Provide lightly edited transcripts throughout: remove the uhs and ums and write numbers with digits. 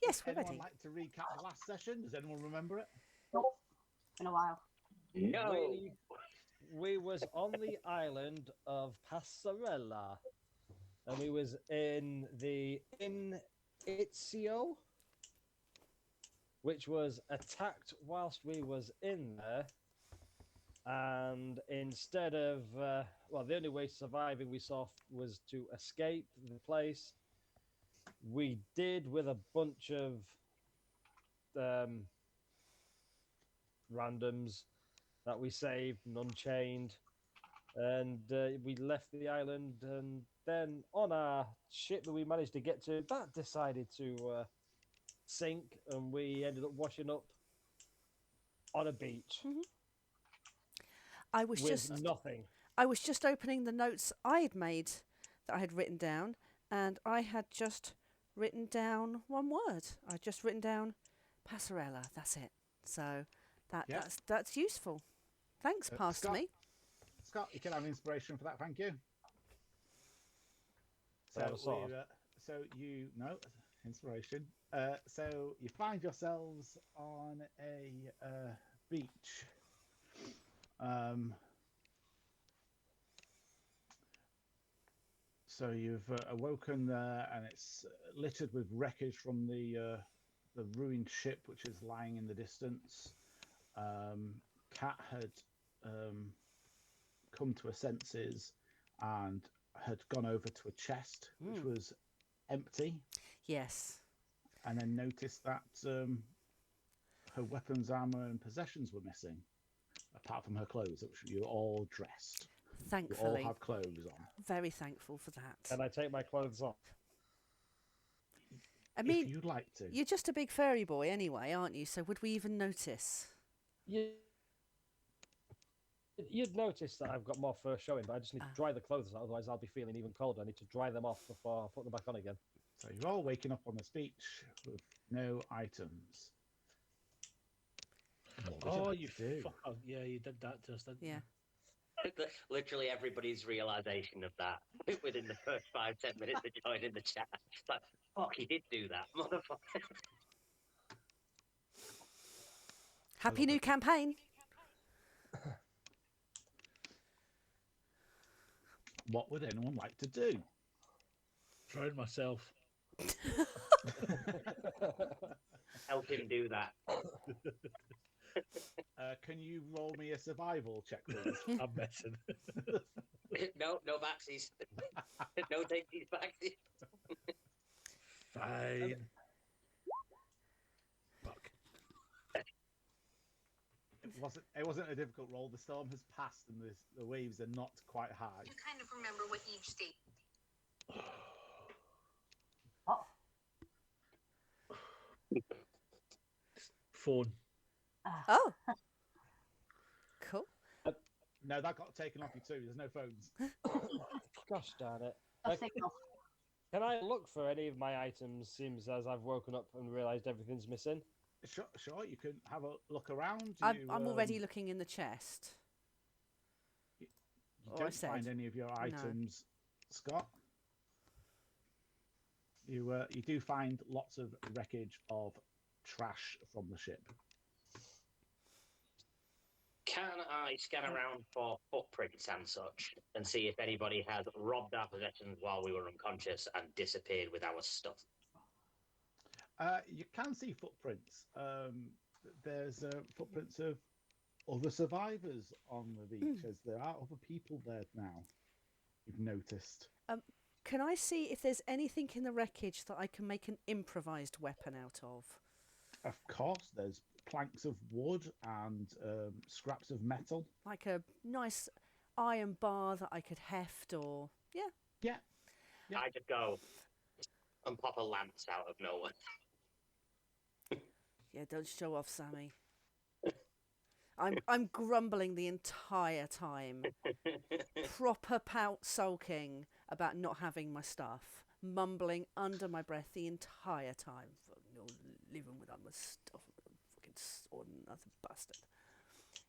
Yes, we're anyone ready. like to recap the last session? Does anyone remember it? Nope. Been a while. No. We was on the island of Passarella, and we was in the Inn Itzio, which was attacked whilst we was in there. And instead of, the only way surviving we saw was to escape the place. We did with a bunch of randoms that we saved and unchained. And we left the island, and then on our ship that we managed to get to, that decided to sink, and we ended up washing up on a beach I was with nothing. I was just opening the notes I had made that I had written down, and I had just written down one word. I'd just written down Passarella. That's it. So that's useful. Thanks, passed to me. Scott, you can have inspiration for that. Thank you. Inspiration. So you find yourselves on a beach. So you've awoken there, and it's littered with wreckage from the ruined ship, which is lying in the distance. Cat had come to her senses and had gone over to a chest, which was empty. Yes. And then noticed that her weapons, armor, and possessions were missing, apart from her clothes, which you're all dressed. Thankfully. You all have clothes on. Very thankful for that. Can I take my clothes off? I mean, if you'd like to. You're just a big furry boy anyway, aren't you? So would we even notice? You'd notice that I've got more fur showing, but I just need to dry the clothes out, otherwise I'll be feeling even colder. I need to dry them off before I put them back on again. So you're all waking up on this beach with no items. Oh, you fuck up. Yeah, you did that just, didn't you? Yeah. Literally everybody's realization of that within the first 5-10 minutes of joining the chat. It's like, fuck, he did do that, motherfucker. Happy new campaign. What would anyone like to do? Drown myself. Help him do that. Can you roll me a survival check, please? I'm messing. No backsies. No take these backsies. Fine. Fuck. It wasn't a difficult roll. The storm has passed and the waves are not quite high. You kind of remember what each state. Phone. Oh. Cool. No, that got taken off you too. There's no phones. Gosh darn it. A signal. Can I look for any of my items, seems as I've woken up and realised everything's missing? Sure. You can have a look around. I'm already looking in the chest. You don't said. find any of your items, Scott. You do find lots of wreckage of trash from the ship. Can I scan around for footprints and such and see if anybody has robbed our possessions while we were unconscious and disappeared with our stuff? You can see footprints. There's footprints of other survivors on the beach, as there are other people there now. You've noticed. Can I see if there's anything in the wreckage that I can make an improvised weapon out of? Of course, there's planks of wood and scraps of metal. Like a nice iron bar that I could heft, or Yeah. I just go and pop a lance out of nowhere. Yeah, don't show off, Sammy. I'm grumbling the entire time. Proper pout sulking about not having my stuff. Mumbling under my breath the entire time. You're living without my stuff. Fucking sword and another bastard.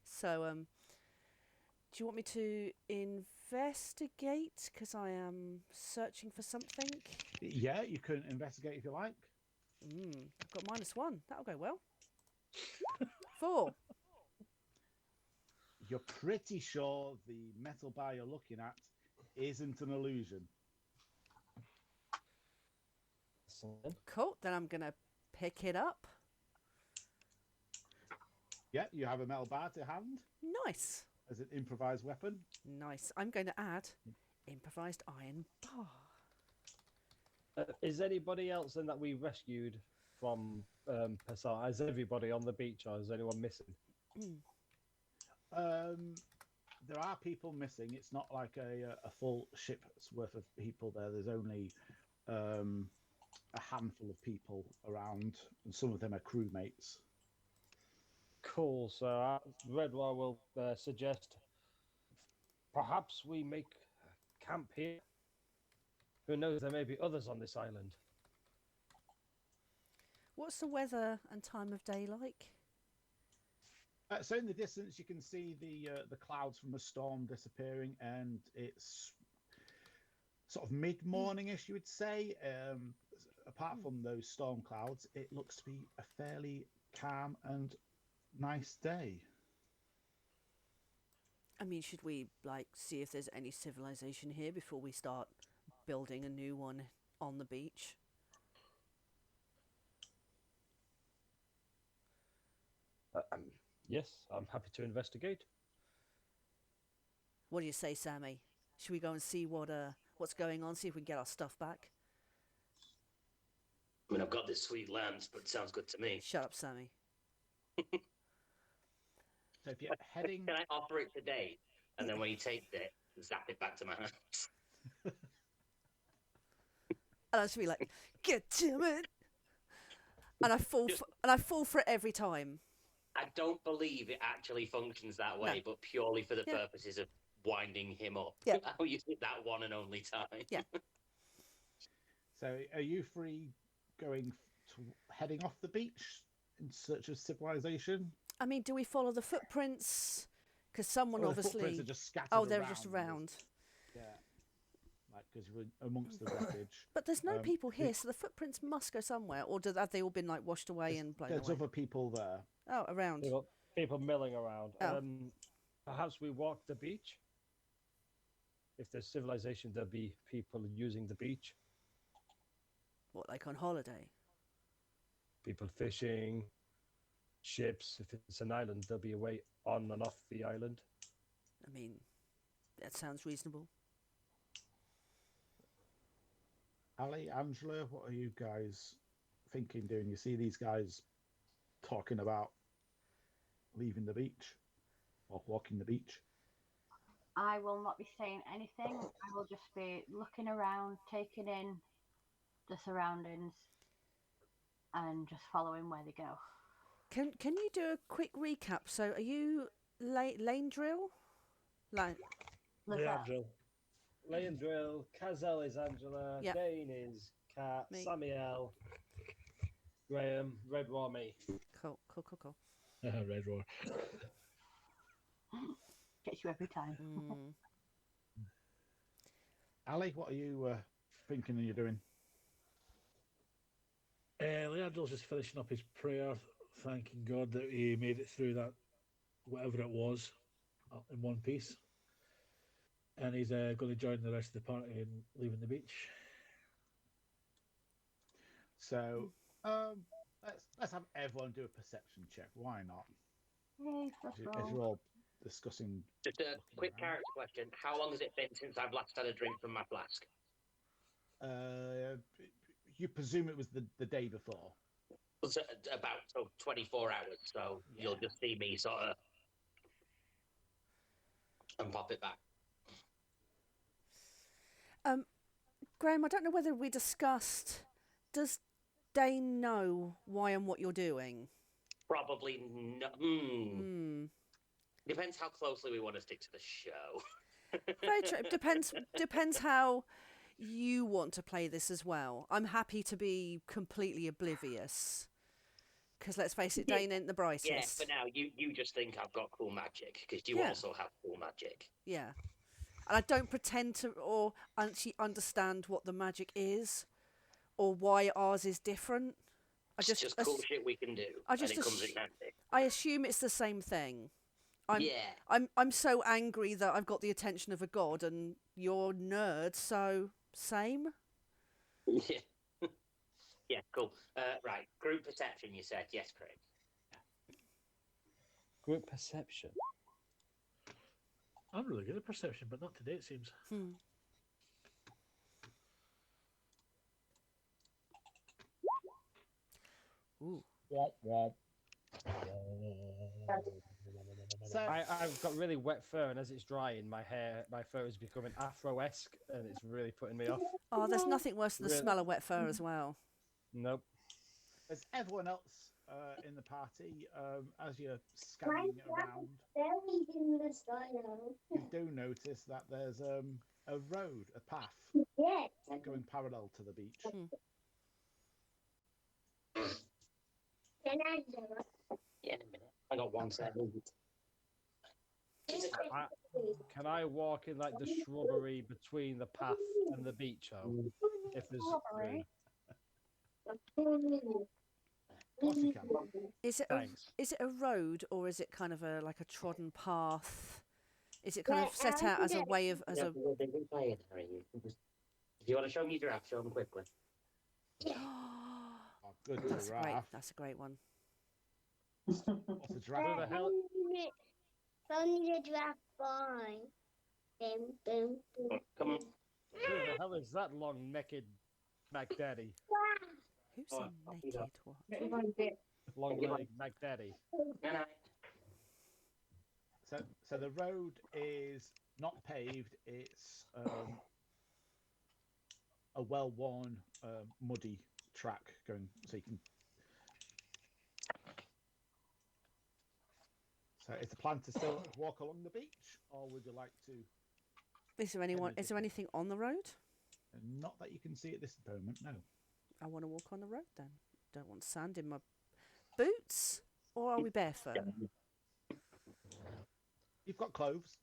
So, do you want me to investigate? Because I am searching for something. Yeah, you can investigate if you like. I've -1. That'll go well. 4. You're pretty sure the metal bar you're looking at isn't an illusion. Cool. Then I'm going to pick it up. Yeah, you have a metal bar to hand Nice. as an improvised weapon. Nice. I'm going to add improvised iron bar. Is anybody else then that we rescued from Passar? Is everybody on the beach, or is anyone missing? There are people missing. It's not like a full ship's worth of people there. There's only a handful of people around, and some of them are crewmates. Cool. So Redwall will suggest perhaps we make camp here. Who knows? There may be others on this island. What's the weather and time of day like? So in the distance, you can see the clouds from the storm disappearing, and it's sort of mid-morning-ish, you would say. Apart from those storm clouds, it looks to be a fairly calm and nice day. I mean, should we see if there's any civilization here before we start building a new one on the beach? Yes, I'm happy to investigate. What do you say, Sammy? Should we go and see what's going on, see if we can get our stuff back? I mean, I've got this sweet lance, but it sounds good to me. Shut up, Sammy. So if you're heading... Can I offer it today? And then when he takes it, zap it back to my hands. And I should be like, "Get damn it!" And I fall for it every time. I don't believe it actually functions that way, but purely for the purposes of winding him up. Yeah. I'll use it that one and only time. Yeah. So are you free heading off the beach in search of civilization? I mean, do we follow the footprints? Because someone Well, obviously... The footprints are just scattered Oh, they're around. just around. Yeah. Because we're amongst the wreckage. But there's no people here, so the footprints must go somewhere. Or have they all been washed away and blown There's away? other people there. Oh, around. People milling around. Oh. Perhaps we walk the beach. If there's civilization, there'll be people using the beach. What, like on holiday? People fishing, ships. If it's an island, there'll be a way on and off the island. I mean, that sounds reasonable. Ali, Angela, what are you guys thinking doing? You see these guys talking about leaving the beach or walking the beach? I will not be saying anything. I will just be looking around, taking in the surroundings, and just following where they go. Can you do a quick recap? So, are you lane drill? Leandro. Leandril, Kazel is Angela, Yep. Dane is Kat, Me. Samuel, Graham, Redwall, me. Cool. Red Roar. Gets you every time. Mm. Ali, what are you thinking you're doing? Leandro's just finishing up his prayer, thanking God that he made it through that, whatever it was, in one piece. And he's going to join the rest of the party in leaving the beach. So let's have everyone do a perception check. Why not? Yay, first As you're roll. all discussing. Just a quick character question. How long has it been since I've last had a drink from my flask? You presume it was the day before. It's about 24 hours, so you'll just see me sort of and pop it back. Graham, I don't know whether we discussed. Does Dane know why and what you're doing? Probably no. Depends how closely we want to stick to the show. Very true. Depends how you want to play this as well. I'm happy to be completely oblivious. Because let's face it, Dane ain't the brightest. Yeah, for now, you just think I've got cool magic, because you also have cool magic. Yeah. And I don't pretend to or actually understand what the magic is or why ours is different. It's just cool shit we can do, and it comes in handy. I assume it's the same thing. Yeah. I'm so angry that I've got the attention of a god, and you're nerd, so same. Yeah. Yeah, cool. Right, group perception, you said. Yes, Craig. Group perception. I'm really good at perception, but not today, it seems. Ooh. Womp womp. So I've got really wet fur, and as it's drying, my fur is becoming Afro-esque, and it's really putting me off. Oh, there's nothing worse than the Really? smell of wet fur as well. Nope. as everyone else in the party, as you're scanning around, you do notice that there's a road, a path going parallel to the beach. Yeah, in a minute. I got one second. Can I walk in like the shrubbery between the path and the beach? If there's Shrubbery? Of course you can. Is it Thanks. is it a road, or is it kind of like a trodden path? Is it kind of set out as a way of They've been playing, Harry. If you want to show me your giraffe, show them quickly. Oh, good That's great. giraffe. That's a great one. What's a Who giraffe? the hell? Only the giraffe boy. Boom, boom, boom. Come on. Who the hell is that long-necked MacDaddy? Who's Oh, a I'll do naked that. what? Long-legged MacDaddy. No. So the road is not paved. It's a well-worn, muddy track going, so you can. So is the plan to still walk along the beach, or would you like to? Is there anyone? Is there anything on the road? Not that you can see at this moment. No. I want to walk on the road then. Don't want sand in my boots, or are we barefoot? You've got clothes.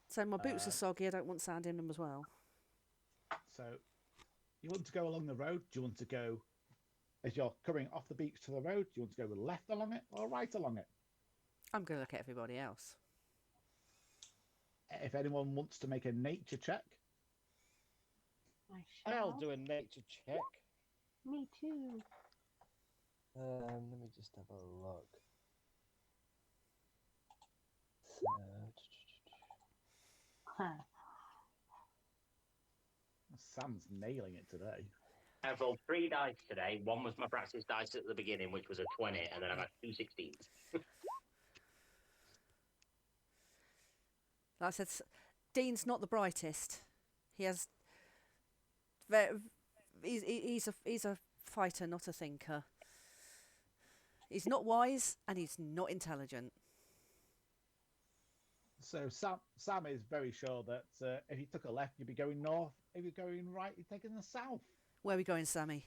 So my boots are soggy. I don't want sand in them as well. So you want to go along the road? Do you want to go as you're coming off the beach to the road? Do you want to go left along it or right along it? I'm going to look at everybody else. If anyone wants to make a nature check, I'll do a nature check. Me too. Let me just have a look. Sam's nailing it today. I've rolled 3 dice today. One was my practice dice at the beginning, which was a 20, and then I've had 2 16s. Like I said, Dean's not the brightest. He has. He's a fighter, not a thinker. He's not wise, and he's not intelligent. So Sam is very sure that if you took a left, you'd be going north. If you're going right, you're taking the south. Where are we going, Sammy?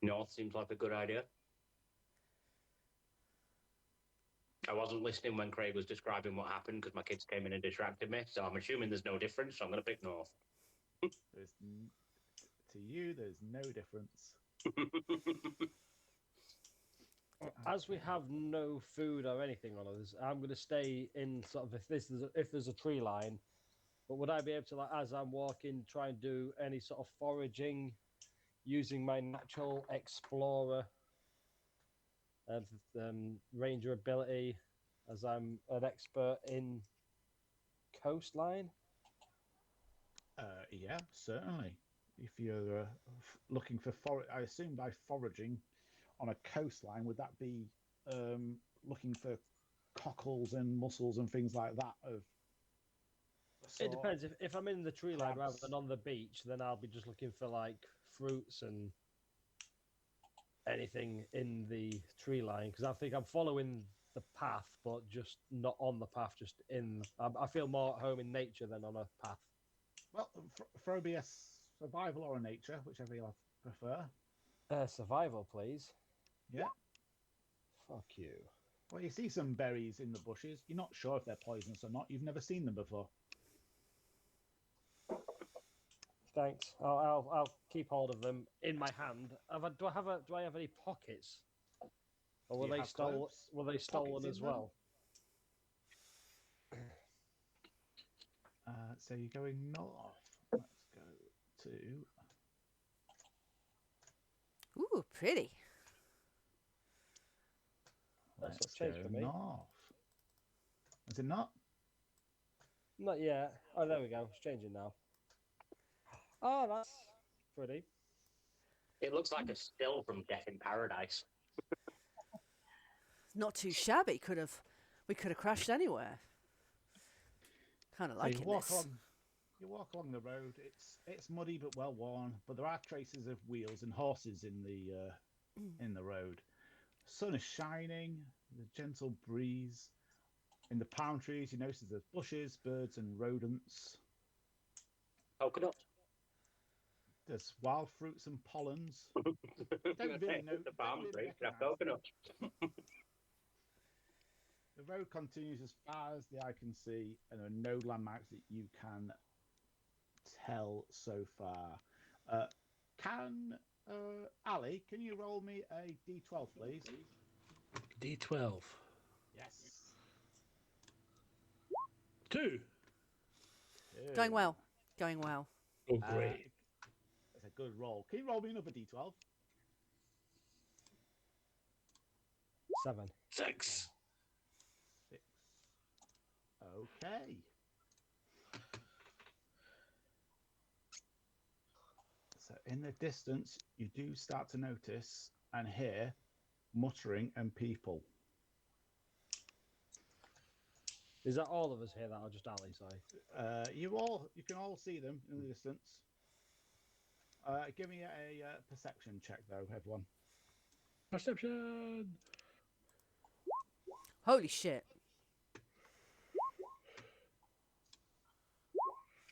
North seems like a good idea. I wasn't listening when Craig was describing what happened because my kids came in and distracted me, so I'm assuming there's no difference, so I'm going to pick North. To you, there's no difference. As we have no food or anything on us, I'm going to stay in sort of if there's a tree line. But would I be able to, like, as I'm walking, try and do any sort of foraging using my natural explorer and ranger ability, as I'm an expert in coastline? Yeah, certainly. If you're looking for I assume by foraging on a coastline, would that be looking for cockles and mussels and things like that? It depends. If I'm in the tree line rather crabs. than on the beach, then I'll be just looking for like fruits and anything in the tree line, because I think I'm following the path, but just not on the path. Just in. I feel more at home in nature than on a path. Well, throw me a survival or a nature, whichever you prefer. Survival, please. Yeah. Fuck you. Well, you see some berries in the bushes. You're not sure if they're poisonous or not. You've never seen them before. Thanks. I'll keep hold of them in my hand. Do I have any pockets? Or Do were you they have stolen? clothes? Were they stolen Pockets in as them? well? So you're going north. Let's go to. Ooh, pretty. That's Let's what's changed go for me. north. Is it not? Not yet. Oh, there we go. It's changing now. Oh, that's pretty. It looks like a still from Death in Paradise. Not too shabby. We could have crashed anywhere. Kind of So you liking walk this. along. You walk along the road. It's muddy but well worn, but there are traces of wheels and horses in the road. Sun is shining. The gentle breeze. In the palm trees, you notice there's bushes, birds, and rodents. Coconut. There's wild fruits and pollens. Don't really know. The Don't palm really tree. recognise Coconut. The road continues as far as the eye can see, and there are no landmarks that you can tell so far. Ali, can you roll me a d12, please? D12. Yes. 2. Going well. Going well. Oh, great. That's a good roll. Can you roll me another d12? 7. 6. 6. Okay. So in the distance, you do start to notice and hear muttering and people. Is that all of us here? That or just Ali? Sorry. You can all see them in the distance. Give me a perception check, though, everyone. Perception. Holy shit.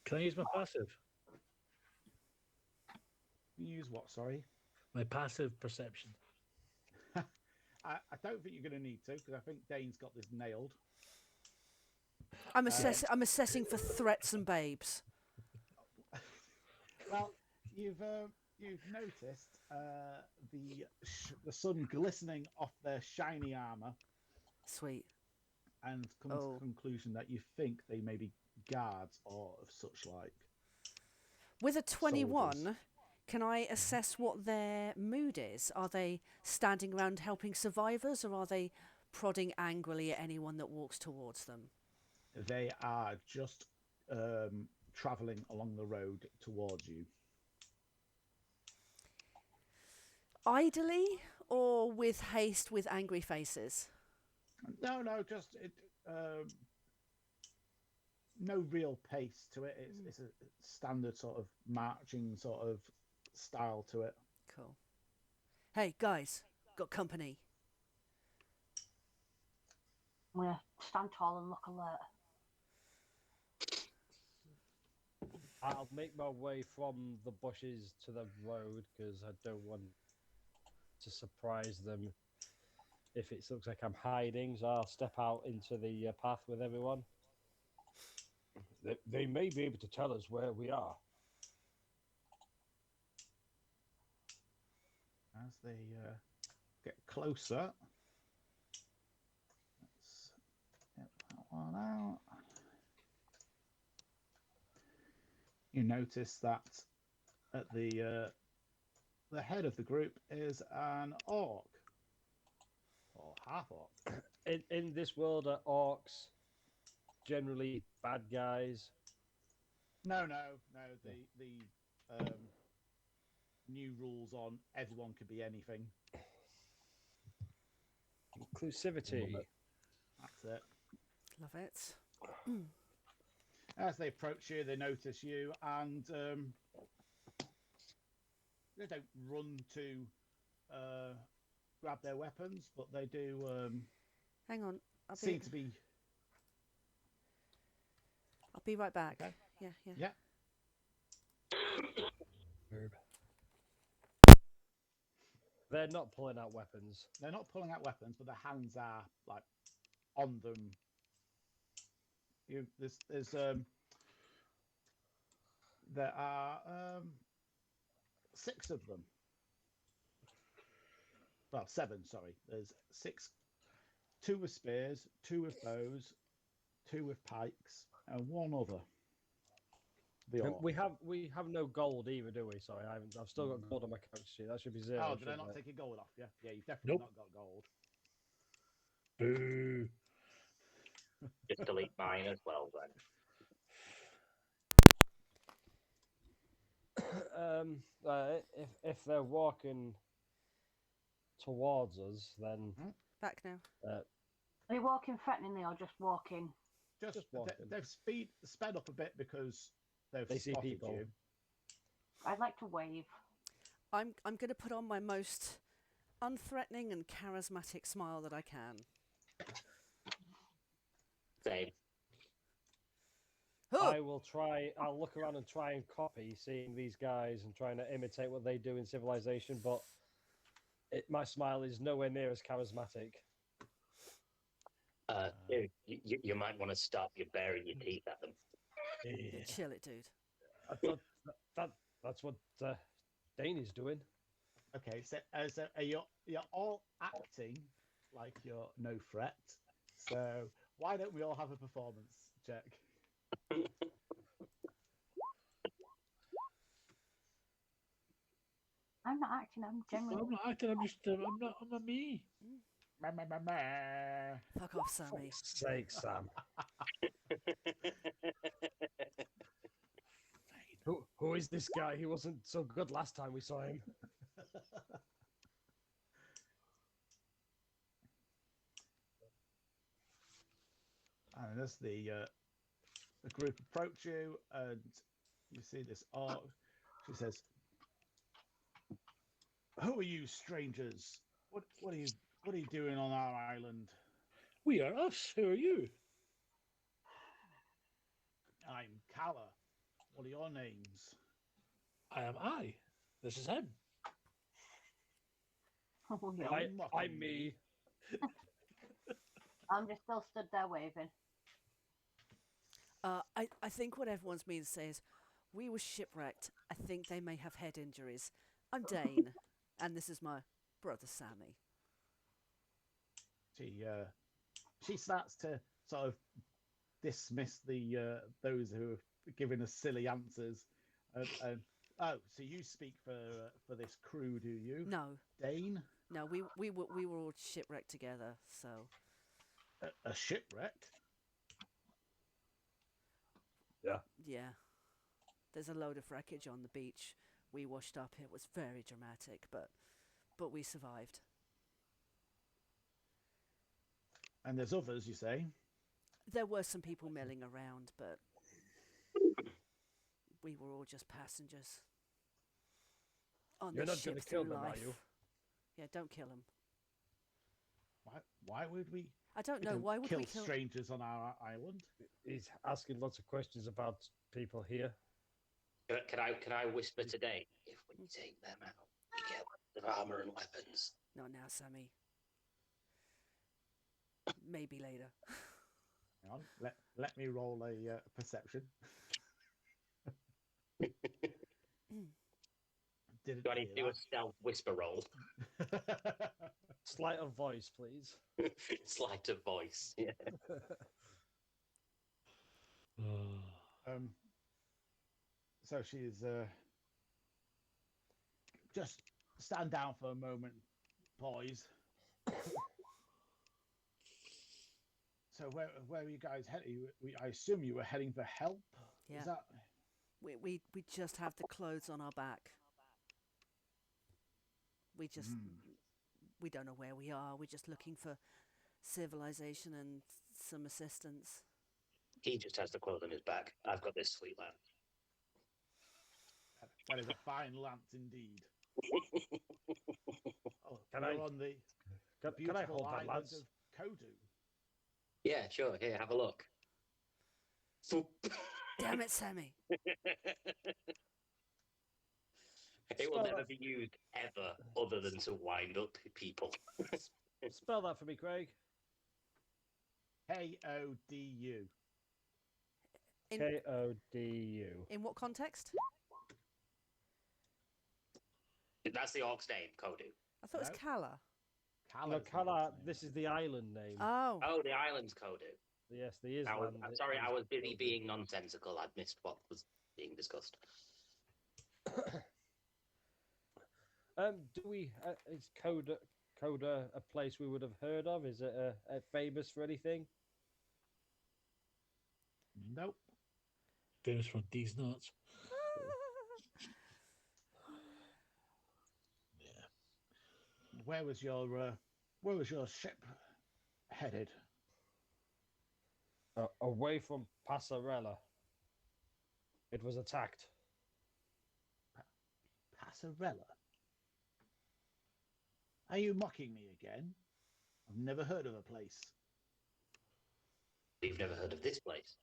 Can I use my passive? Use what? Sorry. My passive perception. I don't think you're going to need to, because I think Dane's got this nailed. I'm assessing for threats and babes. Well, you've noticed the sun glistening off their shiny armor, Sweet. and come to the conclusion that you think they may be guards or of such like. With a 21, Soldiers. can I assess what their mood is? Are they standing around helping survivors, or are they prodding angrily at anyone that walks towards them? They are just traveling along the road towards you. Idly or with haste, with angry faces? No, just no real pace to it. It's a standard sort of marching sort of style to it. Cool. Hey, guys, got company. I'm going to stand tall and look alert. I'll make my way from the bushes to the road because I don't want to surprise them if it looks like I'm hiding. So I'll step out into the path with everyone. They may be able to tell us where we are. As they get closer, let's get that one out. You notice that at the head of the group is an orc, or half orc. In this world, are orcs generally bad guys? No. The new rules on everyone can be anything. Inclusivity. That's it. Love it. As they approach you, they notice you, and they don't run to grab their weapons, but they do Hang on. I'll seem to be. I'll be right back. Okay. Yeah. They're not pulling out weapons. They're not pulling out weapons, but their hands are like on them. There's There are 6 of them. Well, 7, sorry. There's 6. 2 with spears, 2 with bows, 2 with pikes, and 1 other. The orc. We have no gold either, do we? Sorry, I've still got gold on my character sheet. That should be 0. Oh, did I not take your gold off? Yeah, you've definitely Nope. not got gold. Boo. Just delete mine as well then. If they're walking towards us, then Back now. Are they walking threateningly or just walking? Just walking. they've sped up a bit because They see spotted people. you. I'd like to wave. I'm going to put on my most unthreatening and charismatic smile that I can. Same. Huh! I will try. I'll look around and try and copy seeing these guys and trying to imitate what they do in Civilization, but my smile is nowhere near as charismatic. Dude, you might want to stop. You're baring your teeth at them. Yeah. Chill it, dude. I thought that's what Dane is doing. Okay, so you're all acting like you're no threat. So why don't we all have a performance check? I'm not acting. I'm genuinely. I'm not acting. I'm just. I'm a me. Meh, meh, meh, meh. Fuck off, Sammy. Sake, Sam. Who is this guy? He wasn't so good last time we saw him. And as the group approach you, and you see this orc, she says, "Who are you, strangers? What are you doing on our island?" We are us. Who are you? "I'm Kala. What are your names?" I am I. This is him. Oh, yeah. Are you mocking I'm me. I'm just still stood there waving. I think what everyone's mean to say is, we were shipwrecked. I think they may have head injuries. I'm Dane, and this is my brother Sammy. She starts to sort of dismiss the those who have given us silly answers. And oh, so you speak for this crew, do you? No, Dane? no, we were all shipwrecked together. So A shipwreck? yeah, there's a load of wreckage on the beach. We washed up. It was very dramatic, but we survived. And there's others, you say? There were some people milling around, but we were all just passengers on You're the not going ship to kill through them, are life. you? Yeah, don't kill them. Why would we? I don't know. don't Why would kill we kill? strangers on our island? He's asking lots of questions about people here. Can I whisper today? If we take them out, we get lots of armor and weapons. Not now, Sammy. Maybe later. Hang on, let me roll a perception. Didn't Do I need to do hear a stealth whisper roll? that. Slight of voice, please. Slight of voice. Yeah. So she's just stand down for a moment, boys. So where are you guys heading? I assume you were heading for help. Yeah. Is that? We just have the clothes on our back. We just we don't know where we are. We're just looking for civilization and some assistance. He just has the clothes on his back. I've got this sweet lamp. That is a fine lance indeed. Oh, Can we're I- on the Can I beautiful hold that, island lads? of Kodu. Yeah, sure. Here, have a look. Damn it, Sammy! It will Spell never that. be used ever, other than to wind up people. Spell that for me, Craig. Kodu. In- Kodu. In what context? That's the orc's name, Kodu. I thought it was No. Kala. No, Callow's the Kala, orc's name. this is the island name. Oh. Oh, the island's Kodu. Yes, the I was, Island. I'm sorry, I was busy Kodu. being nonsensical. I'd missed what was being discussed. Do we? Is Coda a place we would have heard of? Is it famous for anything? Nope. Famous for these nuts. Yeah. Where was your ship headed? Away from Passarella. It was attacked. Passarella? Are you mocking me again? I've never heard of a place. You've never heard of this place?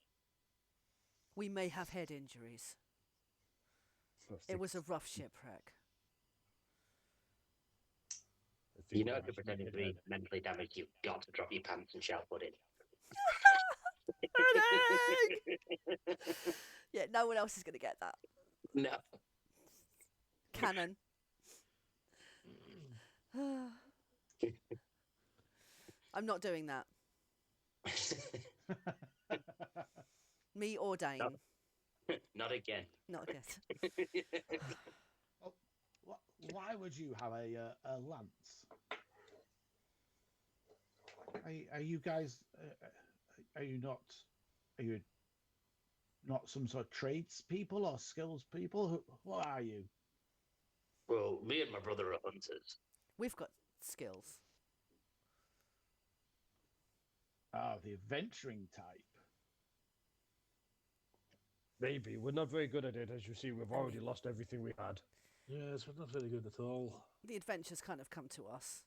We may have head injuries. It was a rough shipwreck. You know, if you're pretending to be mentally damaged, you've got to drop your pants and shout pudding. Yeah, no one else is going to get that. No. Canon. I'm not doing that. Me or Dane. No. Not again. Not again. Why would you have a lance? Are you guys? Are you not some sort of trades people or skills people? What are you? Well, me and my brother are hunters. We've got skills. Ah, the adventuring type. Maybe. We're not very good at it, as you see. We've already lost everything we had. Yes, we're not very good at all. The adventures kind of come to us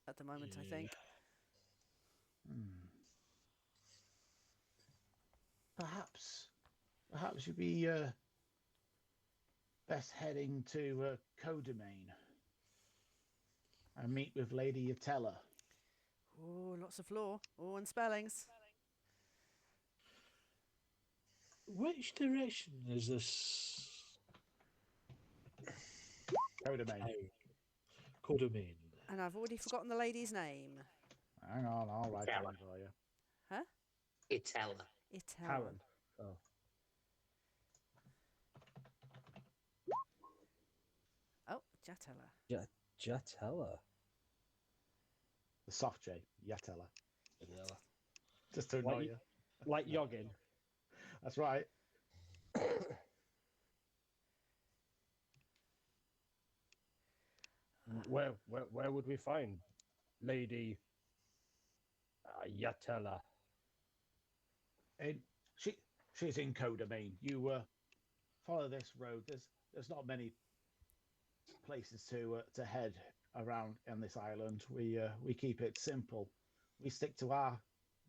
at the moment, I think. Perhaps you'd be best heading to Codomain and meet with Lady Yatella. Oh, lots of law. Oh, and spellings. Which direction is this? Codomain. Codomain. And I've already forgotten the lady's name. Hang on, I'll write it Yatella. down for you. Huh? Itella. Itella. Karen. Oh. Oh, Jatella. Jatella. The soft J, Yatella. Yeah. Just to annoy you. Like Yoggin. That's right. Where would we find Lady Yatella? She's in Codomain. You follow this road. There's not many places to head around on this island. We keep it simple. We stick to our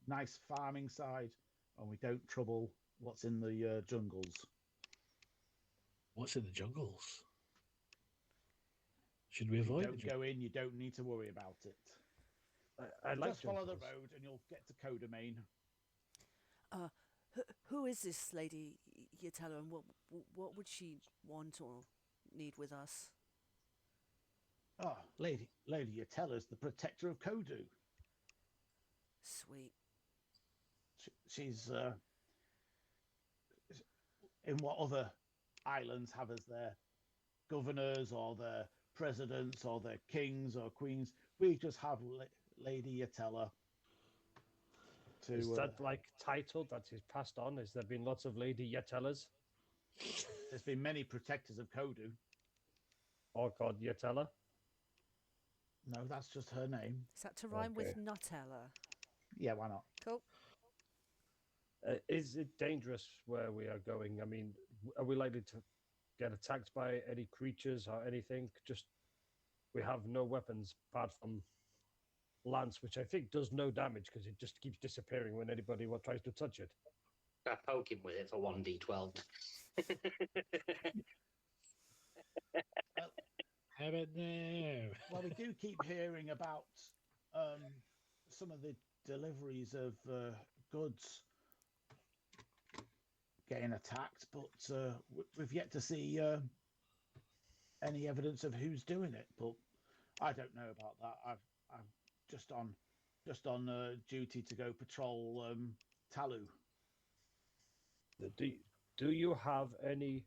nice farming side, and we don't trouble what's in the jungles. What's in the jungles? Should we avoid Don't go in. You don't need to worry about it. I like Just follow the jungles. road, and you'll get to Codomain. Who is this lady Yatella, and what would she want or need with us? Oh, Lady Yatella's the protector of Kodu. Sweet. She's in what other islands have as their governors or their presidents or their kings or queens. We just have Lady Yatella. Is that like title that is passed on? Has there been lots of Lady Yatellas? There's been many protectors of Kodu. Or called Yatella? No, that's just her name. Is that to rhyme with Okay. Nutella? Yeah, why not? Cool. Is it dangerous where we are going? I mean, are we likely to get attacked by any creatures or anything? Just we have no weapons apart from lance, which I think does no damage because it just keeps disappearing when anybody tries to touch it. I poke him with it for 1d12. How about now? Well, we do keep hearing about some of the deliveries of goods getting attacked, but we've yet to see any evidence of who's doing it. But I don't know about that. I'm just on duty to go patrol Talu. Do you have any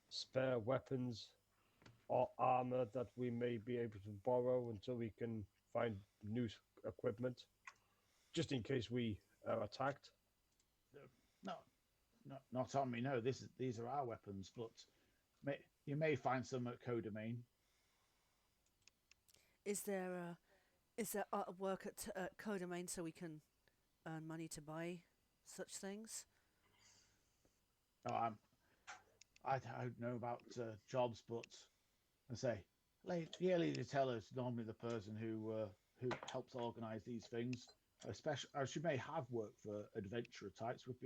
spare weapons or armor that we may be able to borrow until we can find new equipment, just in case we are attacked? No, not on me. No, these are our weapons, but you may find some at Codomain. Is there work at Codomain so we can earn money to buy such things? No, I don't know about jobs, but I say, the leader teller is normally the person who helps organise these things. Especially as you may have worked for adventurer types. We've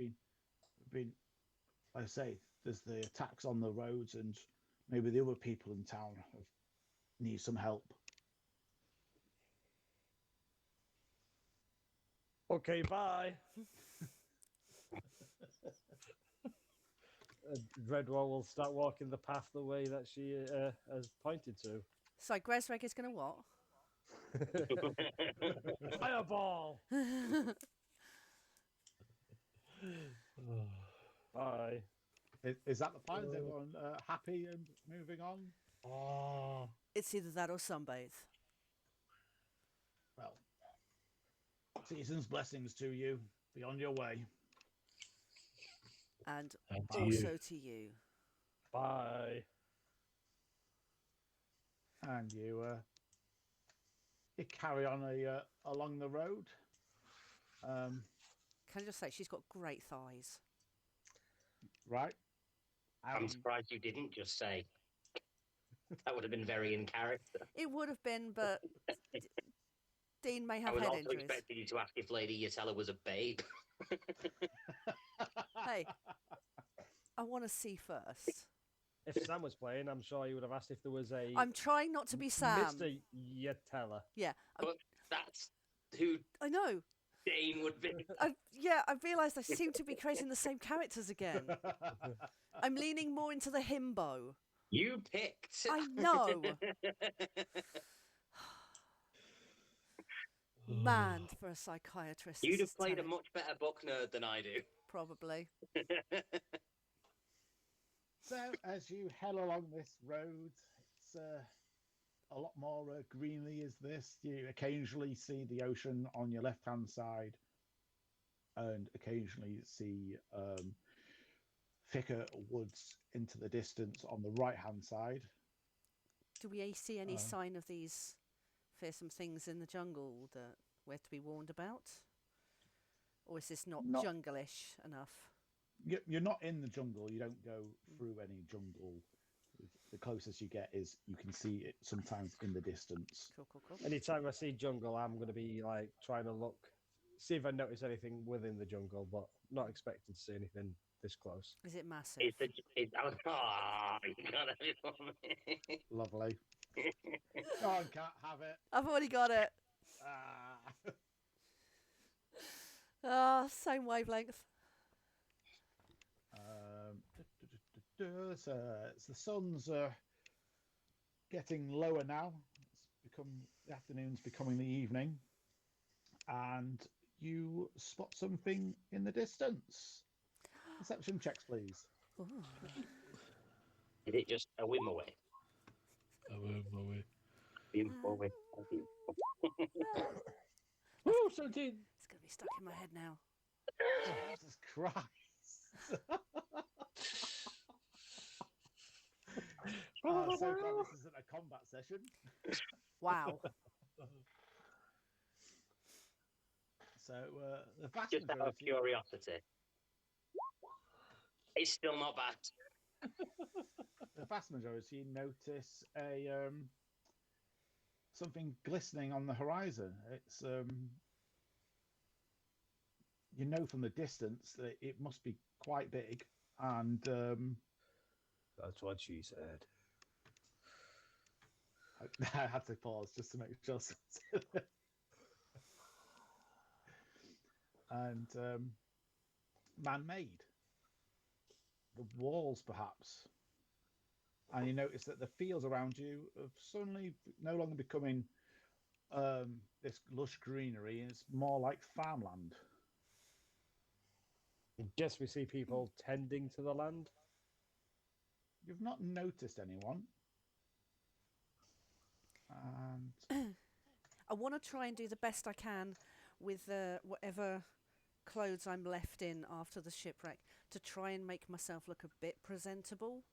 been, like I say, there's the attacks on the roads, and maybe the other people in town need some help. Okay, bye. Redwall will start walking the path the way that she has pointed to. So Gresreg is going to what? Fireball! Bye. Is that the plan? Is everyone happy and moving on? Oh. It's either that or sunbathe. Well, season's blessings to you. Be on your way. And to also you. to you. Bye. And you carry on along the road. Can I just say, she's got great thighs. Right. I'm surprised you didn't just say. That would have been very in character. It would have been, but Dean may I have was head also injuries. expecting you to ask if Lady Yatella was a babe. Hey, I want to see first. If Sam was playing, I'm sure he would have asked if there was a I'm trying not to be Sam. Mr. Yatella. Yeah, But that's who I know. Dane would be. I realised I seem to be creating the same characters again. I'm leaning more into the himbo. You picked. I know. Man, for a psychiatrist. You'd this have is played a telling. much better book nerd than I do. Probably. So as you head along this road, it's a lot more greenery is this. You occasionally see the ocean on your left-hand side, and occasionally see thicker woods into the distance on the right-hand side. Do we see any sign of these fearsome things in the jungle that we're to be warned about? Or is this not jungle-ish enough? You're not in the jungle. You don't go through any jungle. The closest you get is you can see it sometimes in the distance. Cool. Anytime I see jungle, I'm going to be like trying to look, see if I notice anything within the jungle, but not expecting to see anything this close. Is it massive? You gotta be for me. Lovely. Go on, cat, have it. I've already got it. Same wavelength. So the sun's getting lower now. The afternoon's becoming the evening, and you spot something in the distance. Perception checks, please. Ooh. Is it just a whim away? Whim away. Woo, 17! It's going to be stuck in my head now. Jesus Christ. So glad this isn't a combat session. Wow. So the vast Just out of majority, curiosity. It's still not bad. the vast majority notice a something glistening on the horizon. It's you know from the distance that it must be quite big, and That's what she said. I had to pause just to make sure. And man-made. the walls, perhaps. And you notice that the fields around you have suddenly no longer becoming this lush greenery, and it's more like farmland. Guess we see people tending to the land. You've not noticed anyone. And I want to try and do the best I can with whatever clothes I'm left in after the shipwreck to try and make myself look a bit presentable.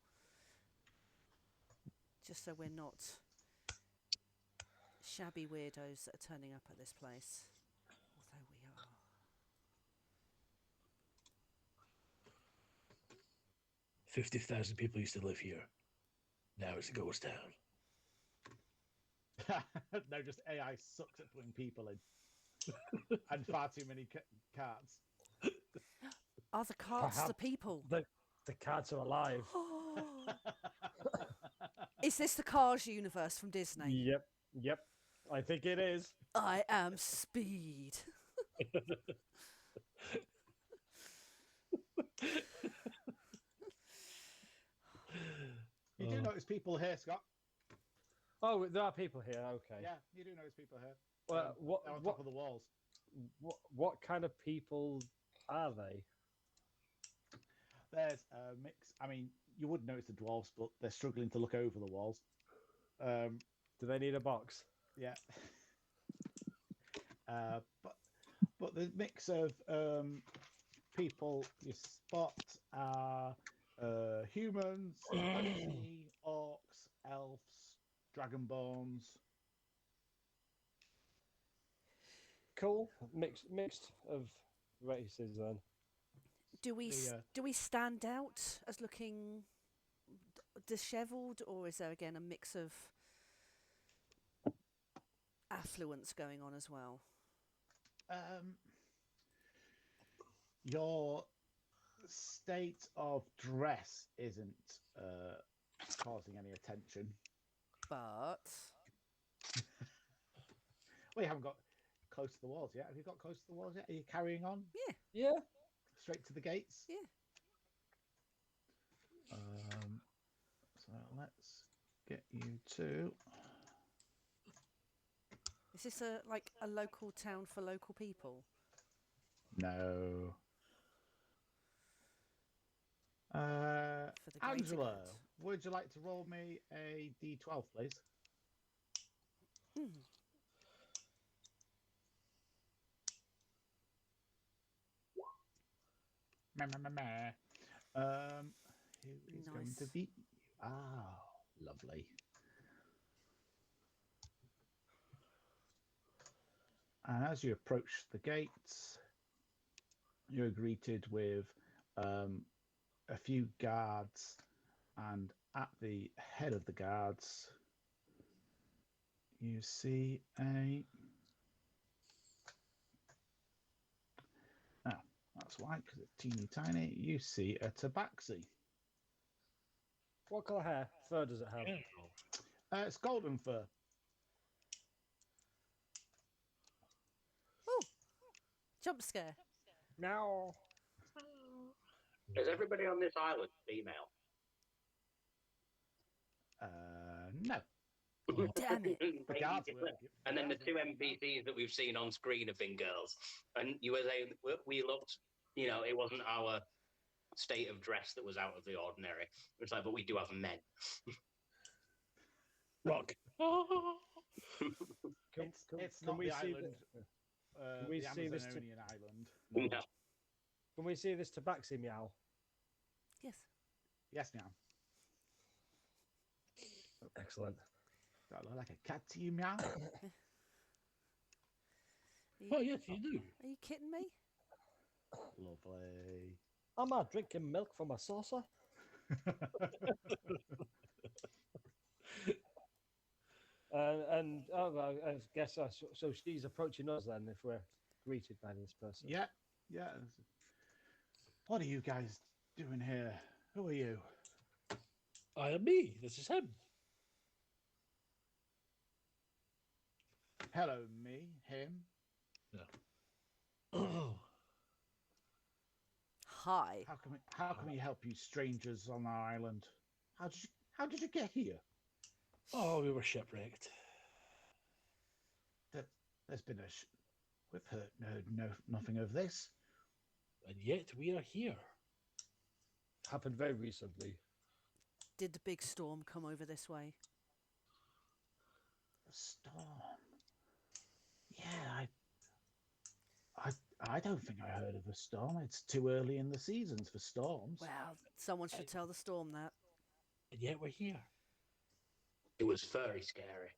Just so we're not shabby weirdos that are turning up at this place. Although we are. 50,000 people used to live here. Now it's a ghost town. no, just AI sucks at putting people in. And far too many carts. Are the carts the Perhaps people? The carts are alive. Is this the Cars universe from Disney? Yep. I think it is. I am Speed. You do notice people here, Scott. Oh, there are people here. Okay. Yeah, you do notice people here. Well, They're on top of the walls. What kind of people are they? There's a mix. I mean, you would notice the dwarves, but they're struggling to look over the walls. Do they need a box? Yeah. But the mix of people you spot are humans, orcs, elves, dragonborns. Cool. Mixed of races then. Do we stand out as looking dishevelled, or is there again a mix of affluence going on as well? Your state of dress isn't causing any attention. But Well, you haven't got close to the walls yet. Have you got close to the walls yet? Are you carrying on? Yeah. Straight to the gates? Yeah. So let's get you to... is this like a local town for local people? No. For the greater Angela, good? would you like to roll me a d12, please? Meh, meh, meh, meh. Who is going Nice. to beat you? Ah, lovely. And as you approach the gates, you're greeted with a few guards, and at the head of the guards, you see a... Oh, that's why, because it's teeny tiny. You see a tabaxi. What colour hair? Fur does it have? It's golden fur. Oh, jump scare. No. Is everybody on this island female? No. Damn it. The guards were. And then the two NPCs that we've seen on screen have been girls. And you were saying we looked, it wasn't our state of dress that was out of the ordinary. It's like, but we do have men. Rock. It's not the island. Can we the see this Amazonian island. No. Can we see this tabaxi meow? Yes. Yes, now. Excellent. Do I look like a cat to you, meow? Oh, yes, you do. Are you kidding me? Lovely. Am I drinking milk from a saucer? I guess so. She's approaching us then. If we're greeted by this person. Yeah, yeah. What are you guys doing here? Who are you? I am me. This is him. Hello, me, him. Oh, Hi. How can we help you, strangers on our island? How did you get here? Oh, we were shipwrecked. There's been we've heard nothing of this. And yet we are here. Happened very recently. Did the big storm come over this way? A storm. Yeah, I don't think I heard of a storm. It's too early in the seasons for storms. Well, someone should tell the storm that. And yet we're here. It was very scary.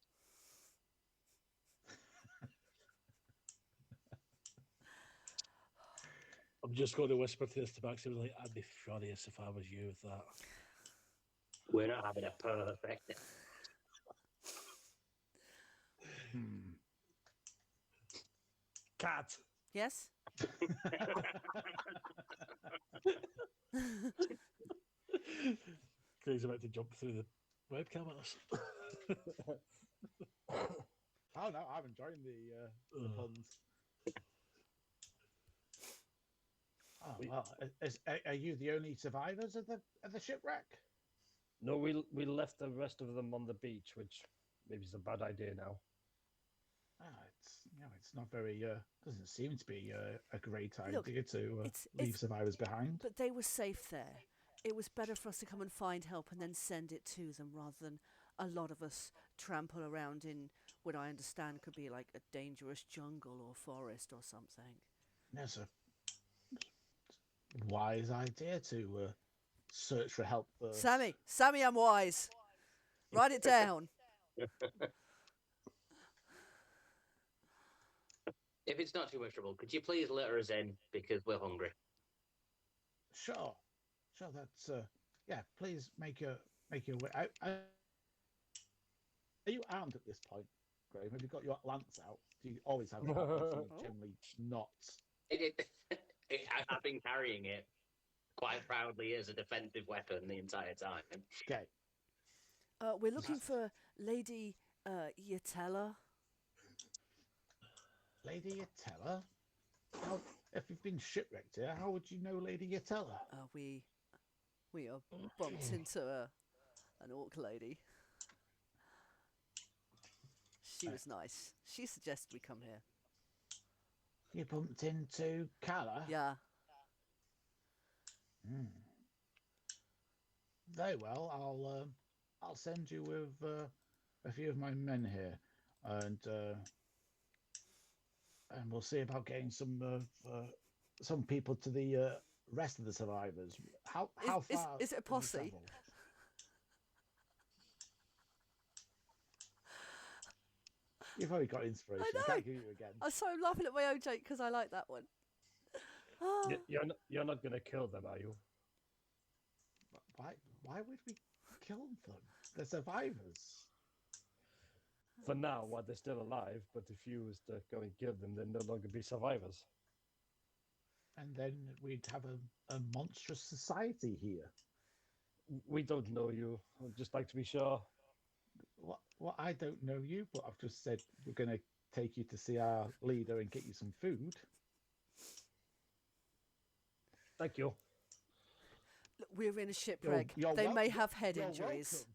I'm just going to whisper to this tabaxi, like, I'd be furious if I was you with that. We're not having a perfect. Cat. Yes? Craig's about to jump through the webcam at us. Oh no, I'm enjoying the puns. Oh well, are you the only survivors of the shipwreck? No, we left the rest of them on the beach, which maybe is a bad idea now. It's not very doesn't seem to be a great Look, idea to it's leave survivors behind. But they were safe there. It was better for us to come and find help and then send it to them rather than a lot of us trample around in what I understand could be like a dangerous jungle or forest or something. That's a wise idea to search for help first. Sammy, I'm wise. Write it down. If it's not too much trouble, could you please let us in because we're hungry? Sure. That's yeah. Please make your way. Are you armed at this point, Graham? Have you got your lance out? Do you always have it out? Generally not. I've been carrying it quite proudly as a defensive weapon the entire time. Okay. We're looking for Lady Yatella. Lady Yatella? How, if you've been shipwrecked here, how would you know Lady Yatella? We bumped into an orc lady. She was nice. She suggested we come here. You bumped into Kala? Yeah. Very well. I'll send you with a few of my men here, and we'll see about getting some people to the rest of the survivors. How far is it a posse? travel? You've already got inspiration. I know. I can't give you again. I'm sorry, I'm laughing at my own joke because I like that one. You're not going to kill them, are you? Why would we kill them? They're survivors. For now, while they're still alive, but if you was to go and kill them, they'd no longer be survivors. And then we'd have a monstrous society here. We don't know you. I'd just like to be sure. Well, I don't know you, but I've just said we're going to take you to see our leader and get you some food. Thank you. Look, we're in a shipwreck. They may have head injuries.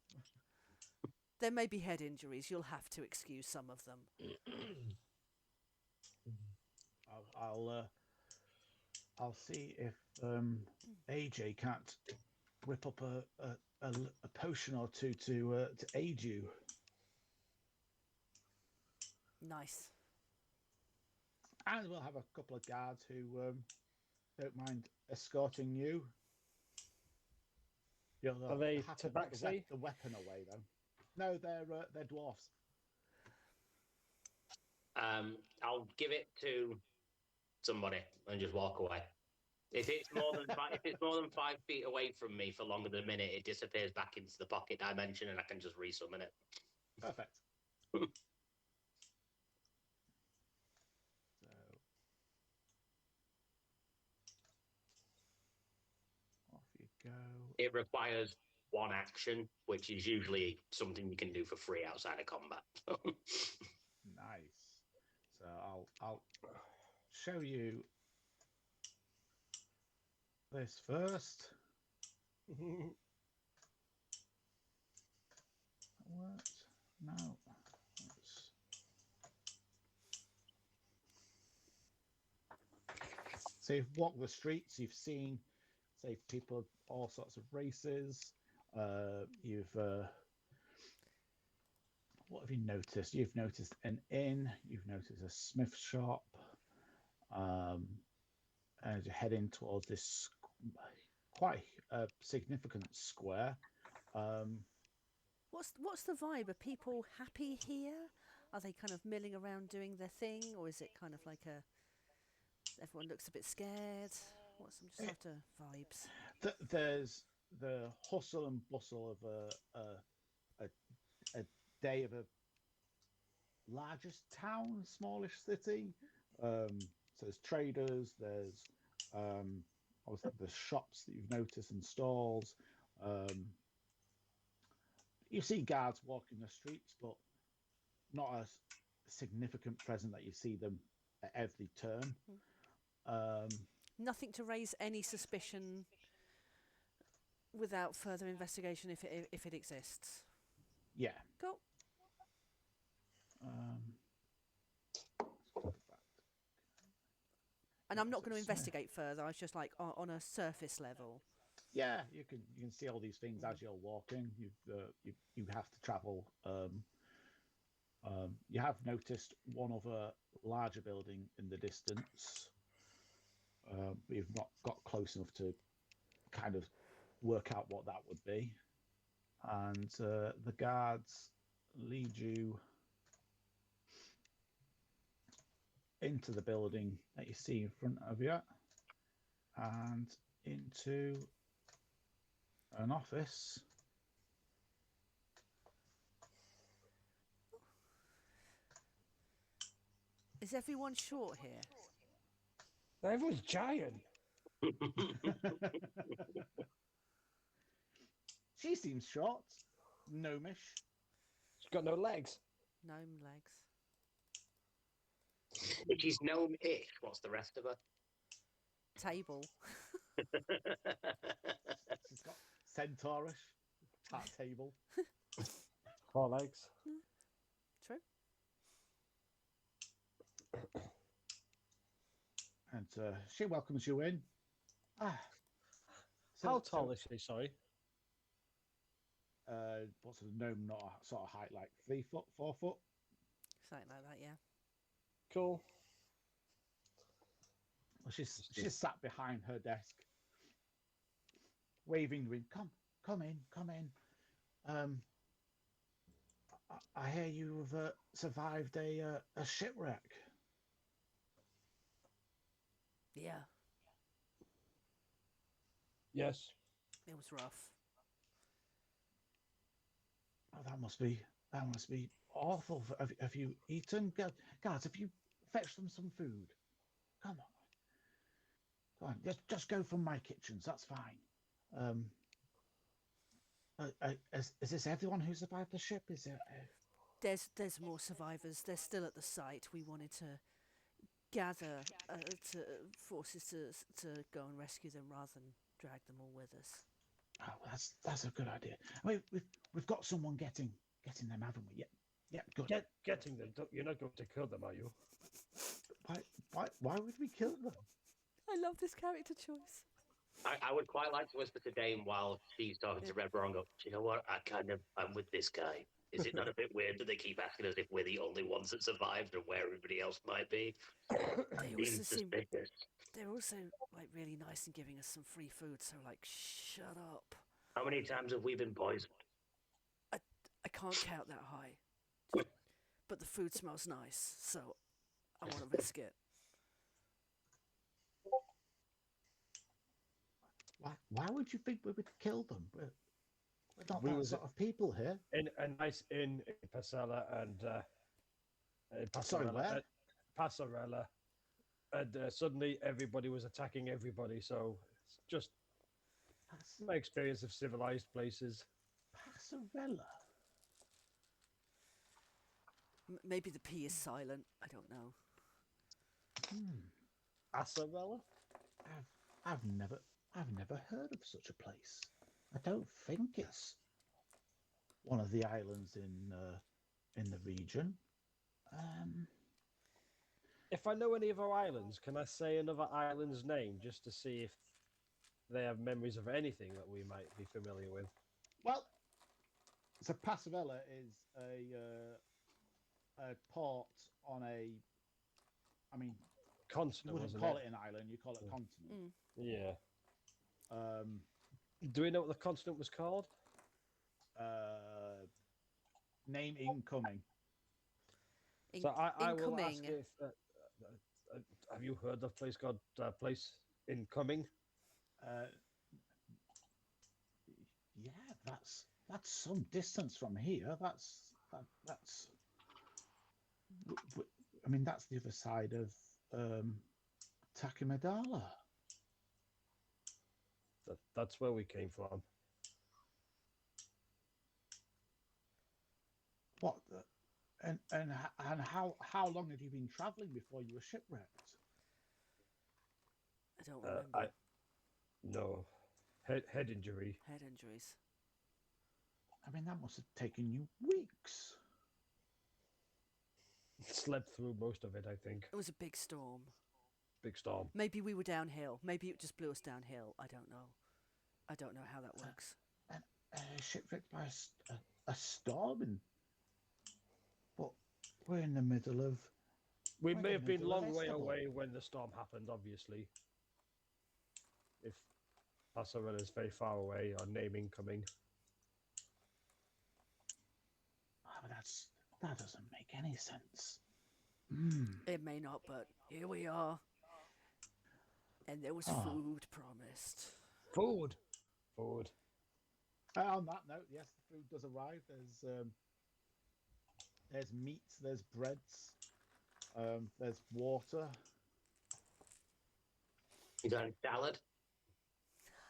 There may be head injuries. You'll have to excuse some of them. I'll see if AJ can't whip up a potion or two to aid you. Nice. And we'll have a couple of guards who don't mind escorting you. Are they have to put tabaxi? the weapon away, though. No, they're dwarfs. I'll give it to somebody and just walk away. If it's more than 5 feet away from me for longer than a minute, it disappears back into the pocket dimension, and I can just resummon it. Perfect. So off you go. It requires one action, which is usually something you can do for free outside of combat. Nice. So I'll show you this first. What? No. Let's- So you've walked the streets, you've seen, say, people of all sorts of races. You've what have you noticed? You've noticed an inn. You've noticed a smith shop. As you're heading towards this quite significant square. What's the vibe? Are people happy here? Are they kind of milling around doing their thing, or is it kind of like everyone looks a bit scared? What's some sort of vibes? There's the hustle and bustle of a day of a largest town, smallish city. So there's traders, there's obviously the shops that you've noticed and stalls. You see guards walking the streets, but not a significant presence that you see them at every turn. Nothing to raise any suspicion without further investigation if it exists. Yeah. Cool. And I'm not going to investigate further. I was just like on a surface level. Yeah, you can see all these things as you're walking. You have to travel. You have noticed one other larger building in the distance, but you've not got close enough to kind of work out what that would be. And the guards lead you into the building that you see in front of you and into an office. Is everyone short here? Everyone's giant. She seems short, gnomish. She's got no legs. Gnome legs. If she's gnome-ish, what's the rest of her? Table. She's got centaurish, fat table. 4 legs. True. And she welcomes you in. How tall is she? Sorry. What's a gnome? Not a sort of height, like 3 foot, 4 foot. Something like that, yeah. Cool. Well, she's sat behind her desk, waving you in. Come in. I hear you have survived a shipwreck. Yeah, Yes. it was rough. Oh, that must be awful. Have you eaten? Guards, have you fetched them some food? Come on. Just go from my kitchens. That's fine. Is this everyone who survived the ship? Is it? There's more survivors. They're still at the site. We wanted to gather forces to go and rescue them rather than drag them all with us. Oh, that's a good idea. We've got someone getting them, haven't we? Yeah, good. Getting them. You're not going to kill them, are you? Why would we kill them? I love this character choice. I would quite like to whisper to Dame while she's talking to Red Baron. Go, do you know what? I'm with this guy. Is it not a bit weird that they keep asking us if we're the only ones that survived and where everybody else might be? They're also like really nice and giving us some free food. So like, shut up. How many times have we been poisoned? I can't count that high. But the food smells nice, so I want to risk it. Why would you think we would kill them? We're not that sort of people here. In a nice inn in Pasala and Sorry, where? Passarella, and suddenly everybody was attacking everybody. So it's just my experience of civilized places. Passarella. Maybe the P is silent. I don't know. Passarella? I've never I've never heard of such a place. I don't think it's one of the islands in the region. Um, If I know any other islands, can I say another island's name just to see if they have memories of anything that we might be familiar with? well, so Passavella is a port on a. I mean, you Continent, wouldn't wasn't call it? it an island; you call it a continent. Yeah. Um, Do we know what the continent was called? name incoming. So I will ask Incoming. if have you heard of a place called Place Incoming? Uh, yeah, that's some distance from here. That's. I mean, that's the other side of Takmadala. That's where we came from. What? And how long had you been travelling before you were shipwrecked? I don't remember. No head injury. Head injuries. I mean, that must have taken you weeks. Slept through most of it, I think. It was a big storm. Big storm. Maybe we were downhill. Maybe it just blew us downhill. I don't know. I don't know how that works. Shipwrecked by a storm, but we're in the middle of. We We're may in have the been middle of long way festival. away when the storm happened, obviously. If Passover is very far away, or name incoming. Oh, that doesn't make any sense. It may not, but here we are. And there was Oh. food promised. Food. On that note, yes, the food does arrive. There's meats, there's breads, there's water. You got any salad?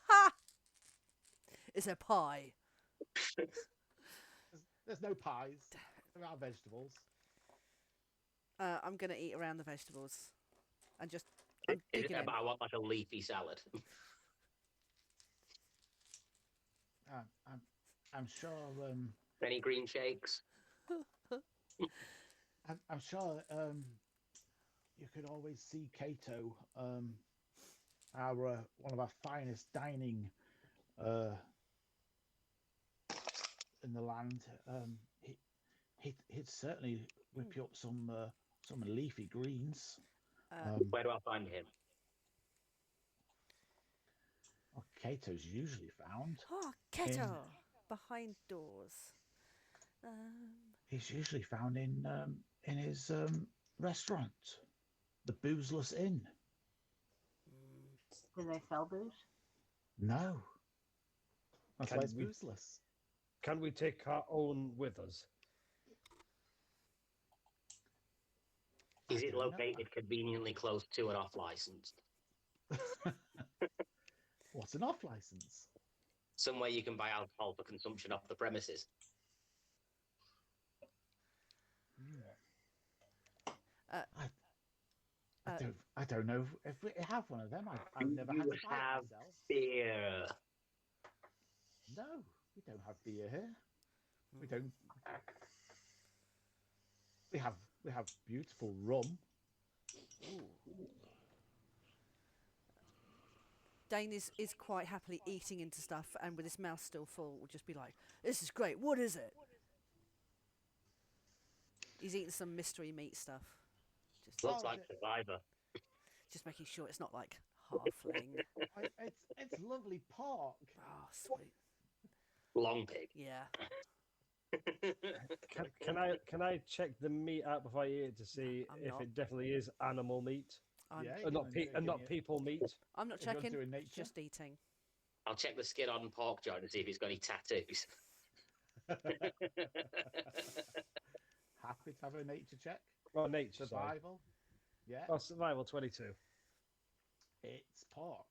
Ha! Is there pie? There's no pies. There are vegetables. I'm going to eat around the vegetables. And just, I'm digging in. But I want like a leafy salad. I'm sure. Any green shakes? I'm sure. You could always see Cato, our one of our finest dining in the land. He'd certainly whip you up some leafy greens. Where do I find him? Well, Cato's usually found. Oh, Keto! Behind doors. He's usually found in his restaurant, the Boozeless Inn. Do they sell booze? No, that's Can why it's we- boozeless. Can we take our own with us? Is I it don't know. located conveniently close to an off license? What's an off license? Somewhere you can buy alcohol for consumption off the premises. I don't know if we have one of them. I've never had You to buy have it myself. beer. No, we don't have beer here. We don't. We have beautiful rum. Dane is quite happily eating into stuff, and with his mouth still full, will just be like, "This is great. What is it?" He's eating some mystery meat stuff. Looks Oh, like Survivor. Just making sure it's not like halfling. It's lovely pork. Oh, sweet. Long pig. Yeah. Can I check the meat out before I eat it to see I'm if not. it definitely is animal meat I'm, Yeah, and give not me a- people meat? I'm not if you want to checking. do a nature. Just eating. I'll check the skin on pork joint and see if it's got any tattoos. Happy to have a nature check. Oh, nature. Sorry. Survival. Yeah, Oh, survival 22. it's pork.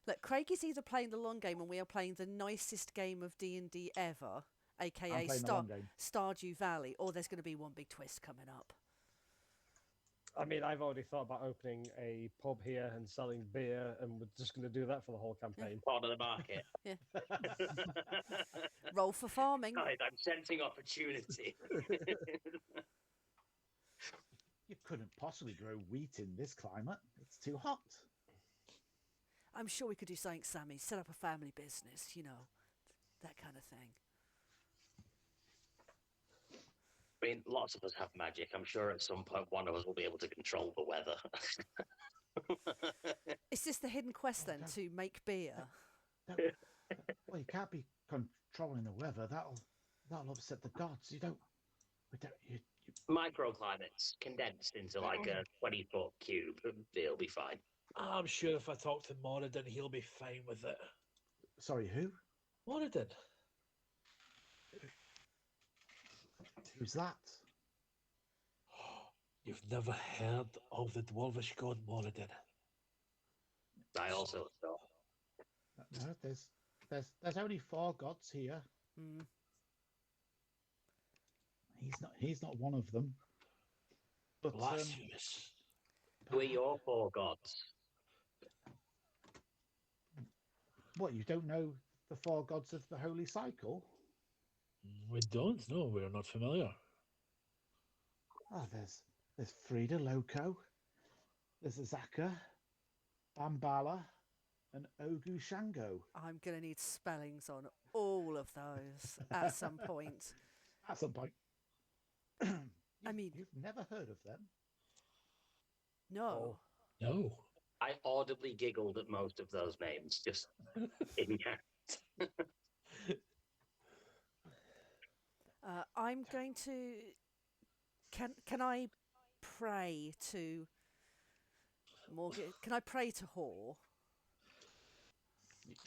Look, Craig is either playing the long game, and we are playing the nicest game of D&D ever, I'm aka playing the long game. Stardew Valley, or there's going to be one big twist coming up. I mean, I've already thought about opening a pub here and selling beer, and we're just going to do that for the whole campaign. Part of the market. Roll for farming. Guys, I'm sensing opportunity. You couldn't possibly grow wheat in this climate. It's too hot. I'm sure we could do something, Sammy. Set up a family business, that kind of thing. I mean, lots of us have magic. I'm sure at some point one of us will be able to control the weather. Is this the hidden quest then, to make beer? Well, you can't be controlling the weather. That'll upset the gods. You Microclimates condensed into like a 20-foot cube. It'll be fine. I'm sure if I talk to Moradin, he'll be fine with it. Sorry, who? Moradin? Who's that? You've never heard of the dwarvish god Moradin? I also saw. No, there's only 4 gods here. Mm. He's not one of them. But Blasphemous. Who are your 4 gods? what, you don't know the 4 gods of the Holy Cycle? We don't know. We're not familiar. Oh, there's Frida Loco, there's Azaka, Bambala, and Ogu Shango. I'm going to need spellings on all of those at some point. At some point. I mean, you've never heard of them? no. No. I audibly giggled at most of those names, just in chat. I'm going to. Can I pray to Morgan? Can I pray to Hor?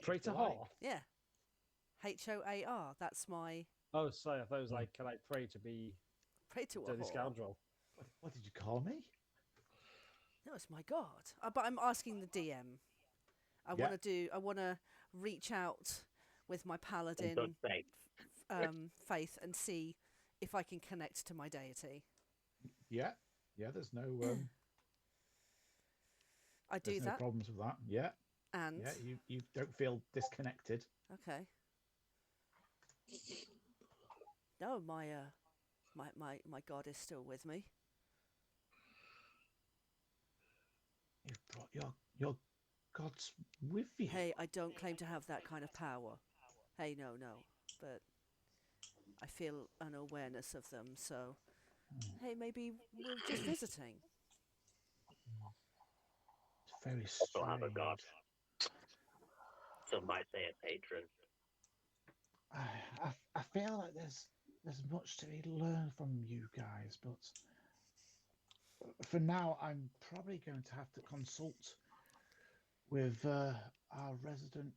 Pray to Like. Hor? Yeah. Hoar. That's my Oh, sorry. I thought it was like, can I pray to be pray to a dirty whore. scoundrel? What did you call me? No, it's my God. But I'm asking the DM. I want to reach out with my paladin Good faith. faith and see if I can connect to my deity. Yeah, there's no I do there's no that. problems with that. Yeah, And yeah, you don't feel disconnected. okay. No, my God is still with me. You've brought your gods with you. Hey, I don't claim to have that kind of power. Hey, no. But I feel an awareness of them, so hey, maybe we're just visiting. It's very Also have a god. strange. Some might say a patron. I feel like there's much to be learned from you guys, but for now, I'm probably going to have to consult with our resident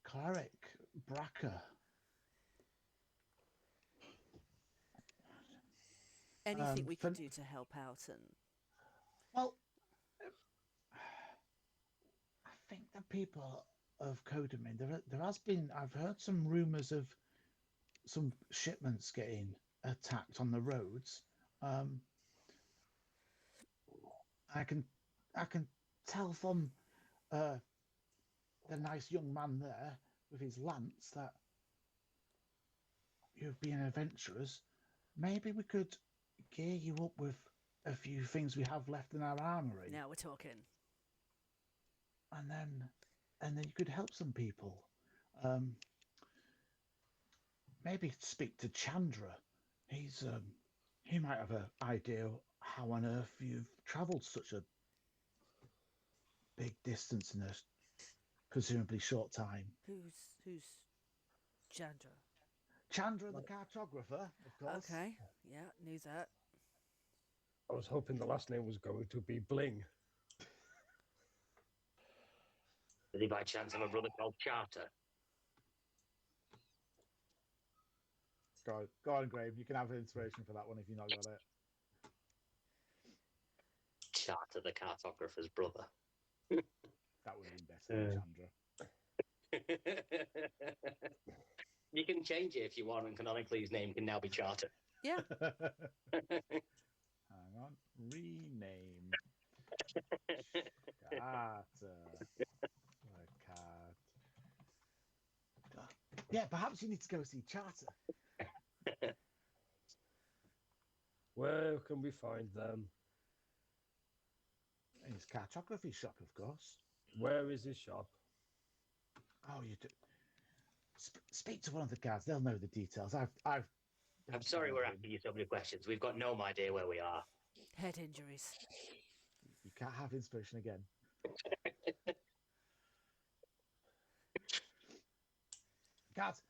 cleric, Bracker. Anything we can do to help out, and well, I think the people of Kodamin, there has been. I've heard some rumours of some shipments getting attacked on the roads. I can tell from the nice young man there with his lance that you've been adventurers. Maybe we could gear you up with a few things we have left in our armory. now we're talking. And then you could help some people. Maybe speak to Chandra. He might have an idea how on earth you've travelled such a big distance in a presumably short time. Who's Chandra? Chandra, the cartographer, of course. Okay, yeah, knew that. I was hoping the last name was going to be Bling. Did he by chance have a brother called Charter? Go on, Graham. You can have an inspiration for that one if you've not got it. Charter, the cartographer's brother. That would have been better than Chandra. You can change it if you want, and canonically his name can now be Charter. Yeah. Hang Hang on. Rename. Charter. Card. Yeah, perhaps you need to go see Charter. Where can we find them? In his cartography shop, of course. Where is his shop? Oh, you do. Speak to one of the guards. They'll know the details. I've. I'm sorry we're asking you so many questions. We've got no idea where we are. Head injuries. You can't have inspiration again. Guys,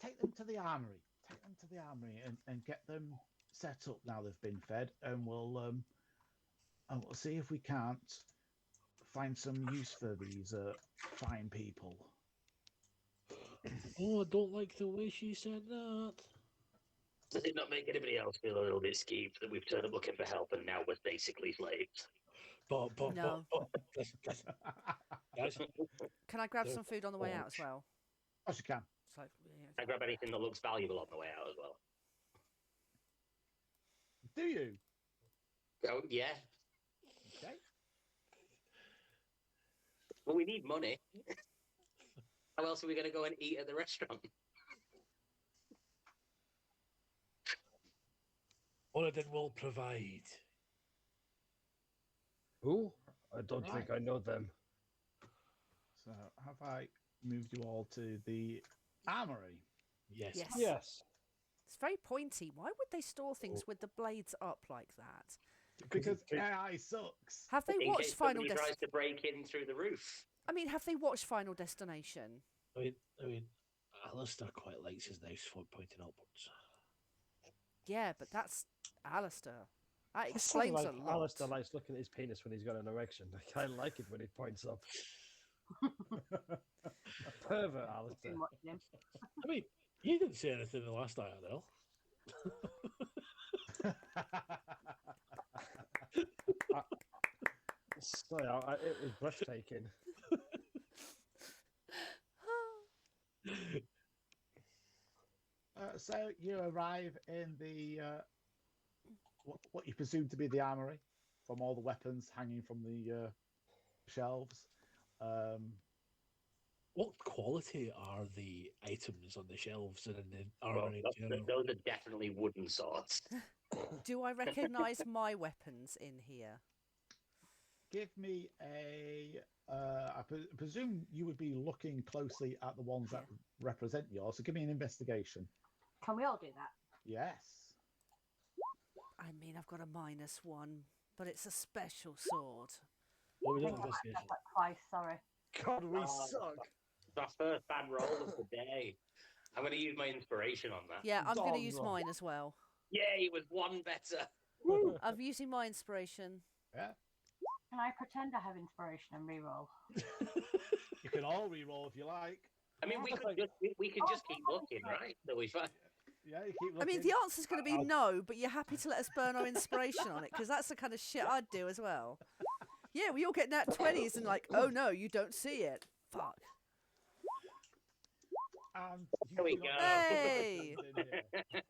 take them to the armory. Take them to the armory and get them set up now they've been fed, and we'll see if we can't find some use for these fine people. Oh, I don't like the way she said that. Does it not make anybody else feel a little bit skeeved that we've turned up looking for help and now we're basically slaves? No. Listen, guys, Can I grab They're some food on the way out as porch. well? Of course you can. It's like, I grab anything that looks valuable on the way out as well. Do you? Oh, yeah. Okay. Well, we need money. How else are we going to go and eat at the restaurant? Moradin will provide. Who? I don't Right. think I know them. So have I moved you all to the armory? Yes. Yes. Yes. It's very pointy. Why would they store things with the blades up like that? Because AI sucks. Have they In watched case Final somebody tries Destination? to break in through the roof. I mean, have they watched Final Destination? I mean, Alistair quite likes his knives pointing upwards. Yeah, but that's Alistair. That It's sort of explains like a lot. Alistair likes looking at his penis when he's got an erection. I kind of like it when he points up. Pervert, Alistair. Been watching him. I mean, you didn't say anything in the last IRL. Sorry, it was breathtaking. So you arrive in the what you presume to be the armory, from all the weapons hanging from the shelves. What quality are the items on the shelves and in the Well, armory in general? those are definitely wooden swords. Do I recognise my weapons in here? Give me a. I presume you would be looking closely at the ones that represent yours. So give me an investigation. Can we all do that? Yes. I mean, I've got a -1, but it's a special sword. What was I that think I might have investigation? said that twice, sorry. God, we Oh. suck. It's our first bad roll of the day. I'm going to use my inspiration on that. Yeah, I'm going to Dog use roll. mine as well. Yay, it was one better. I'm using my inspiration. Yeah. Can I pretend I have inspiration and reroll? You can all re-roll if you like. I mean, we could just keep looking, right? So we find. Yeah, you keep I looking. mean, the answer's going to be no, but you're happy to let us burn our inspiration on it, because that's the kind of shit I'd do as well. Yeah, we all get nat 20s and like, oh no, you don't see it. Fuck. And There we got go. Hey! weapons in here.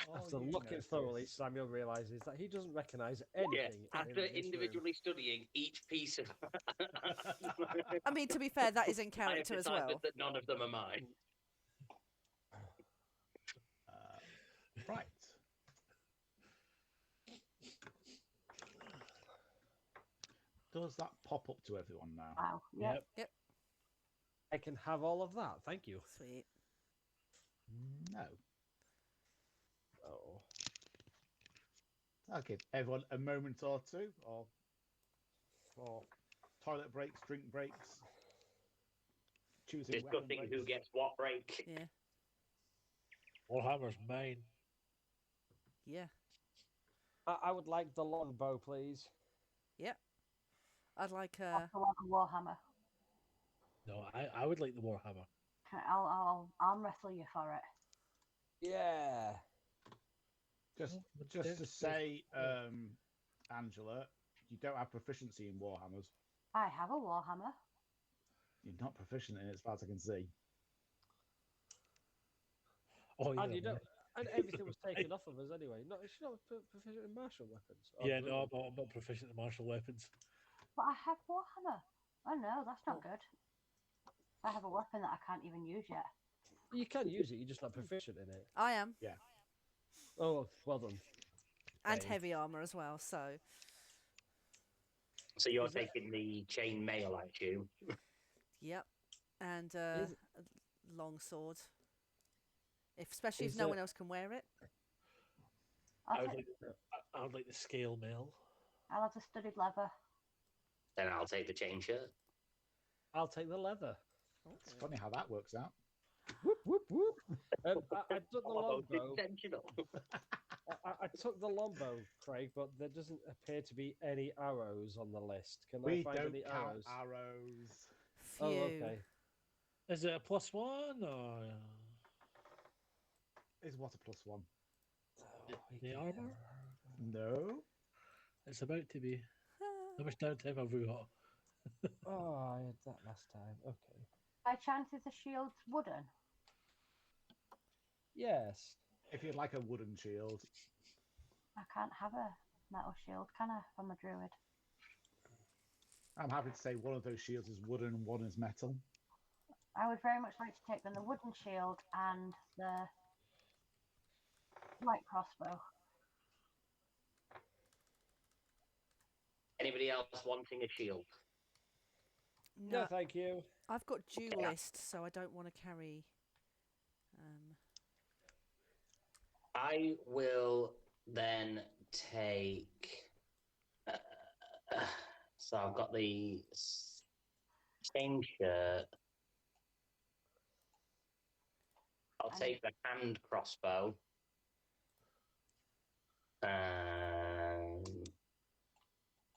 All After you looking notice- thoroughly, Samuel realizes that he doesn't recognize anything. Yeah, in after this room. individually studying each piece of. I mean, to be fair, that is in I have character as decided well. that none of them are mine. Right. Does that pop up to everyone now? Wow. Yeah. Yep. I can have all of that. Thank you. Sweet. No. Oh. I'll give everyone a moment or two, or for toilet breaks, drink breaks, choosing weapon Discussing breaks. who gets what break. Yeah. Warhammer's mine. Yeah. I would like the longbow, please. Yep. I'd like Also want a warhammer. No, I would like the Warhammer. I'll arm wrestle you for it. Yeah. Just to say, Angela, you don't have proficiency in Warhammers. I have a warhammer. You're not proficient in it as far as I can see. Oh, yeah. And you don't. And everything was taken off of us anyway. No, she's not proficient in martial weapons. Oh, Yeah, brilliant. no, I'm not proficient in martial weapons. But I have Warhammer. Oh no, that's not Oh. good. I have a weapon that I can't even use yet. You can use it, you're just not proficient in it. I am. Oh, well done. And Dave. heavy armour as well, so So you're Is it- taking the chain mail, I assume. yep. And Is- a long sword. Especially if Is no it- one else can wear it. Oh, I'll, I would, take, like, I would like the scale mail. I'll have the studded leather. Then I'll take the chain shirt. I'll take the leather. It's funny how that works out. Whoop, whoop, whoop. I took the Almost longbow. intentional. I took the longbow, Craig, but there doesn't appear to be any arrows on the list. Can I We find don't any count arrows? arrows. Phew. Oh, okay. Is it a +1 or Is what a +1? the armor? No. It's about to be. How much downtime have we got? Oh, I had that last time. Okay. By chance, is the shield wooden? Yes. If you'd like a wooden shield, I can't have a metal shield, can I? I'm a druid. I'm happy to say one of those shields is wooden and one is metal. I would very much like to take them the wooden shield and the light crossbow. Anybody else wanting a shield? No, No, thank you. I've got duelist, so I don't want to carry. I will then take. So I've got the chain shirt. I'll take the hand crossbow.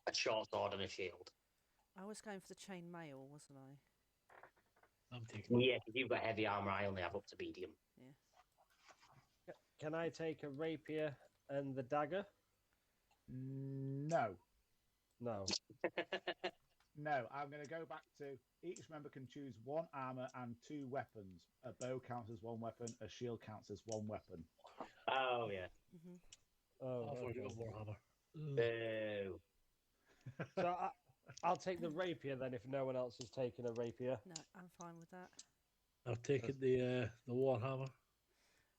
A short sword and a shield. I was going for the chain mail, wasn't I? I'm taking. Yeah, if you've got heavy armor, I only have up to medium. Can I take a rapier and the dagger? No. No. No, I'm going to go back to each member can choose one armor and 2 weapons. A bow counts as 1 weapon, a shield counts as 1 weapon. Oh, yeah. Oh, I've already okay. got Warhammer. Boo. So I'll take the rapier then if no one else has taken a rapier. No, I'm fine with that. I've taken the Warhammer.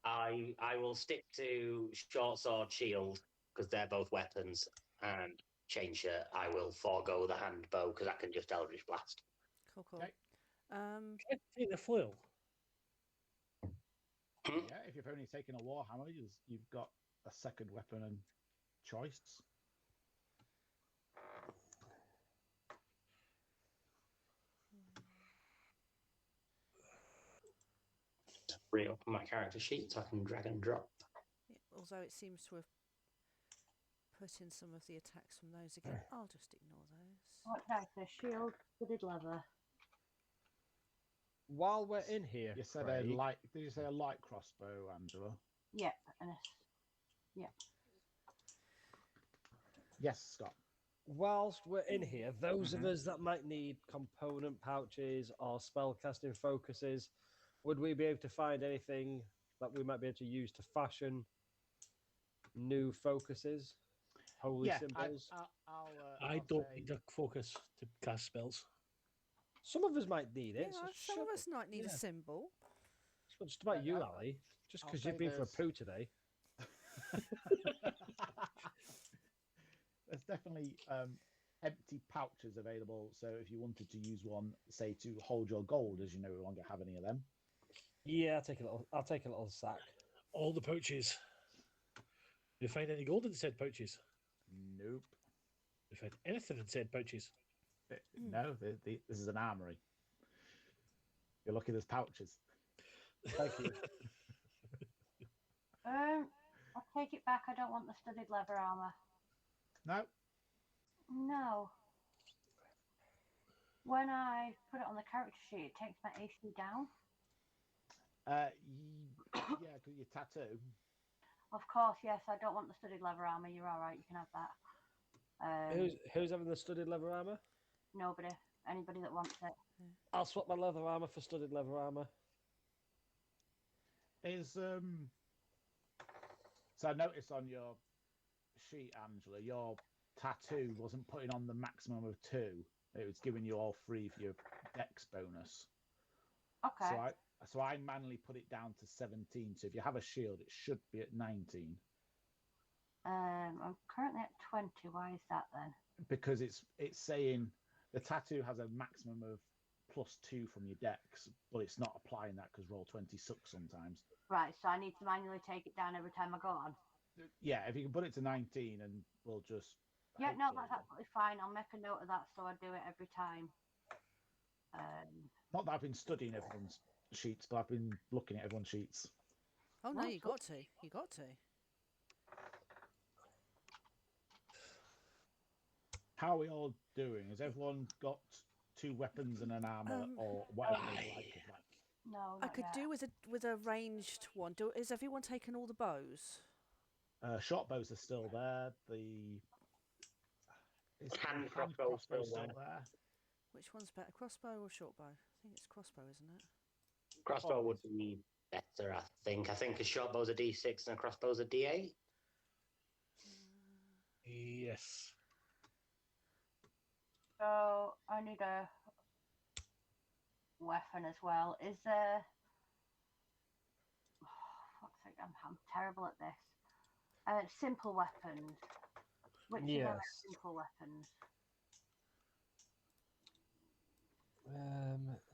I will stick to short sword shield because they're both weapons, and chain shirt I will forego the hand bow because I can just Eldritch Blast. Cool, cool. Okay. Um, Can I take the flail? Yeah, if you've only taken a warhammer, you've got a second weapon and choice. Bring up my character sheet so I can drag and drop. yeah, although it seems to have put in some of the attacks from those again. I'll just ignore those. What did I say? Shield, studded leather. While we're in here, You said Craig, a light. Did you say a light crossbow, Angela? Yep, and Yes, Scott. whilst we're in here, those Mhm. of us that might need component pouches or spellcasting focuses, would we be able to find anything that we might be able to use to fashion new focuses, holy Yeah, symbols? I I'll don't say- need a focus to cast spells. Some of us might need it. Yeah, so some shut of us might need yeah. a symbol. It's not just about you, I'll- Ali. Just I'll because say you've been for a there's- poo today. There's definitely empty pouches available. So if you wanted to use one, say to hold your gold, as you no longer have any of them. Yeah, I'll take a little sack. All the pouches. Do you find any gold in said pouches? Nope. Do you find anything in said pouches? No, this is an armory. You're lucky there's pouches. Thank you. I'll take it back. I don't want the studded leather armor. No. No. When I put it on the character sheet, it takes my AC down. Yeah, because your tattoo. Of course, yes. I don't want the studded leather armor. You're all right. You can have that. Who's having the studded leather armor? Nobody. Anybody that wants it. I'll swap my leather armor for studded leather armor. Is So I noticed on your sheet, Angela, your tattoo wasn't putting on the maximum of 2. It was giving you all 3 for your dex bonus. Okay. So I manually put it down to 17. So if you have a shield, it should be at 19. I'm currently at 20. Why is that then? Because it's saying the tattoo has a maximum of +2 from your dex, but it's not applying that because roll 20 sucks sometimes. Right, so I need to manually take it down every time I go on. Yeah, if you can put it to 19, and we'll just. Yeah, no, hopefully- that's absolutely fine. I'll make a note of that so I do it every time. Not that I've been studying everyone's sheets, but I've been looking at everyone's sheets. Oh no, Right, you so- got to. You got to. How are we all doing? Has everyone got 2 weapons and an armor, or whatever they like? No, I not could yet. do with a ranged one. Is everyone taken all the bows? Short bows are still there. Is Hand the crossbow still there? Which one's better, crossbow or short bow? I think it's crossbow, isn't it? Crossbow would be better, I think. I think a short bow's a D6 and a crossbow's a D8. Yes. So I need a weapon as well. Is there? Oh, fuck's sake, I'm terrible at this. Simple weapons. Which are Yes. simple weapons?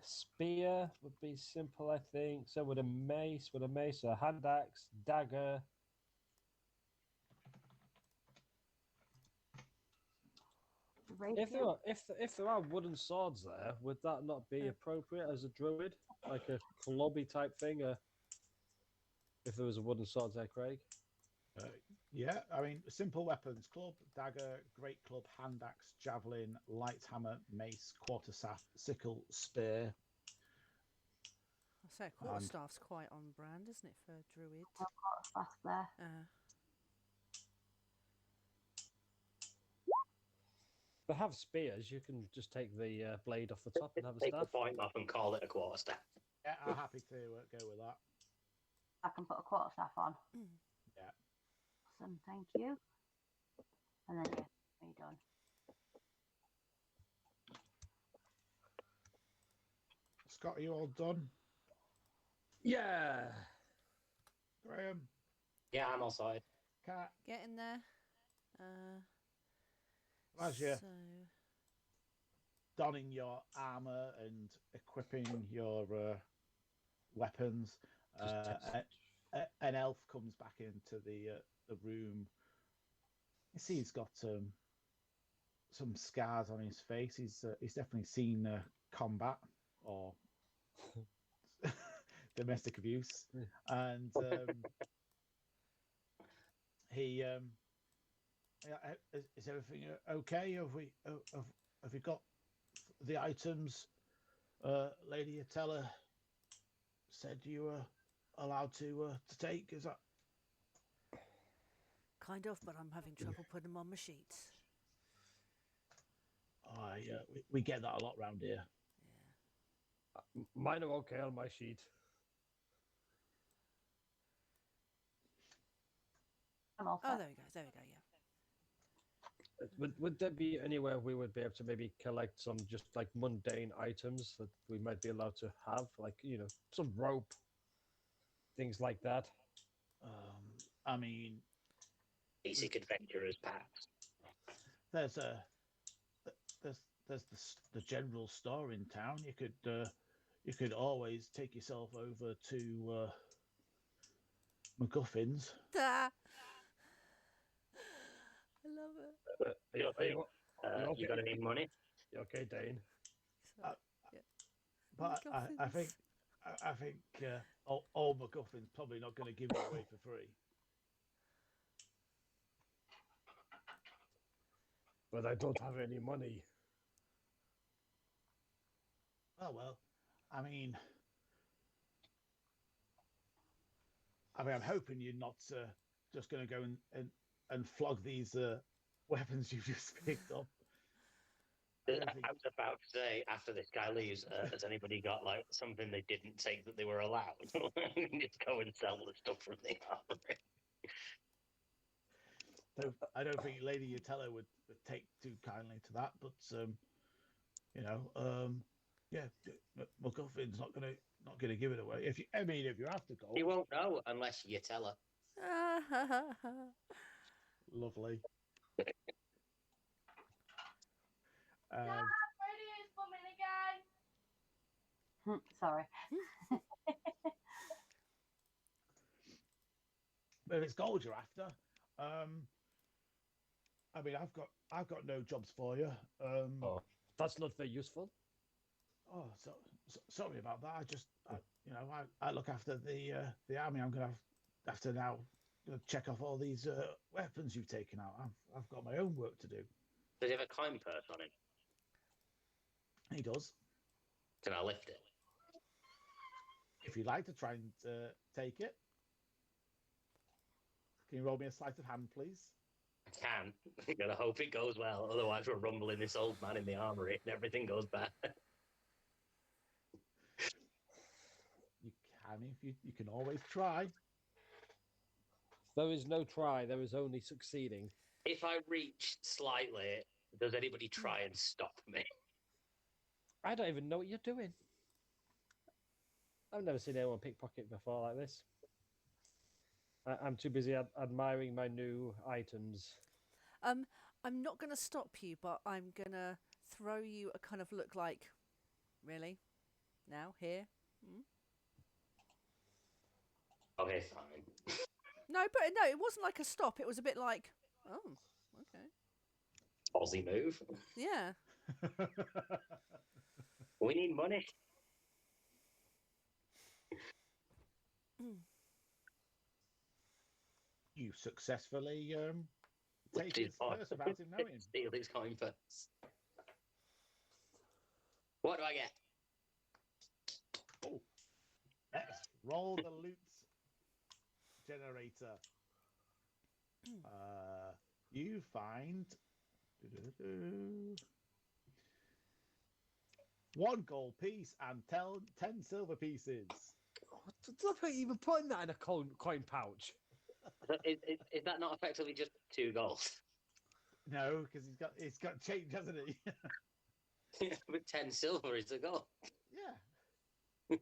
Spear would be simple, I think. So with a mace, a hand axe, dagger. If there are wooden swords there, would that not be appropriate as a druid, like a clubby type thing? If there was a wooden sword there, Craig. Yeah, I mean, simple weapons: club, dagger, great club, hand axe, javelin, light hammer, mace, quarterstaff, sickle, spear. I say a quarterstaff's quite on brand, isn't it, for druid? I've got a fast there. They have spears. You can just take the blade off the top and have a Take the staff. point off and call it a quarterstaff. Yeah, I'm happy to go with that. I can put a quarterstaff on. Yeah. Awesome, thank you. And then me done. Scott, are you all done? Yeah. Graham? Yeah, I'm all sorted. Cat? Get in there. As you're So donning your armor and equipping your weapons, an elf comes back into the room. You see, he's got some scars on his face. He's definitely seen combat or domestic abuse, and he is everything okay? Have we got the items? Lady Atella said you were allowed to take. Is that? kind of, but I'm having trouble putting them on my sheets. We get that a lot round here. Yeah. Mine are okay on my sheet. I'm all Oh, set. there we go. There we go. Yeah. Would there be anywhere we would be able to maybe collect some just like mundane items that we might be allowed to have, like some rope, things like that? I mean, Basic adventurers packs. there's the general store in town. You could always take yourself over to MacGuffin's. Ah! I love it. You got any money? You okay, Dane? So, yeah. But I think MacGuffins. old MacGuffin's probably not going to give it away for free. But I don't have any money. Oh well, I mean, I'm hoping you're not just going to go and flog these weapons you've just picked up. I was about to say, after this guy leaves, has anybody got like something they didn't take that they were allowed? Just go and sell the stuff from the armory. I don't think Lady Utella would take too kindly to that, but yeah, MacGuffin's not gonna give it away. If you're after gold, You won't know unless you tell her. lovely. Sorry. If it's gold you're after, I mean, I've got no jobs for you. Oh, that's not very useful. Oh, sorry about that. I look after the army. I'm gonna have to now check off all these weapons you've taken out. I've got my own work to do. Does he have a coin purse on him? He does. Can I lift it? If you'd like to try and take it, can you roll me a sleight of hand, please? I can. I'm gonna hope it goes well. Otherwise, we're rumbling this old man in the armory and everything goes bad. You can if you can always try. There is no try. There is only succeeding. If I reach slightly, does anybody try and stop me? I don't even know what you're doing. I've never seen anyone pickpocket before like this. I'm too busy admiring my new items. I'm not going to stop you, but I'm going to throw you a kind of look like, really? Now? Here? Okay, fine. No, but no, it wasn't like a stop. It was a bit like, oh, okay. Aussie move. Yeah. We need money. You successfully take Lift his his coin. purse without him knowing. Steal his coin purse. What do I get? Oh, let's roll the loot generator. You find 1 gold piece and 10 silver pieces. Look at even putting that in a coin pouch. Is that not effectively just 2 gold? No, because he's got change, hasn't he? But 10 silver is a gold. Yeah.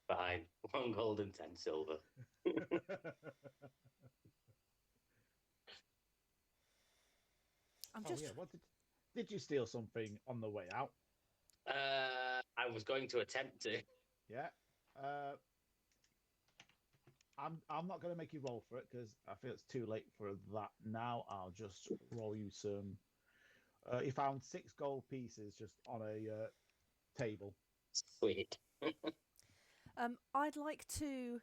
Fine. 1 gold and 10 silver. I'm just. Yeah. What did you steal something on the way out? I was going to attempt to. Yeah. I'm not going to make you roll for it because I feel it's too late for that now. I'll just roll you some. You found 6 gold pieces just on a table. Sweet. I'd like to,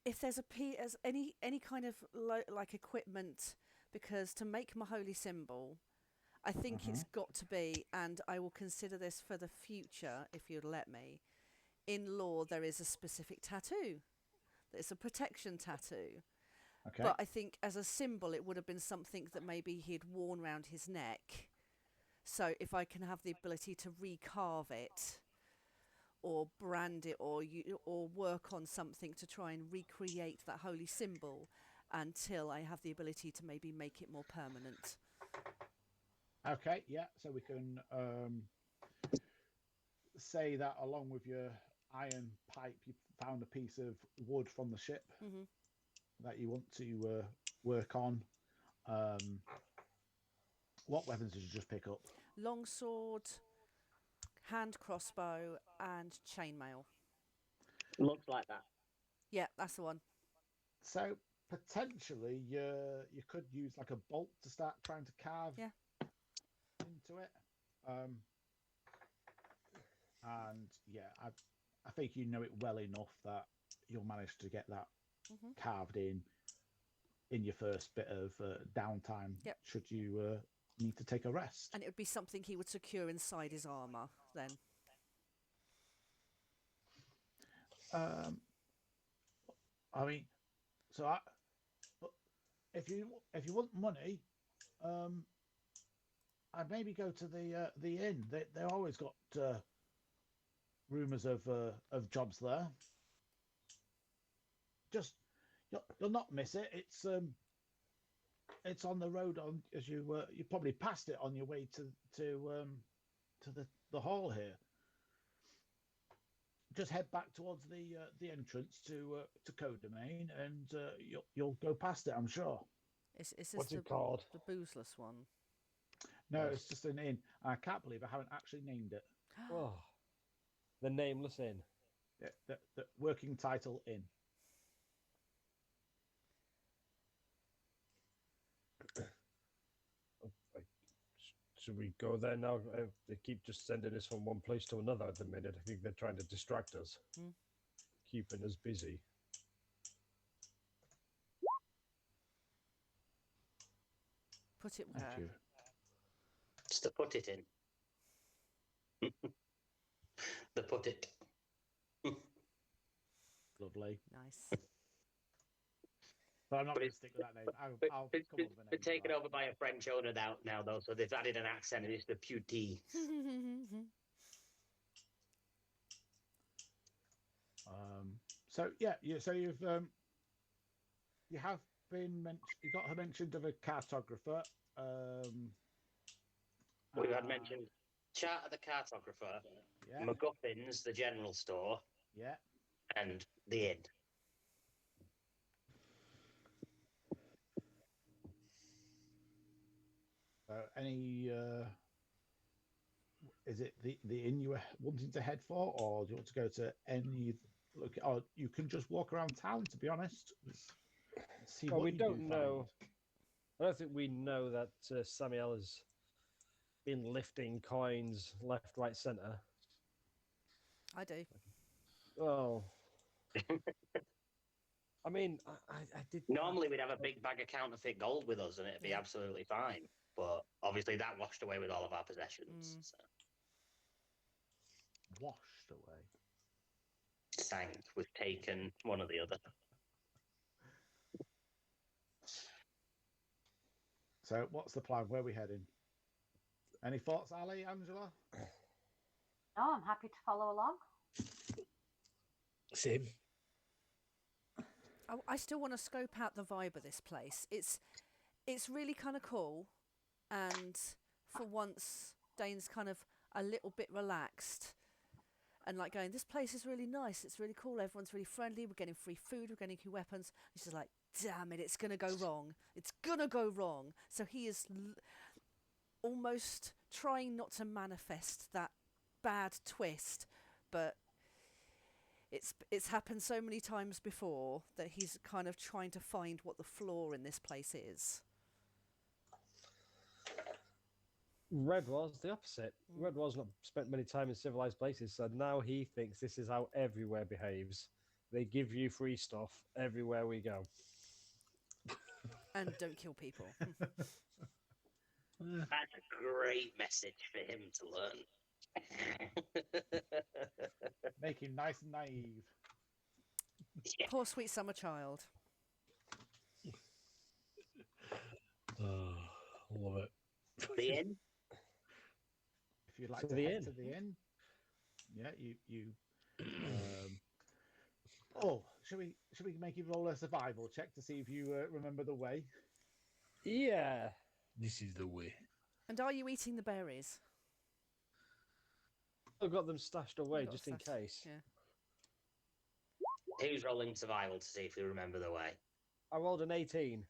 if there's any kind of like equipment, because to make my holy symbol, I think it's got to be, and I will consider this for the future if you'd let me. In law, there is a specific tattoo. It's a protection tattoo. Okay. But I think as a symbol, it would have been something that maybe he'd worn around his neck. So if I can have the ability to recarve it, or brand it, or work on something to try and recreate that holy symbol, until I have the ability to maybe make it more permanent. Okay. Yeah. So we can say that along with your iron pipe, you found a piece of wood from the ship that you want to work on. What weapons did you just pick up? Longsword, hand crossbow, and chainmail. Looks like that. Yeah, that's the one. So potentially you could use like a bolt to start trying to carve into it. And yeah, I think you know it well enough that you'll manage to get that carved in your first bit of downtime. Yep. Should you need to take a rest. And it would be something he would secure inside his armour then. I mean, so if you want money, I'd maybe go to the inn. They always got rumours of jobs there. Just you'll not miss it. It's on the road on as you probably passed it on your way to the hall here. Just head back towards the entrance to Codomain, and you'll go past it, I'm sure. Is this What's it called? the boozeless one? No, Yes. it's just an inn. I can't believe I haven't actually named it. Oh, the Nameless Inn. The working title inn. Should we go there now? They keep just sending us from one place to another at the minute. I think they're trying to distract us, keeping us busy. Put it Thank where? you. Just to put it in. The put it. Lovely. Nice. But I'm not But going to it's- stick with that name. I'll But come up it's with a name. been taken for over by a French owner now, though, so they've added an accent and it's the puty. So yeah, so you've you have been you got mentioned of a cartographer. We've had uh, mentioned Chart of the Cartographer, Yeah, MacGuffin's, the general store, yeah. and the inn. Any is it the inn you were wanting to head for, or do you want to go to any look? Or you can just walk around town. To be honest, see Well, what we you don't do know. find. I don't think we know that Samuel has been lifting coins left, right, centre. I do. Oh. I mean, I did. Normally, we'd have a big bag of counterfeit gold with us and it'd be Yeah. absolutely fine. But obviously, that washed away with all of our possessions. So. Washed away. Sank, was taken, one or the other. So, what's the plan? Where are we heading? Any thoughts, Ali, Angela? No, I'm happy to follow along. Same. I still want to scope out the vibe of this place. It's really kind of cool, and for once, Dane's kind of a little bit relaxed, and like going, this place is really nice. It's really cool. Everyone's really friendly. We're getting free food. We're getting free weapons. He's just like, damn it, it's gonna go wrong. It's gonna go wrong. So he is almost trying not to manifest that bad twist, but it's happened so many times before that he's kind of trying to find what the flaw in this place is. Red was the opposite. Red was not spent many time in civilized places, so now he thinks this is how everywhere behaves. They give you free stuff everywhere we go. And don't kill people. That's a great message for him to learn. Make him nice and naive. Poor sweet summer child. Love it. The inn? If you'd like To to the head inn. to the inn, yeah, you. Oh, should we make you roll a survival check to see if you remember the way? Yeah. This is the way. And are you eating the berries? I've got them stashed away Got just in stashed- case. Yeah. Who's rolling survival to see if we remember the way? I rolled an 18.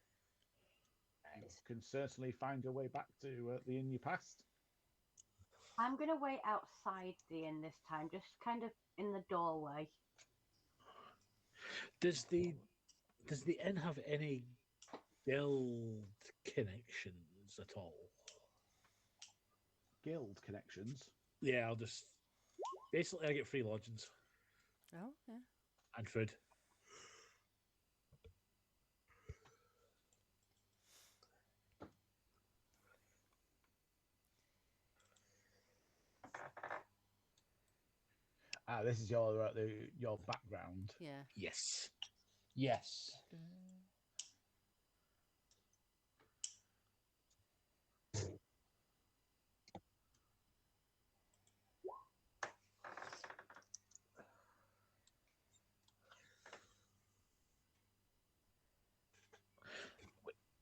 You can certainly find your way back to the inn you passed. I'm going to wait outside the inn this time, just kind of in the doorway. Does the inn have any guild connections at all? Guild connections. Yeah, I'll just basically I get free lodgings Oh, yeah. and food. This is your background. Yeah. Yes. Yes.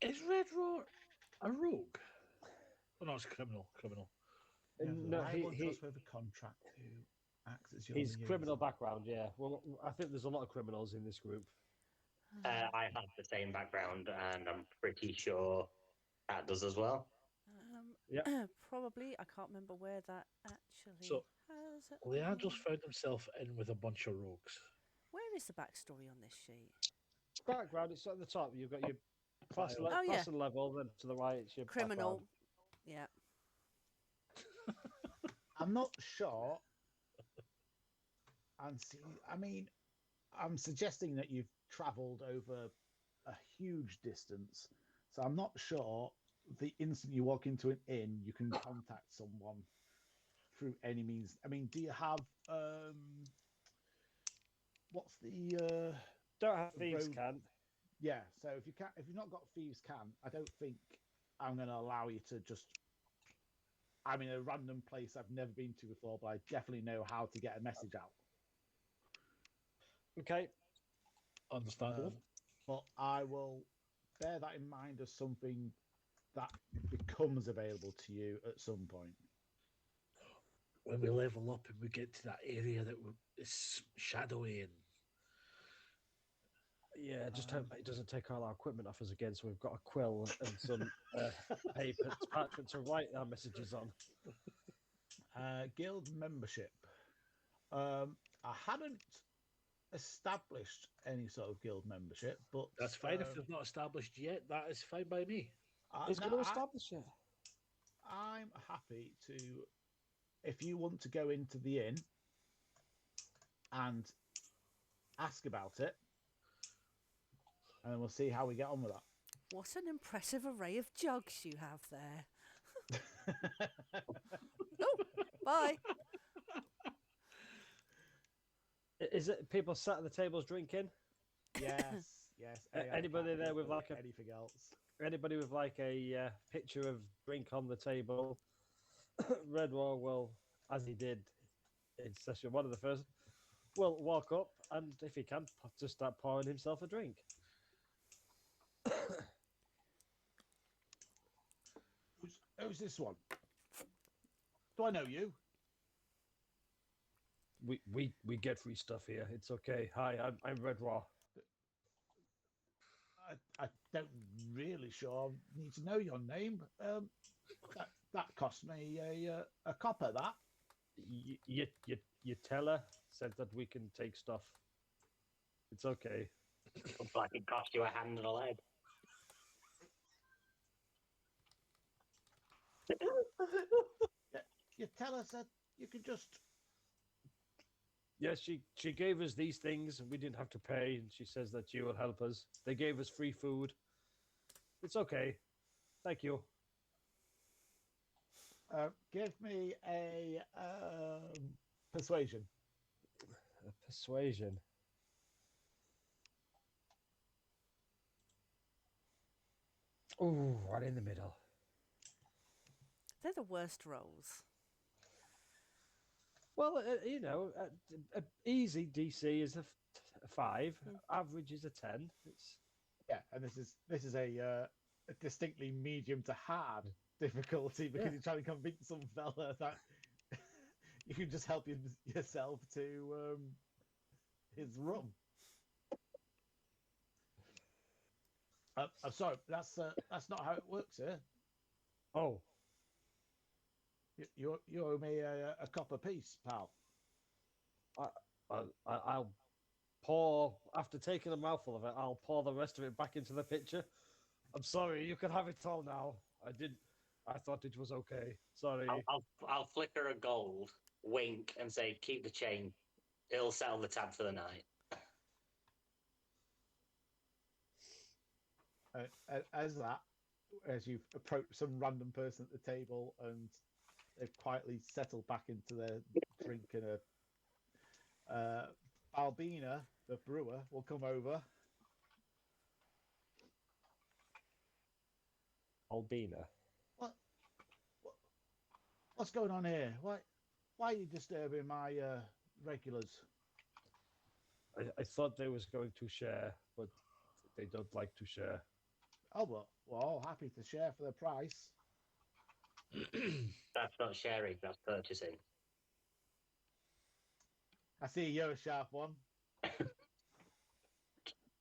Is Red Raw a rogue? Oh no, it's criminal. Criminal. You have No, reliable and he trustworthy contract who acts as your he's criminal liaison. background. Yeah. Well, I think there's a lot of criminals in this group. I have the same background, and I'm pretty sure Kat does as well. Yeah. Probably. I can't remember where that actually So, has it. Leandro's on. found himself in with a bunch of rogues. Where is the backstory on this sheet? Background. It's at the top. You've got your class, Bio. Oh, class yeah. and level. Then to the right, it's your Criminal. background. Yeah. I'm not sure. And see, I mean, I'm suggesting that you've travelled over a huge distance, so I'm not sure the instant you walk into an inn, you can contact someone through any means. I mean, do you have what's the Don't have thieves road- can. yeah? So if you've not got thieves' can, I don't think I'm going to allow you to just. I'm in a random place I've never been to before, but I definitely know how to get a message out. Okay. Understandable. But I will bear that in mind as something that becomes available to you at some point. When we level up and we get to that area that is shadowy and Yeah, just hope it doesn't take all our equipment off us again. So we've got a quill and some paper, parchment to write our messages on. Guild membership. I hadn't established any sort of guild membership, but that's fine if they've not established yet. That is fine by me. He's going to establish it. I'm happy to, if you want to go into the inn and ask about it, and then we'll see how we get on with that. What an impressive array of jugs you have there. Oh, bye. Is it people sat at the tables drinking? Yes, yes. Anybody there with like a anything else? anybody with like a picture of drink on the table? Redwall will, as he did in session one of the first, will walk up and if he can, just start pouring himself a drink. Who's this one? Do I know you? We get free stuff here. It's okay. Hi, I'm Red Raw. I don't really sure. I need to know your name. That cost me a copper. That. You tell her said that we can take stuff. It's okay. Looks like it cost you a hand and a leg. You tell us that you can just. Yes, she gave us these things and we didn't have to pay, and she says that you will help us. They gave us free food. It's okay. Thank you. Give me a persuasion. A persuasion. Ooh, right in the middle. They're the worst rolls. Well, easy DC is a 5. Average is a 10. It's Yeah, and this is a distinctly medium to hard difficulty because you're trying to convince some fella that you can just help yourself to his rum. I'm sorry, that's not how it works here. oh, You owe me a copper piece, pal. I'll pour after taking a mouthful of it. I'll pour the rest of it back into the pitcher. I'm sorry. You can have it all now. I thought it was okay. Sorry. I'll flicker a gold, wink, and say, "Keep the chain. It'll settle the tab for the night." As you approach some random person at the table and they've quietly settled back into their drink, and Albina, the brewer, will come over. Albina. What's going on here? Why are you disturbing my regulars? I thought they was going to share, but they don't like to share. Oh, well, we're all happy to share for the price. That's not sharing, that's purchasing. I see you're a sharp one.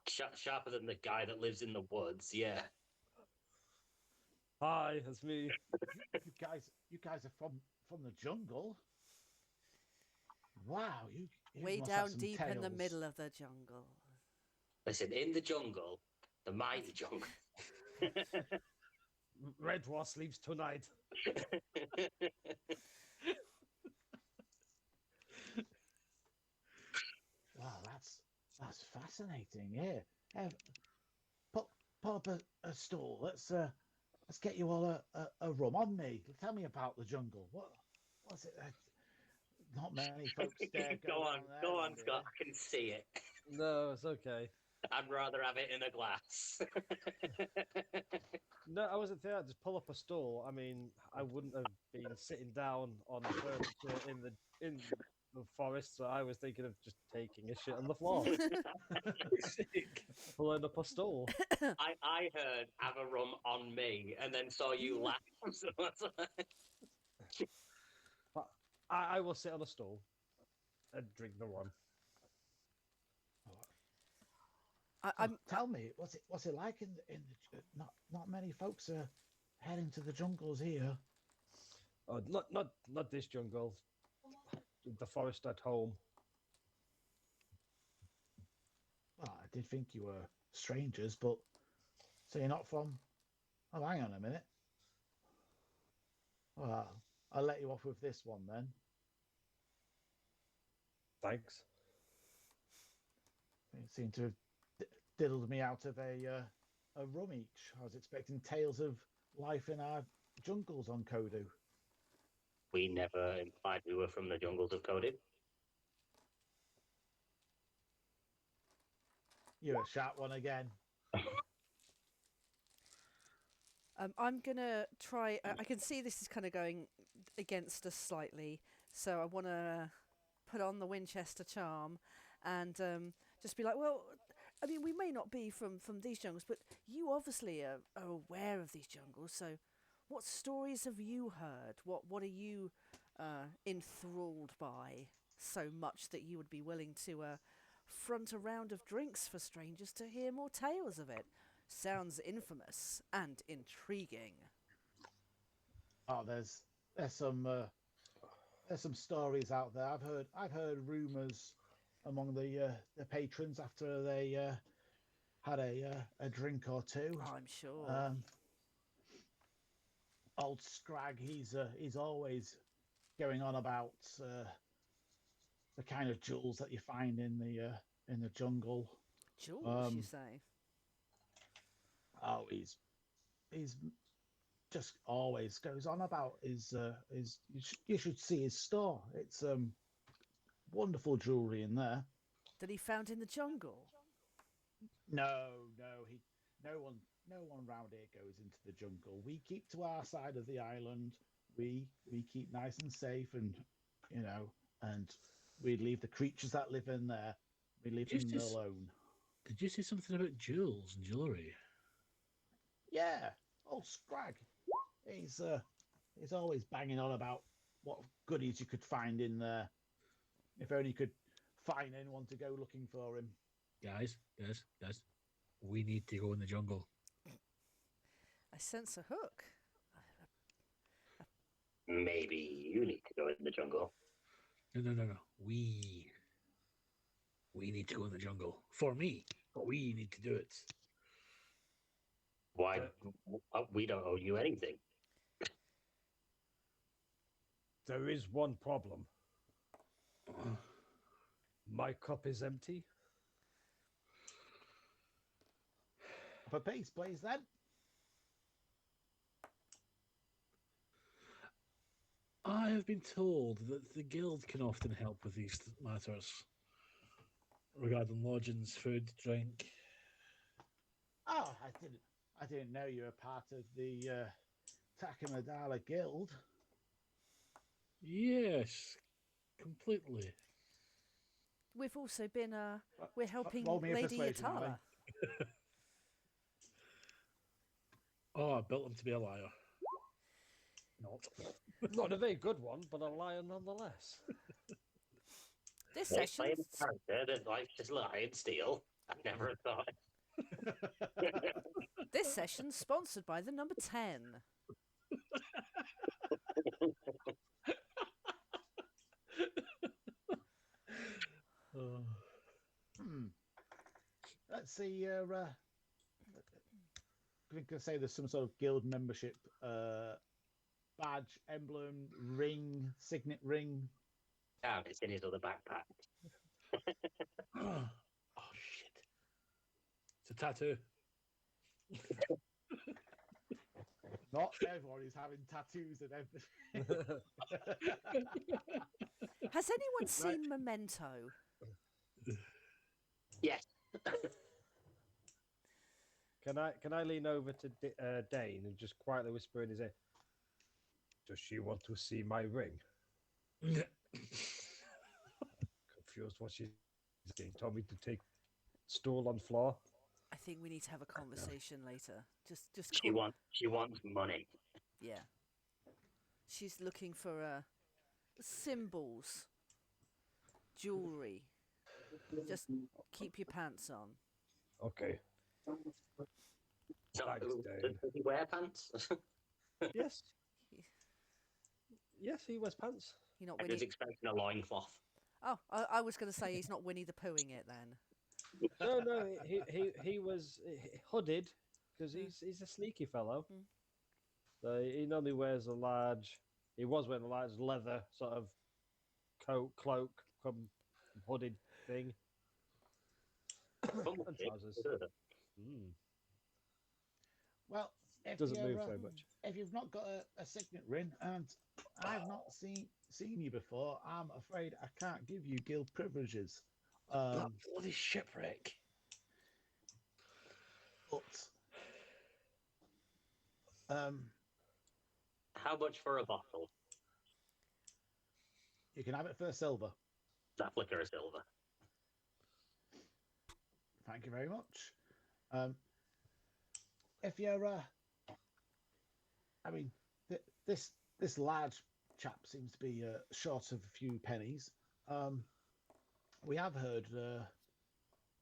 Sharper than the guy that lives in the woods, yeah. Hi, that's me. You guys are from the jungle. Wow, you Way must have down some deep in the tales. middle of the jungle. Listen, in the jungle, the mighty jungle. Red Dwarf sleeps tonight. Wow, that's fascinating. Yeah, put up a stall. Let's get you all a rum on me. Tell me about the jungle. What was it? Not many folks dare Go on, there, Scott. I can see it. No, it's okay. I'd rather have it in a glass. No, I wasn't there. Just pull up a stool. I mean, I wouldn't have been sitting down on furniture in the forest, so I was thinking of just taking a shit on the floor, pulling up a stool. I heard have a rum on me and then saw you laugh. So that's But I will sit on a stool and drink the rum. Tell me, what's it like in the not many folks are heading to the jungles here. Oh, not this jungle. The forest at home. Well, I did think you were strangers, but so you're not from. Oh, hang on a minute. Well, I'll let you off with this one then. Thanks. You seem to have diddled me out of a rum each. I was expecting tales of life in our jungles on Kodu. we never implied we were from the jungles of Coded. You're a sharp one again. I'm gonna try. I can see this is kind of going against us slightly, so I want to put on the Winchester charm and just be like, well, I mean, we may not be from these jungles, but you obviously are aware of these jungles. So, what stories have you heard? What are you enthralled by so much that you would be willing to front a round of drinks for strangers to hear more tales of it? Sounds infamous and intriguing. Oh, there's some stories out there. I've heard rumors among the patrons after they had a drink or two. Oh, I'm sure. Old Scrag, he's always going on about the kind of jewels that you find in the jungle. Jules, you say? Oh, he's just always goes on about his you should see his store. It's wonderful jewelry in there. That he found in the jungle? No, no one round here goes into the jungle. We keep to our side of the island. We keep nice and safe, and and we leave the creatures that live in there. We leave them alone. Did you say something about jewels and jewellery? Yeah, old Scrag. He's always banging on about what goodies you could find in there. If only you could find anyone to go looking for him. Guys, we need to go in the jungle. I sense a hook. Maybe you need to go in the jungle. No. We need to go in the jungle. For me, but we need to do it. Why? We don't owe you anything. There is one problem. My cup is empty. For peace, please, then. I have been told that the guild can often help with these matters regarding lodgings, food, drink. Oh, I didn't know you were part of the Takmadala guild. Yes, completely. We've also been we're helping roll me a Lady persuasion, Yatala. Ali. Oh, I built him to be a liar. Not. Not a very good one, but a liar nonetheless. This They session, play a character that likes to lie and steal. I never thought. this session sponsored by the number 10. Oh. Let's see. I can say there's some sort of guild membership badge, emblem, ring, signet ring. Ah, it's in his other backpack. Oh, shit. It's a tattoo. Not everyone is having tattoos and everything. Has anyone seen Memento? Yes. Can I lean over to Dane and just quietly whisper in his ear? Does she want to see my ring? Confused what she's saying. Told me to take stool on floor. I think we need to have a conversation later. Just She wants money. Yeah. She's looking for symbols, jewelry. Just keep your pants on. Okay. So, Thanks, Dane. does he wear pants? Yes. Yes, he wears pants. You're not I was Winnie. expecting a loincloth. Oh, I was going to say he's not Winnie the Poohing it then. No, he was hooded because he's a sneaky fellow. Mm. So he normally wears he was wearing a large leather sort of cloak, hooded thing. And trousers. Well, if Doesn't you're, move very much. If you've not got a signet ring and I've not seen you before, I'm afraid I can't give you guild privileges. That bloody shipwreck. But How much for a bottle? you can have it for silver. That flicker of silver. Thank you very much. If you're, I mean, this large chap seems to be short of a few pennies. We have heard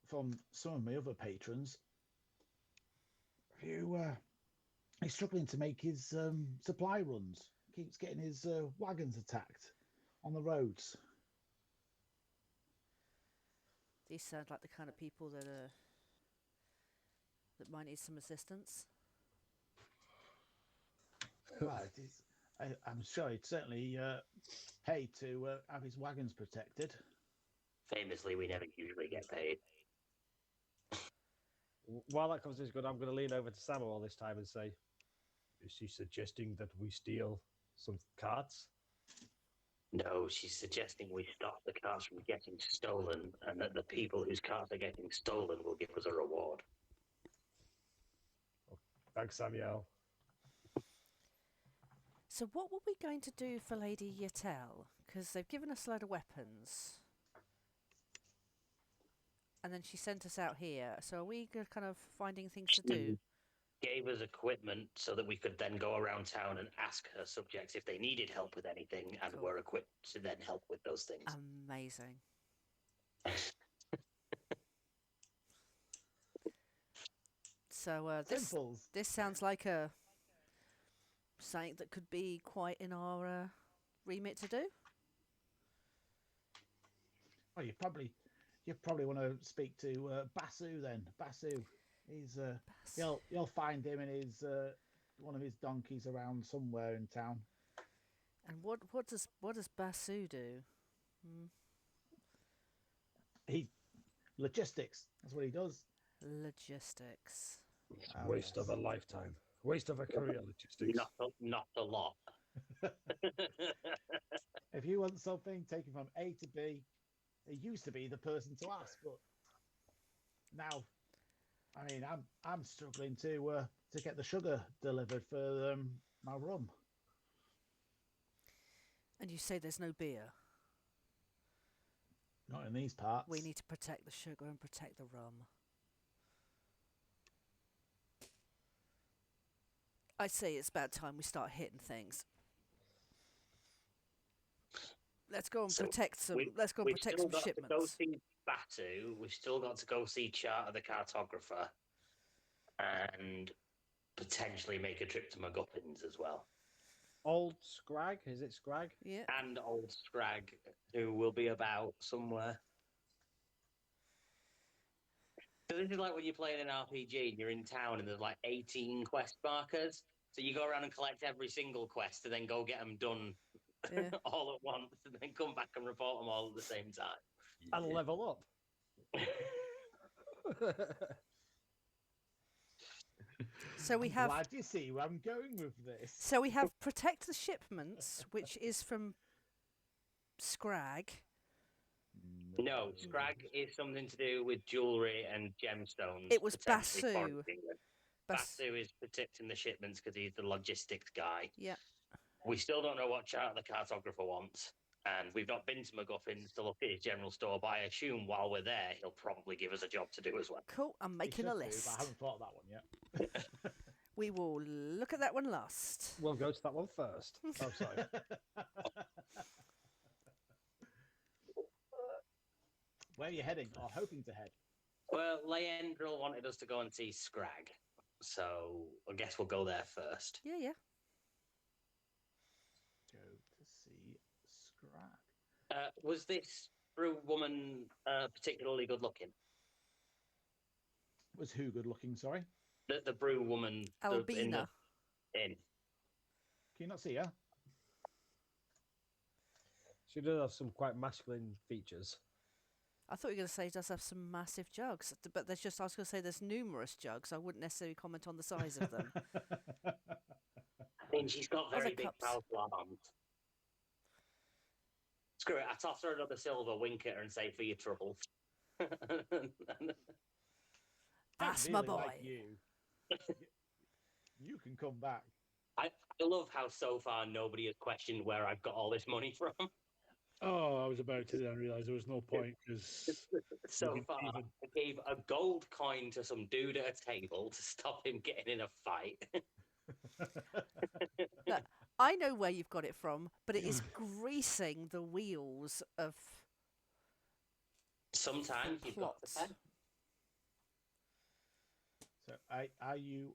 from some of my other patrons who he's struggling to make his supply runs. Keeps getting his wagons attacked on the roads. These sound like the kind of people that might need some assistance. Well, I'm sure he'd certainly pay to have his wagons protected. Famously, we never usually get paid. While that conversation's going, I'm going to lean over to Samuel this time and say, "Is he suggesting that we steal some carts?" No, she's suggesting we stop the carts from getting stolen, and that the people whose carts are getting stolen will give us a reward. Thanks, Samuel. So what were we going to do for Lady Yatel? Because they've given us a load of weapons. And then she sent us out here. So are we kind of finding things to do? Gave us equipment so that we could then go around town and ask her subjects if they needed help with anything, and Cool. were equipped to then help with those things. Amazing. So this sounds like something that could be quite in our remit to do. Well, you probably want to speak to Basu then. Basu, he's you'll find him in his one of his donkeys around somewhere in town. And what does Basu do? He logistics. That's what he does. Logistics. Oh, Waste yes. of a lifetime. Waste of a career, logistics. Not a lot. If you want something taken from A to B, he used to be the person to ask, but now, I mean, I'm struggling to get the sugar delivered for my rum. And you say there's no beer. Not in these parts. We need to protect the sugar and protect the rum. I say it's about time we start hitting things. Let's go and So protect some. we- Let's go and We've protect still some got to go shipments. see Batu. We've still got to go see Charter the cartographer, and potentially make a trip to MacGuffins as well. Old Scrag, is it Scrag? Yeah. And old Scrag, who will be about somewhere. So this is like when you're playing an RPG and you're in town and there's like 18 quest markers. So you go around and collect every single quest and then go get them done Yeah. all at once and then come back and report them all at the same time. And level up. So we I'm have. glad you see where I'm going with this. So we have protect the shipments, which is from Scrag. No, Scrag is something to do with jewellery and gemstones. It was potentially Basu. quarantine them. Basu is protecting the shipments because he's the logistics guy. Yeah. We still don't know what Charter the cartographer wants, and we've not been to MacGuffins to look at his general store, but I assume while we're there, he'll probably give us a job to do as well. Cool. I'm He making a should do, list. but I haven't thought of that one yet. We will look at that one last. We'll go to that one first. Oh, sorry. Where are you heading, or hoping to head? Well, Leandril wanted us to go and see Scrag, so I guess we'll go there first. Yeah, yeah. Go to see Scrag. Was this brew woman particularly good looking? Was who good looking, sorry? The brew woman in Albina. the inn. Can you not see her? She does have some quite masculine features. I thought you were going to say it does have some massive jugs, but there's just, I was going to say there's numerous jugs. I wouldn't necessarily comment on the size of them. I mean, she's got Other very big, cups. powerful arms. Screw it, I toss her another silver, wink at her and say, for your troubles. That's I my really boy. like you. You can come back. I love how so far nobody has questioned where I've got all this money from. Oh, I was about to then realise there was no point because So can far, even- I gave a gold coin to some dude at a table to stop him getting in a fight. Look, I know where you've got it from, but it is greasing the wheels of Sometimes you've got to plots. pay. So, are you?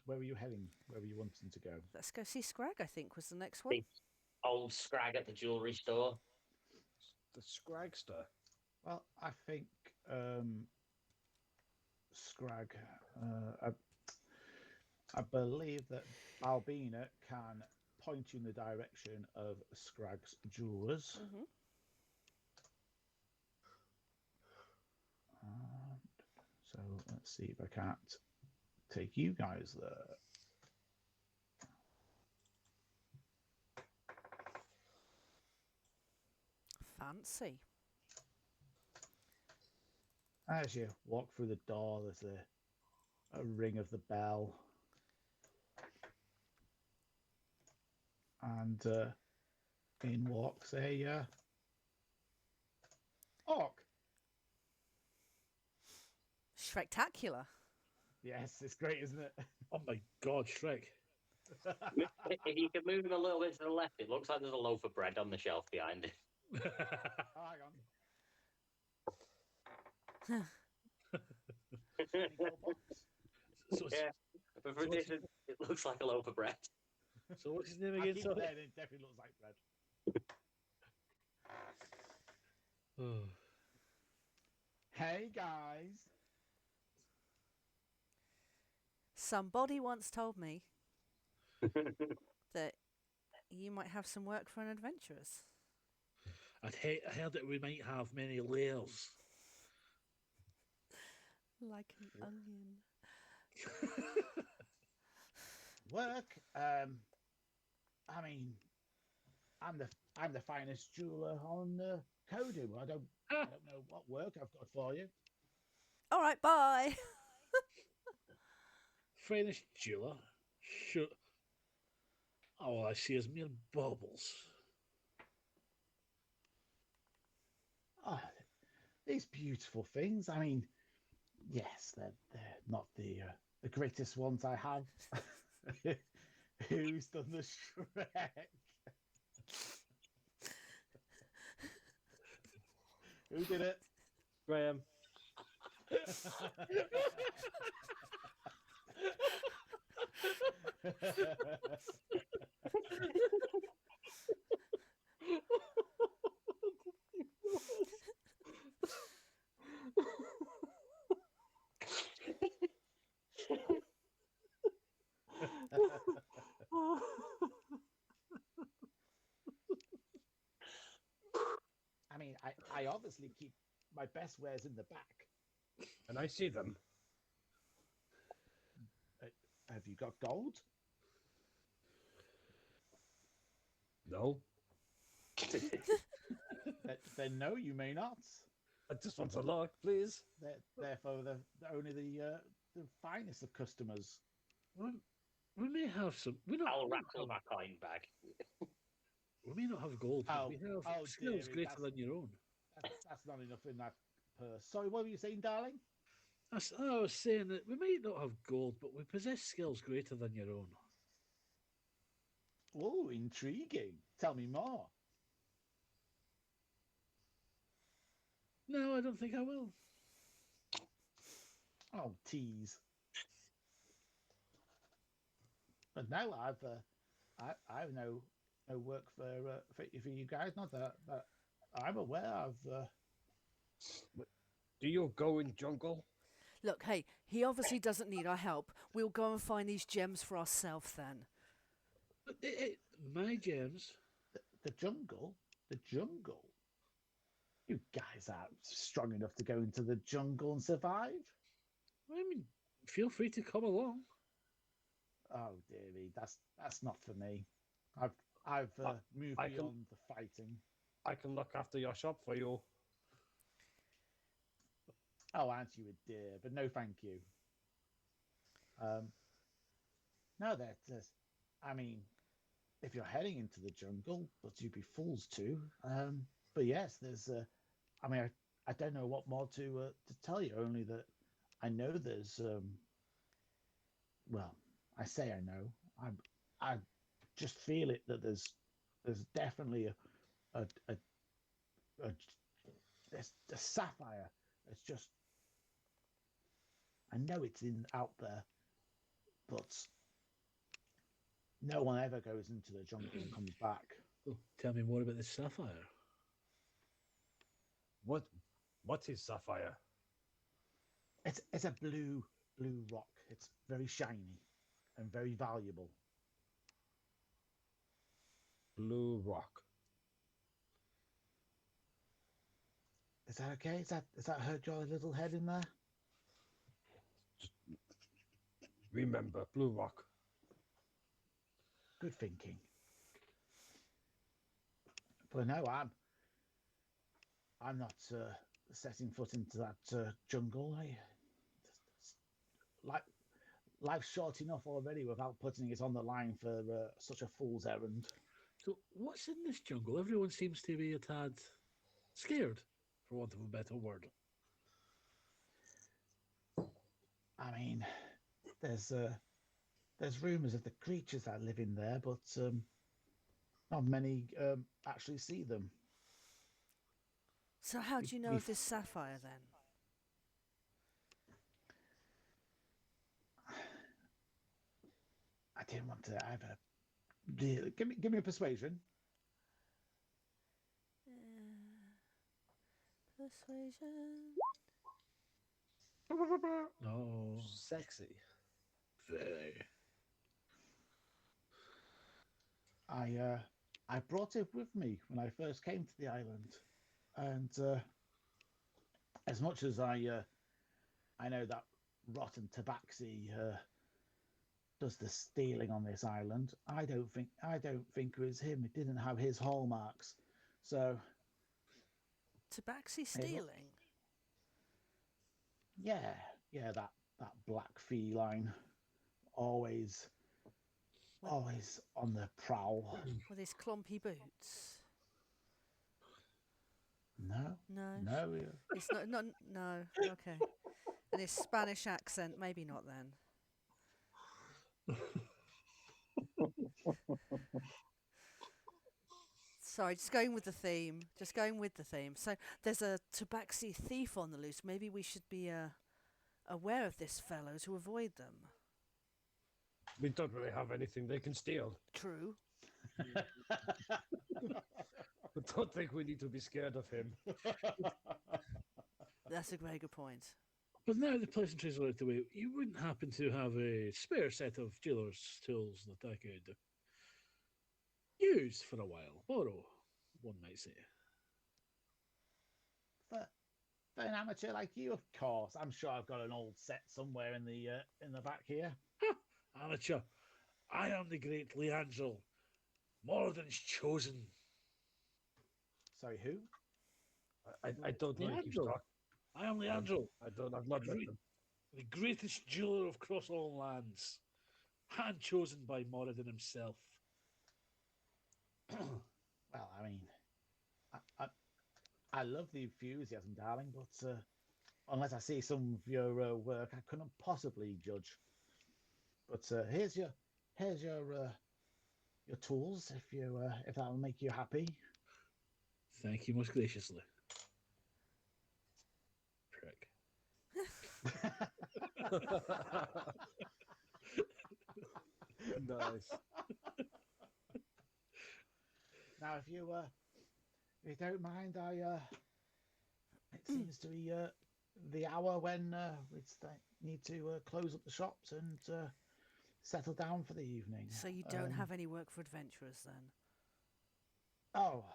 Where are you heading? Where were you wanting to go? Let's go see Scrag, I think, was the next one. The old Scrag at the jewellery store. The Scragster. Well, I think Scrag. I believe that Albina can point you in the direction of Scrag's jewelers. Mhm. So let's see if I can't take you guys there. Fancy. As you walk through the door, there's a ring of the bell. And in walks a orc. Spectacular. Yes, it's great, isn't it? oh my God, Shrek. If you could move him a little bit to the left, it looks like there's a loaf of bread on the shelf behind him. Oh, hang on. so, Yeah, but for so this, it looks like a loaf of bread. so what's his name I again? keep Sorry. saying it definitely looks like bread. Oh. Hey guys. Somebody once told me that you might have some work for an adventurous. I heard that we might have many layers. Like an onion. Work. I mean, I'm the finest jeweler on Kodu. I don't know what work I've got for you. All right, bye. Finest jeweler? Sure. All I see is mere baubles. Oh, these beautiful things. I mean, yes, they're not the greatest ones I have. Who's done the Shrek? Who did it? Graham. I mean, I obviously keep my best wares in the back. And I see them. Have you got gold? No. Then no, you may not. I just want to look, please. Therefore, only the finest of customers. We may have some. I'll rattle my coin bag. We may not have gold, but we have skills dearie, greater than your own. That's not enough in that purse. Sorry, what were you saying, darling? I was saying that we might not have gold, but we possess skills greater than your own. Oh, intriguing. Tell me more. No, I don't think I will. Oh, tease. But no, I've no work for you guys. Not that I'm aware of. Do you go in jungle? Look, hey, he obviously doesn't need our help. We'll go and find these gems for ourselves then. But my gems. The jungle. You guys aren't strong enough to go into the jungle and survive. I mean, feel free to come along. Oh dearie, that's not for me. I've moved beyond the fighting. I can look after your shop for you. Oh, aren't you a dear? But no, thank you. No, I mean, if you're heading into the jungle, but you'd be fools to. But yes, there's. I mean, I don't know what more to tell you. Only that I know there's. Well, I say I know. I just feel it that there's definitely a sapphire. It's just. I know it's out there, but no one ever goes into the jungle and comes back. Oh, tell me more about the sapphire. What is sapphire? It's a blue rock. It's very shiny and very valuable. Blue rock. Is that okay? Is that hurt your little head in there? Just remember, blue rock. Good thinking. But no, I'm not setting foot into that jungle. Life's short enough already without putting it on the line for such a fool's errand. So, what's in this jungle? Everyone seems to be a tad scared, for want of a better word. I mean, there's rumours of the creatures that live in there, but not many actually see them. So how do you know of this sapphire then? I didn't want to either. Give me a persuasion. Persuasion. Oh, Sexy. very. I brought it with me when I first came to the island, and as much as I know that rotten tabaxi does the stealing on this island, I don't think it was him. It didn't have his hallmarks, so. Tabaxi stealing? Yeah, that black feline, always on the prowl. With his clumpy boots? No. It's not no. Okay. And his Spanish accent, maybe not then. Sorry, just going with the theme. Just going with the theme. So there's a tabaxi thief on the loose. Maybe we should be aware of this fellow to avoid them. We don't really have anything they can steal. True. I don't think we need to be scared of him. That's a very good point. But now the pleasantries are out the way, you wouldn't happen to have a spare set of jeweler's tools that I could use for a while, borrow, one might say. For an amateur like you, of course. I'm sure I've got an old set somewhere in the back here. Amateur, I am the great Leandro, Moradin's chosen. Sorry, who? I don't know if Leandro. I am Leandro, I've not met them. the greatest jeweler of cross all lands, hand chosen by Moradin himself. Well, I mean, I love the enthusiasm, darling, but unless I see some of your work, I couldn't possibly judge. But here's your tools, if that will make you happy. Thank you most graciously. Prick. Nice. Now, if you don't mind, it seems to be the hour when we need to close up the shops and settle down for the evening. So you don't have any work for adventurers then? Oh,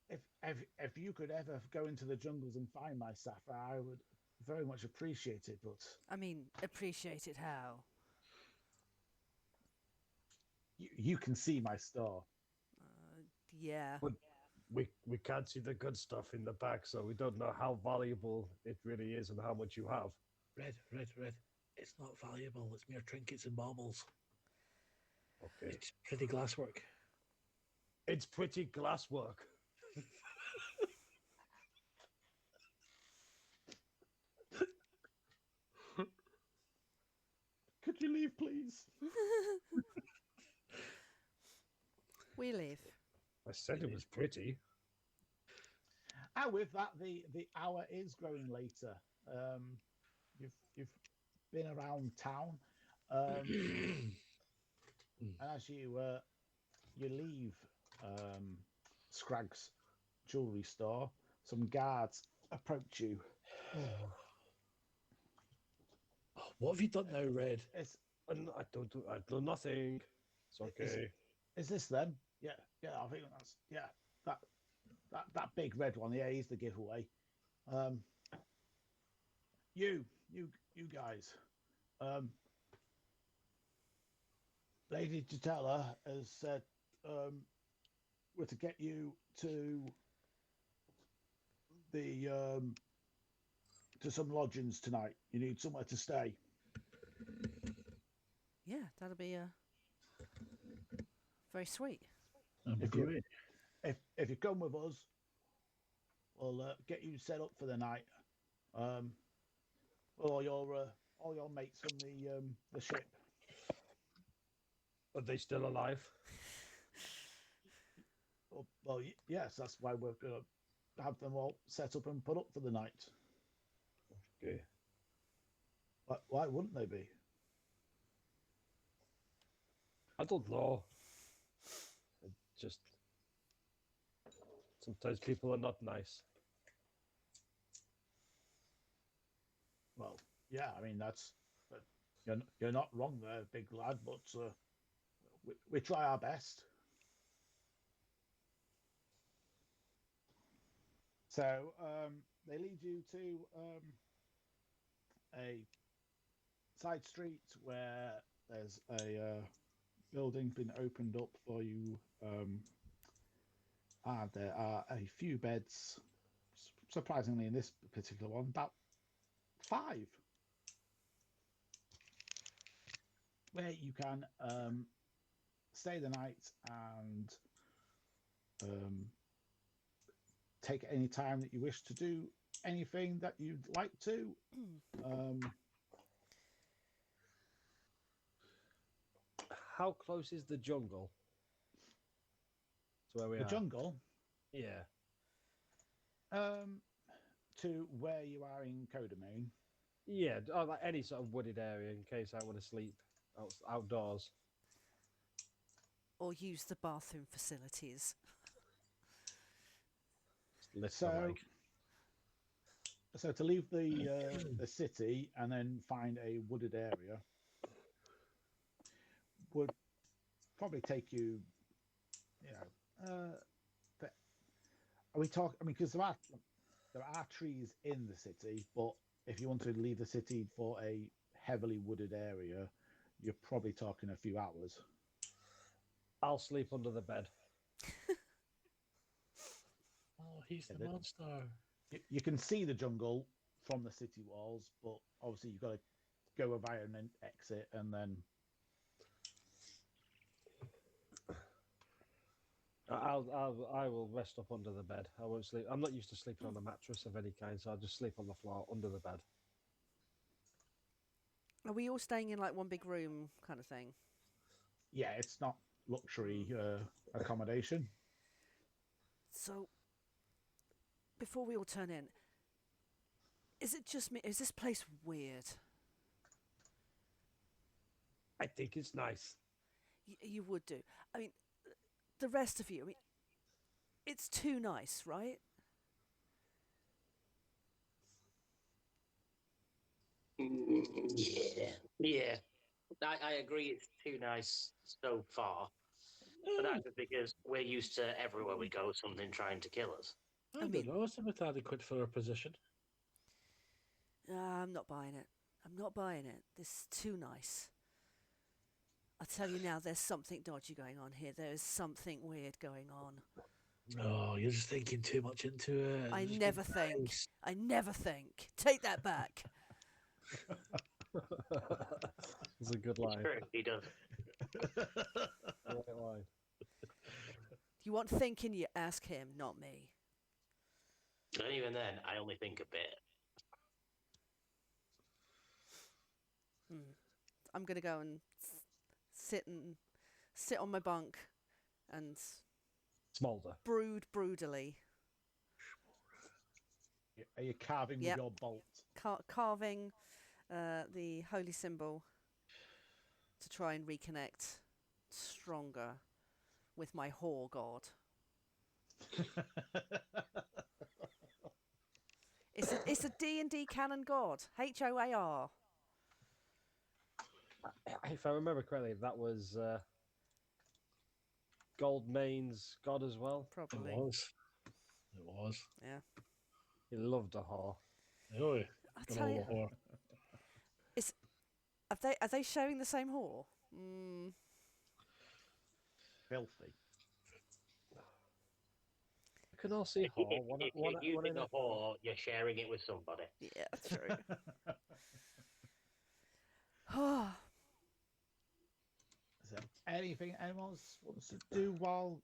if you could ever go into the jungles and find my sapphire, I would very much appreciate it. But I mean, appreciate it how? you can see my store. Yeah. But we can't see the good stuff in the back, so we don't know how valuable it really is and how much you have. Red. It's not valuable. It's mere trinkets and baubles. Okay. It's pretty glasswork. It's pretty glasswork. Could you leave, please? We leave. I said it was pretty. And with that, the hour is growing later. You've been around town, and as you leave Scragg's jewelry store, some guards approach you. What have you done now, Red? I do nothing. It's okay. Is this them? Yeah, I think that's that big red one. Yeah, he's the giveaway. You guys. Lady Takmadala has said we're to get you to the to some lodgings tonight. You need somewhere to stay. Yeah, that'll be very sweet. If you come with us, we'll get you set up for the night. All your mates from the ship. Are they still alive? Well, yes, that's why we're going to have them all set up and put up for the night. Okay. Why wouldn't they be? I don't know. Just sometimes people are not nice. Well, yeah, I mean you're not wrong there, big lad. But we try our best. So they lead you to a side street where there's a building been opened up for you, and there are a few beds. Surprisingly, in this particular one, about 5, where you can stay the night and take any time that you wish to do anything that you'd like to. How close is the jungle? to where we The are. jungle, Yeah. to where you are in Kodamane. Yeah, like any sort of wooded area in case I want to sleep outdoors. Or use the bathroom facilities. Lift So, the leg. so to leave the city and then find a wooded area would probably take you, but are we talking? I mean, because there are trees in the city, but if you want to leave the city for a heavily wooded area, you're probably talking a few hours. I'll sleep under the bed. Oh, he's Yeah, the monster. You can see the jungle from the city walls, but obviously you've got to go via an exit and then. I will rest up under the bed. I won't sleep. I'm not used to sleeping on a mattress of any kind, so I'll just sleep on the floor under the bed. Are we all staying in like one big room kind of thing? Yeah, it's not luxury accommodation. So, before we all turn in, is it just me? Is this place weird? I think it's nice. You would do. I mean, the rest of you, I mean, it's too nice, right? Yeah. I agree. It's too nice so far, but that's just because we're used to everywhere we go something trying to kill us. I mean- don't know. It's a bit adequate for our position. I'm not buying it. I'm not buying it. This is too nice. I tell you now, there's something dodgy going on here. There is something weird going on. Oh, you're just thinking too much into it. I Just never be think. nice. I never think. Take that back. It's a good line. True, he does. Right line. You want thinking, you ask him, not me. And even then, I only think a bit. I'm gonna go and sit on my bunk and Smolder. brood broodily, Are you carving Yep. with your bolt? carving the holy symbol to try and reconnect stronger with my whore god. It's a D&D canon god. HOAR. If I remember correctly, that was Goldmane's god as well. It Probably. was. It was. Yeah. He loved a whore. Oh, I good tell you, old whore. are they sharing the same whore? Mm, Filthy. You can all see whore. If you're using a whore, you're sharing it with somebody. yeah, true. Oh, Is there anything anyone else wants to do while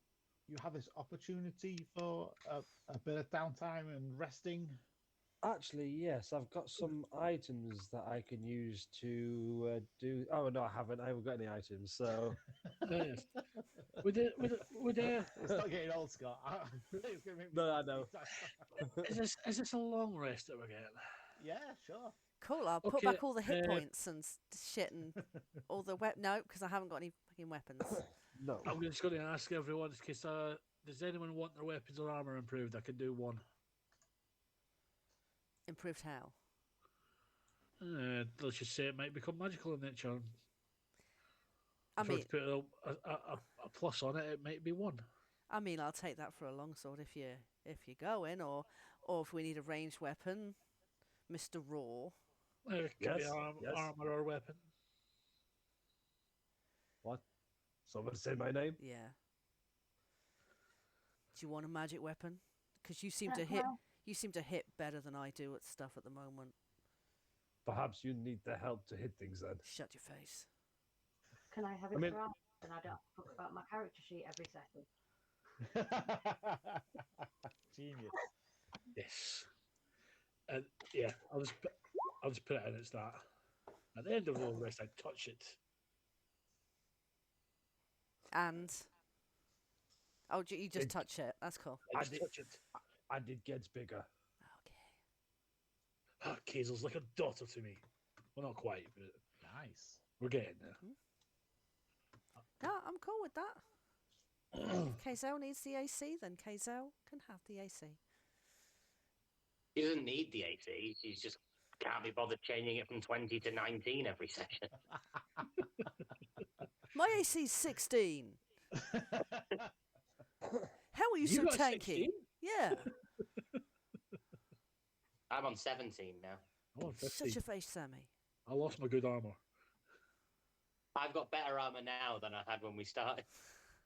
you have this opportunity for a bit of downtime and resting? Actually, yes, I've got some items that I can use to do. Oh no, I haven't. I haven't got any items. So Yes. Would It's not getting old, Scott. It's gonna make me No, I sad know. every time. is this a long rest that we're getting? Yeah, sure. cool. I'll put Okay, back all the hit uh, points and shit and all the no, because I haven't got any fucking weapons. no. I'm just going to ask everyone in case does anyone want their weapons or armor improved? I can do one. Improved how? Let's just say it might become magical in nature. I If I were mean, to put a plus on it, it might be one. I'll take that for a longsword if you're going, or if we need a ranged weapon, Mr. Raw. It could be Yes, yes. armor or weapon. What? Someone say my name? Yeah. Do you want a magic weapon? Because you seem to That's hit. fine. You seem to hit better than I do at stuff at the moment. Perhaps you need the help to hit things then. Shut your face. Can I have I it mean- around and I don't have to talk about my character sheet every session? Genius. Yes. Yeah, I'll just put it in as that. At the end of the long rest, I touch it. And Oh, you just It- touch it. That's cool. I I just did- touch it. And it gets bigger. Okay. Kaisel's like a daughter to me. Well, not quite, but Nice. we're getting there. Yeah, I'm cool with that. If Kazel needs the AC, then Kazel can have the AC. He doesn't need the AC. He's just can't be bothered changing it from 20 to 19 every session. My AC's 16. How are you, You so got tanky? 16? Yeah. I'm on 17 now. I'm on 15. Such a face, Sammy. I lost my good armor. I've got better armor now than I had when we started.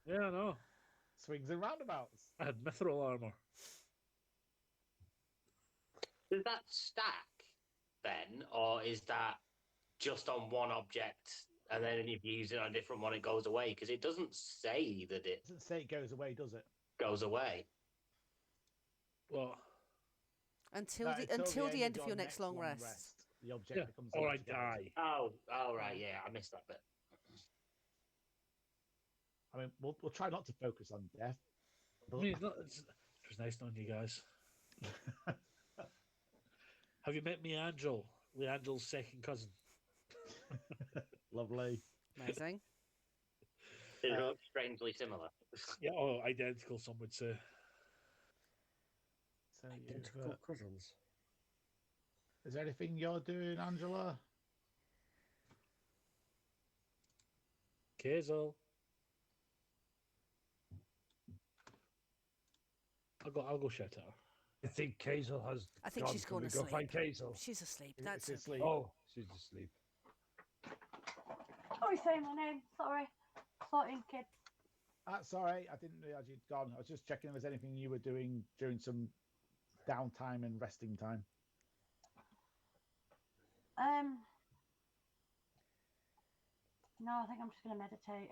Yeah, I know. Swings and roundabouts. I had mithril armor. Does that stack then, or is that just on one object and then if you use it on a different one, it goes away? Because it doesn't say that it Doesn't say it goes away, does it? goes away. Well, Until No, the end of your next long rest. The object yeah, becomes or I altogether. die. Oh, right, yeah, I missed that bit. I mean, we'll try not to focus on death. I mean, it was nice knowing you guys. Have you met Meandrel, Leandrel's second cousin? Lovely. Amazing. They look strangely similar. Yeah, oh, identical, some would say. So Identical cousins. is there anything you're doing, Angela? Kazel. I'll go shout at her. You think Kazel has I think gone? she's Can gone we to go sleep. find Kazel? She's asleep. Is That's it okay. asleep? Oh, she's asleep. Oh, he's saying my name. Sorry. Sorting, kid. That's all right. I didn't realize you'd gone. I was just checking if there's anything you were doing during some downtime and resting time. No, I think I'm just gonna meditate.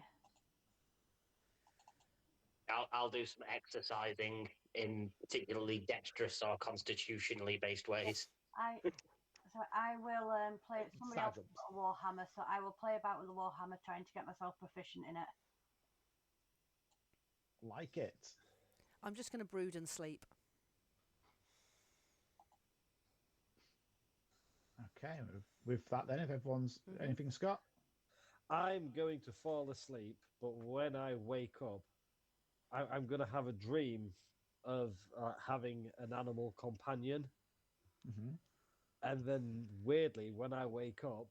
I'll do some exercising in particularly dexterous or constitutionally based ways. I will play. Somebody else has Sergeant. got a warhammer, so I will play about with the warhammer, trying to get myself proficient in it. Like it. I'm just going to brood and sleep. Okay. With that, then, if everyone's anything, Scott. I'm going to fall asleep, but when I wake up, I'm going to have a dream of having an animal companion. Mm-hmm. And then, weirdly, when I wake up,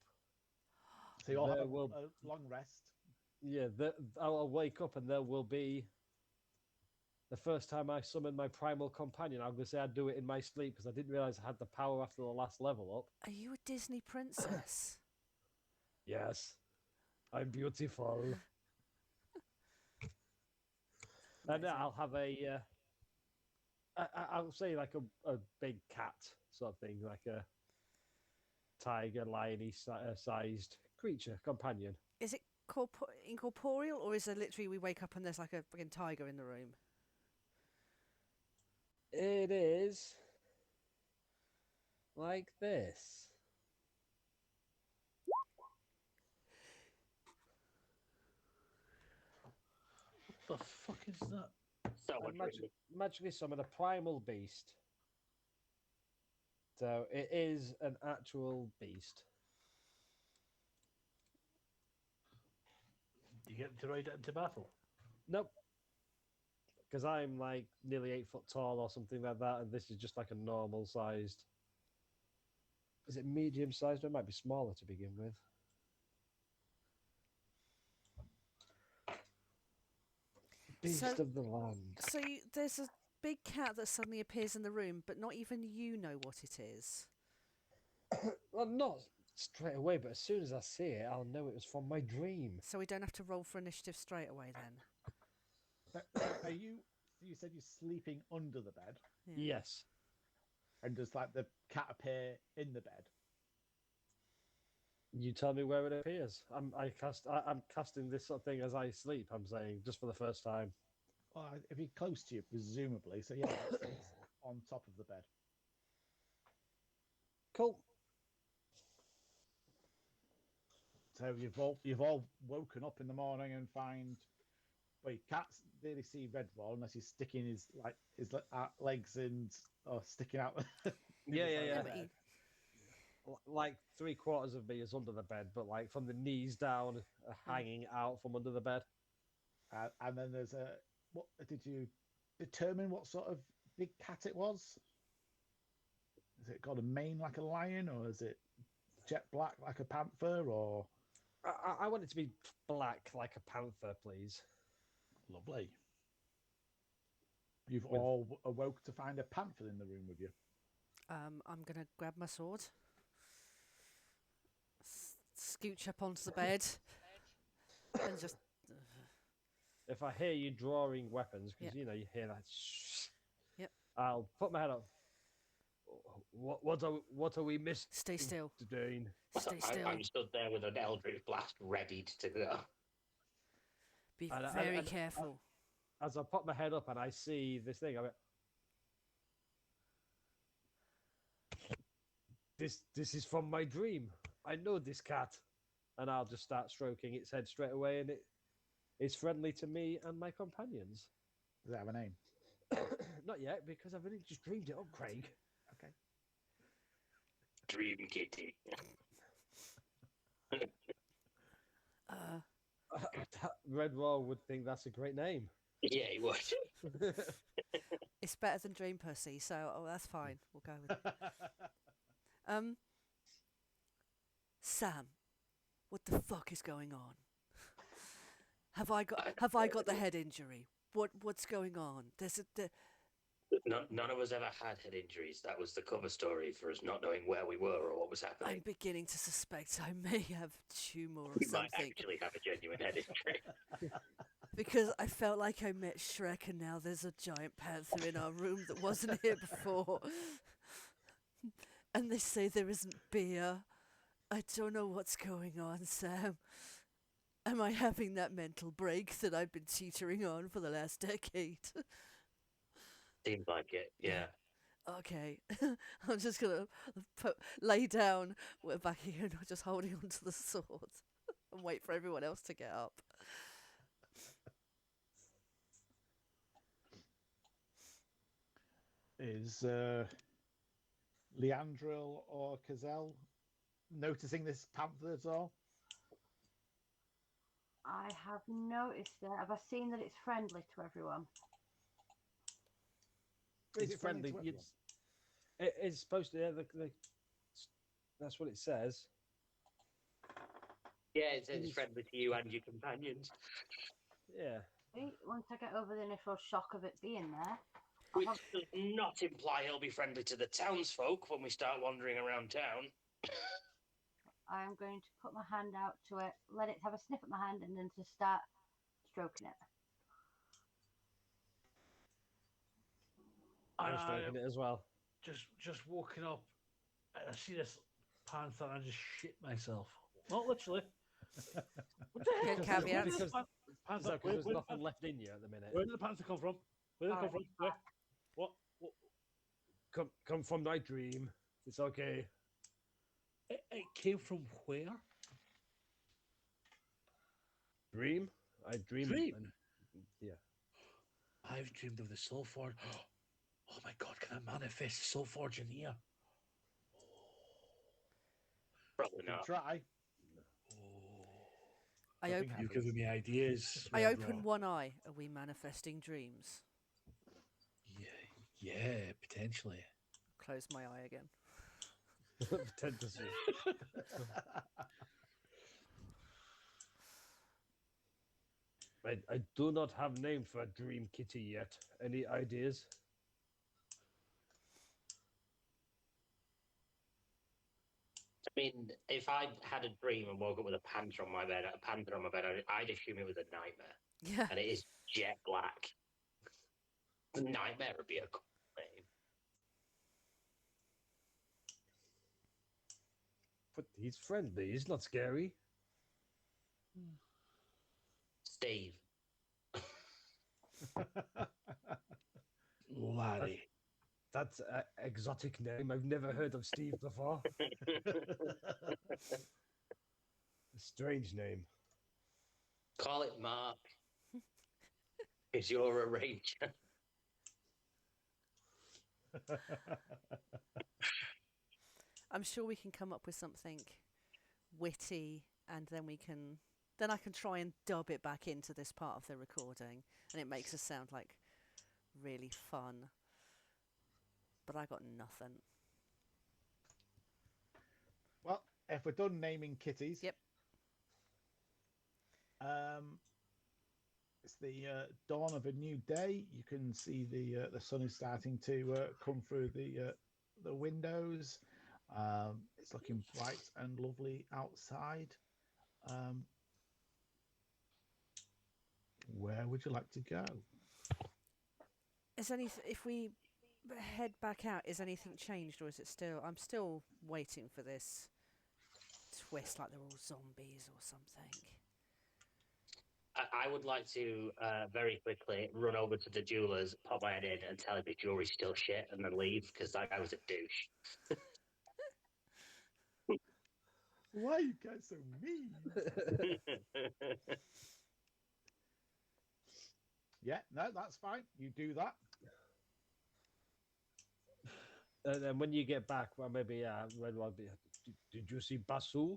So you'll have There a will- long rest. yeah, I'll wake up and there will be the first time I summon my primal companion. I'm going to say I'd do it in my sleep because I didn't realize I had the power after the last level up. Are you a Disney princess? Yes, I'm beautiful. And Amazing. I'll have I'll say like a big cat sort of thing, like a tiger, liony sized creature companion. Is it incorporeal, or is it literally we wake up and there's like a freaking tiger in the room? It is like this. What the fuck is that? So I much magically summon a primal beast. So it is an actual beast. You get to ride it into battle? Nope. Because I'm like nearly 8 foot tall or something like that, and this is just like a normal sized. Is it medium sized? Or it might be smaller to begin with. Beast So- of the land. So there's a big cat that suddenly appears in the room, but not even you know what it is. Well, not straight away, but as soon as I see it, I'll know it was from my dream. So we don't have to roll for initiative straight away then. Are you? You said you're sleeping under the bed, Yeah. Yes. and does like the cat appear in the bed? You tell me where it appears. I'm casting this sort of thing as I sleep. I'm saying just for the first time. Well, if you're close to you, presumably. So yeah, it's on top of the bed. Cool. So you've all woken up in the morning and find But you can't really see Redwall unless he's sticking his legs and or sticking out. Yeah, yeah, yeah. but he, Like 3/4 of me is under the bed, but like from the knees down, hanging out from under the bed. And then there's a. What did you determine? What sort of big cat it was? Is it got a mane like a lion, or is it jet black like a panther? Or I want it to be black like a panther, please. lovely. You've With- all awoke to find a panther in the room with you. I'm gonna grab my sword, scooch up onto the bed, and just. If I hear you drawing weapons, because Yeah. you hear that. Shh, Yep. I'll put my head up. What are we missing? Stay still. Dane? Stay still. I'm stood there with an eldritch blast ready to go. Be And- very and- careful. As I pop my head up and I see this thing, I went, This is from my dream. I know this cat. And I'll just start stroking its head straight away, and it's friendly to me and my companions. Does it have a name? Not yet, because I've only just dreamed it up, Craig. Okay. Dream kitty. Redwall would think that's a great name. Yeah, he would. It's better than Dream Pussy, so that's fine. We'll go with it. Sam, what the fuck is going on? Have I got the head injury? What's going on? None of us ever had head injuries. That was the cover story for us not knowing where we were or what was happening. I'm beginning to suspect I may have tumor or We might something actually have a genuine head injury. because I felt like I met Shrek and now there's a giant panther in our room that wasn't here before. And they say there isn't beer. I don't know what's going on, Sam. Am I having that mental break that I've been teetering on for the last decade? Seems like it, yeah. Okay, I'm just gonna lay down. We're back here and just holding onto the sword and wait for everyone else to get up. Is Leandril or Cazelle noticing this panther at all? I have noticed that. Have I seen that it's friendly to everyone? Is It's it friendly friendly. to It's supposed to. Yeah, that's what it says. Yeah, it says friendly to you and your companions. Yeah. Once I get over the initial shock of it being there, Which does not imply he'll be friendly to the townsfolk when we start wandering around town. I am going to put my hand out to it, let it have a sniff at my hand, and then to start stroking it. I'm stroking it as well. Just walking up, and I see this panther, and I just shit myself. Not literally. What the heck? Good caveat. Where did this Because panther, there's where nothing left in you at the minute. did the panther come from? Where did it come from? Where? What? Come from my dream. It's okay. It came from where? Dream? I dream. Dream? Yeah. I've dreamed of the soul forge. Oh my god, can I manifest the soul forge in here? Probably You not. try. I Nothing open. happens. You've given me ideas. I Red open Rock. one eye. Are we manifesting dreams? Yeah, potentially. Close my eye again. Pretend to see. I do not have name for a dream kitty yet. Any ideas? I mean, if I had a dream and woke up with a panther on my bed, I'd assume it was a nightmare. Yeah. And it is jet black. The nightmare would be a cool name. But he's friendly. He's not scary. Steve. Larry. That's an exotic name. I've never heard of Steve before. A strange name. Call it Mark. Because you're a ranger. I'm sure we can come up with something witty, and then I can try and dub it back into this part of the recording, and it makes us sound like really fun. But I got nothing. Well, if we're done naming kitties, Yep. It's the dawn of a new day. You can see the sun is starting to come through the windows. It's looking bright and lovely outside. Where would you like to go? If we head back out, is anything changed, or is it still? I'm still waiting for this twist, like they're all zombies or something. I would like to very quickly run over to the jewelers, pop my head in, and tell him his jewelry's still shit, and then leave because that guy was a douche. Why are you guys so mean? Yeah, no, that's fine. You do that. And then when you get back, well, maybe Red One. Did you see Basu?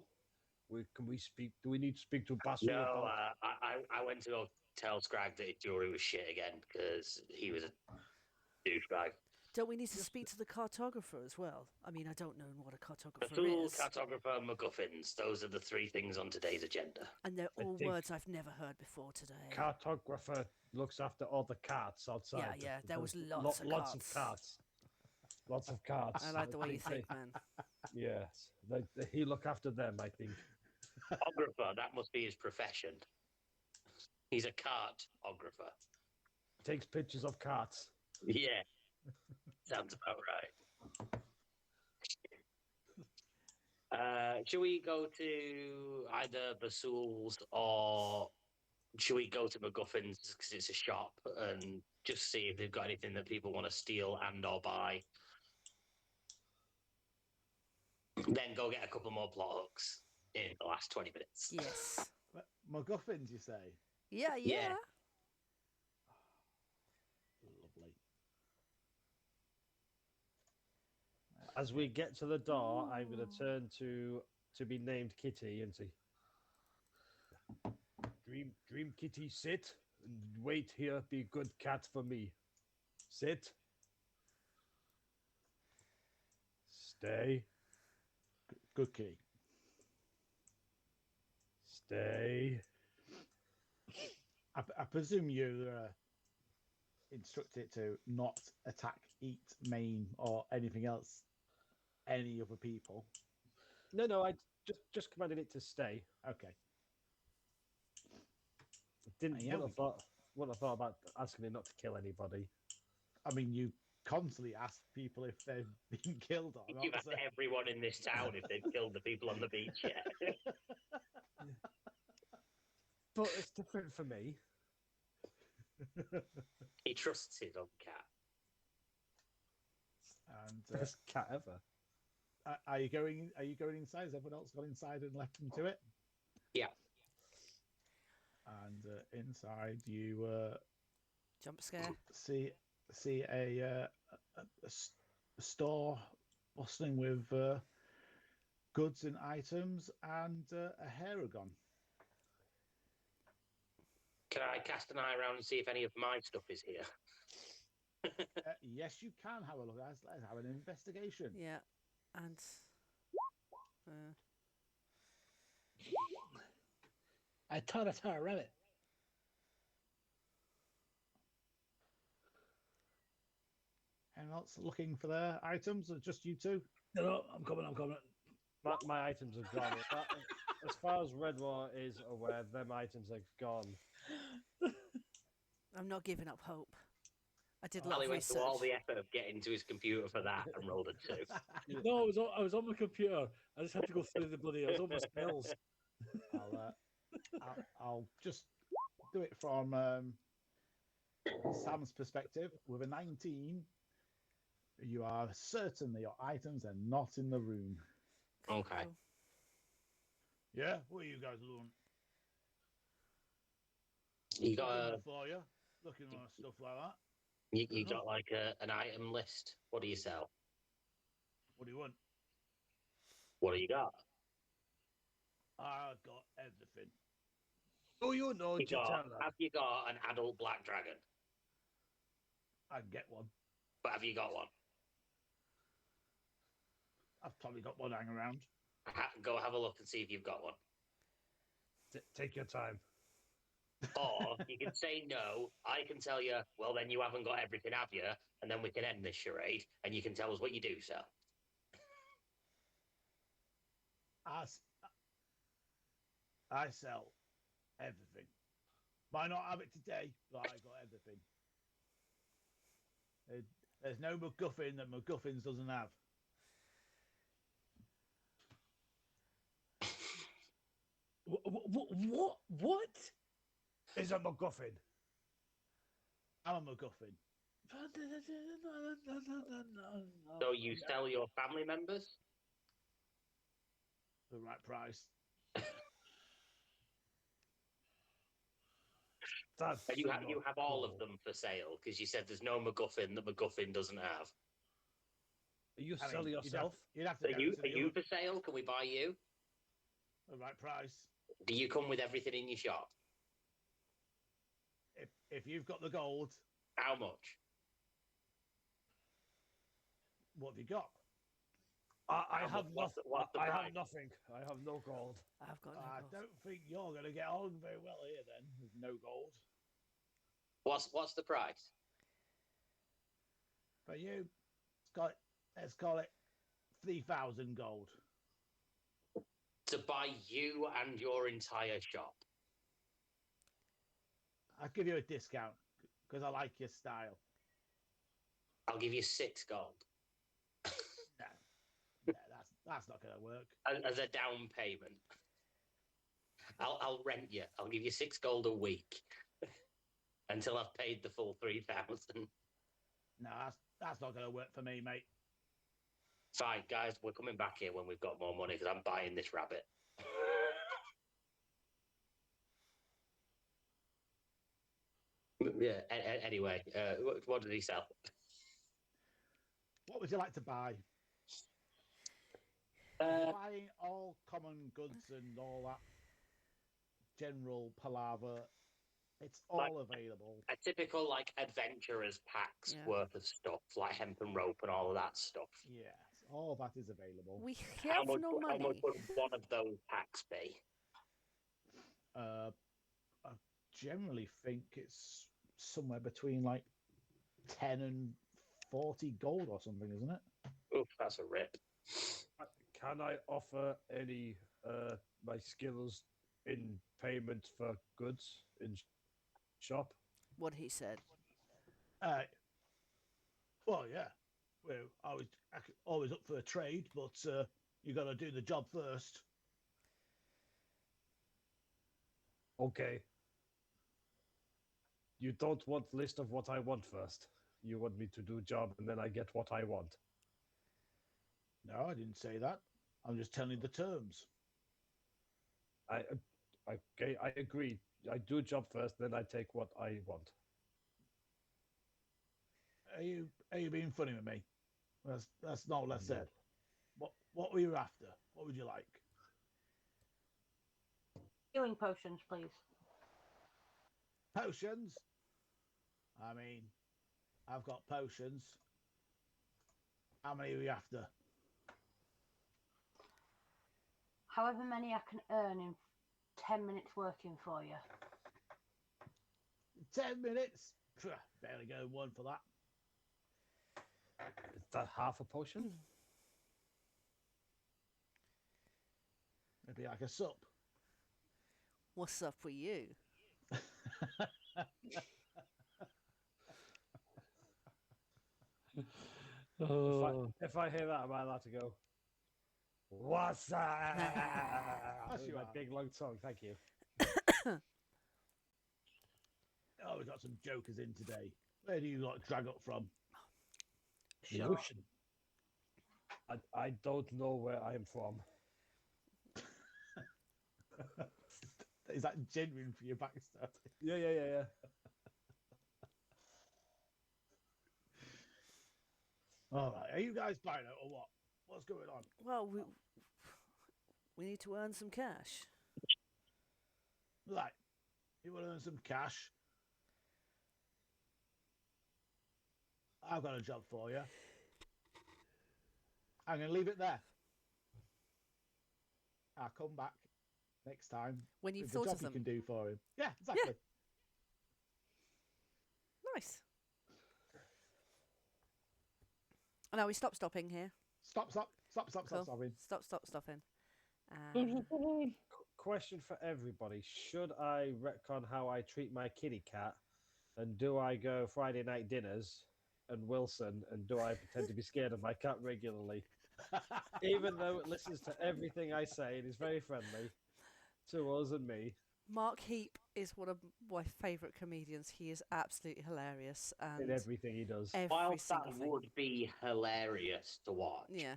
Can we speak? Do we need to speak to Basu? No, about... I went to go tell Scrag that his jewelry was shit again because he was a douchebag. Don't we need to speak to the cartographer as well? I mean, I don't know what a cartographer Bethul, is. cartographer, MacGuffins. Those are the three things on today's agenda. And they're I all think- words I've never heard before today. Cartographer looks after all the carts outside. Yeah, there was There's lots of lots carts. of carts. Lots of carts. I like the way you think, man. Yes, he look after them. I think. Cartographer, that must be his profession. He's a cartographer. Takes pictures of carts. Yeah, sounds about right. Should we go to either Basul's or should we go to MacGuffins because it's a shop and just see if they've got anything that people want to steal and or buy? Then go get a couple more plot hooks in the last 20 minutes. Yes. MacGuffins, you say? Yeah. Yeah. Lovely. As we get to the door, I'm going to turn to be named Kitty and say, Dream Kitty, sit and wait here. Be a good cat for me. Sit. Stay. Good key. Stay. I presume you instructed it to not attack, eat, maim, or anything else, any other people. No, I just commanded it to stay. Okay. Didn't Yeah, wouldn't have thought about asking it not to kill anybody. I mean, you constantly ask people if they've been killed or not. You've asked everyone in this town if they've killed the people on the beach yet. But it's different for me. He trusts his own cat. And Best cat ever. are you going? Are you going inside? Has everyone else gone inside and left them to it? Yeah. And inside, you Jump scare. see a store bustling with goods and items, and a Haragon. Can I cast an eye around and see if any of my stuff is here? Yes, you can have a look. Let's have an investigation. Yeah. And I thought I saw a rabbit. Anyone else looking for their items, or just you two? No, I'm coming. My items are gone. As far as Redwar is aware, them items are gone. I'm not giving up hope. I did a lot Well, he of went research. to all the effort of getting to his computer for that and rolled a 2. No, I was on my computer. I just had to go through the bloody. I was on my spells. I'll just do it from Sam's perspective. With a 19, you are certain that your items are not in the room. Okay. Cool. Yeah, what are you guys doing? You got a... For you. looking on stuff like that. You got like an item list. What do you sell? What do you want? What do you got? I got everything. Do you know Have you got an adult black dragon? I can get one. But have you got one? I've probably got one hanging around. Go have a look and see if you've got one. Take your time. Or you can say no. I can tell you, well, then you haven't got everything, have you? And then we can end this charade, and you can tell us what you do sell. I sell everything. Might not have it today, but I got everything. There's no MacGuffin that MacGuffins doesn't have. What is a MacGuffin? I'm a MacGuffin. So you sell your family members? The right price. And you have all of them for sale because you said there's no MacGuffin that MacGuffin doesn't have. Are you selling yourself? You'd have to Are you for sale? Can we buy you? The right price. Do you come with everything in your shop? If you've got the gold. How much? What have you got? I have nothing. What's the I price? have nothing. I have no gold. I've got no I gold. don't think you're going to get on very well here then, with no gold. What's the price? For you, let's call it 3,000 gold. To buy you and your entire shop. I'll give you a discount because I like your style. I'll give you 6 gold. No, that's not going to work. As a down payment. I'll rent you. I'll give you 6 gold a week until I've paid the full 3,000. No, that's not going to work for me, mate. Fine, guys, we're coming back here when we've got more money because I'm buying this rabbit. Yeah. Anyway, what did he sell? What would you like to buy? Buying all common goods and all that general palaver. It's all available. A typical adventurer's packs worth of stuff, like hemp and rope and all of that stuff. Yes, all that is available. We have no How much money. would one of those packs be? I generally think it's somewhere between 10 and 40 gold or something, isn't it? Oof, that's a rip. Can I offer any my skills in payment for goods in shop? What he said. Well, yeah. Well, I was always up for a trade, but you got to do the job first. Okay. You don't want list of what I want first. You want me to do job and then I get what I want. No, I didn't say that. I'm just telling you the terms. Okay, I agree. I do job first, then I take what I want. Are you being funny with me? That's not what I said. What were you after? What would you like? Healing potions, please. Potions? I mean, I've got potions. How many are you after? However many I can earn in 10 minutes working for you. 10 minutes? Barely go one for that. Is that half a potion? It'd be like a sup. What's up with you? If I hear that, am I allowed to go? What's that? Yes, you My are. big long tongue. Thank you. Oh, we've got some jokers in today. Where do you drag up from? The ocean. I don't know where I am from. Is that genuine for your backstory? Yeah. All right, are you guys buying it or what? What's going on? Well, we need to earn some cash. Right, you want to earn some cash? I've got a job for you. I'm going to leave it there. I'll come back next time When you've with the thought job of you them. can do for him. Yeah, exactly. Nice. Oh, no, we stopping here. Stop, Cool. stopping. Stop stopping. Question for everybody: should I retcon how I treat my kitty cat, and do I go Friday night dinners and Wilson, and do I pretend to be scared of my cat regularly, even though it listens to everything I say and is very friendly to us and me? Mark Heap is one of my favourite comedians. He is absolutely hilarious. And In everything he does. every Whilst that single thing. would be hilarious to watch, Yeah.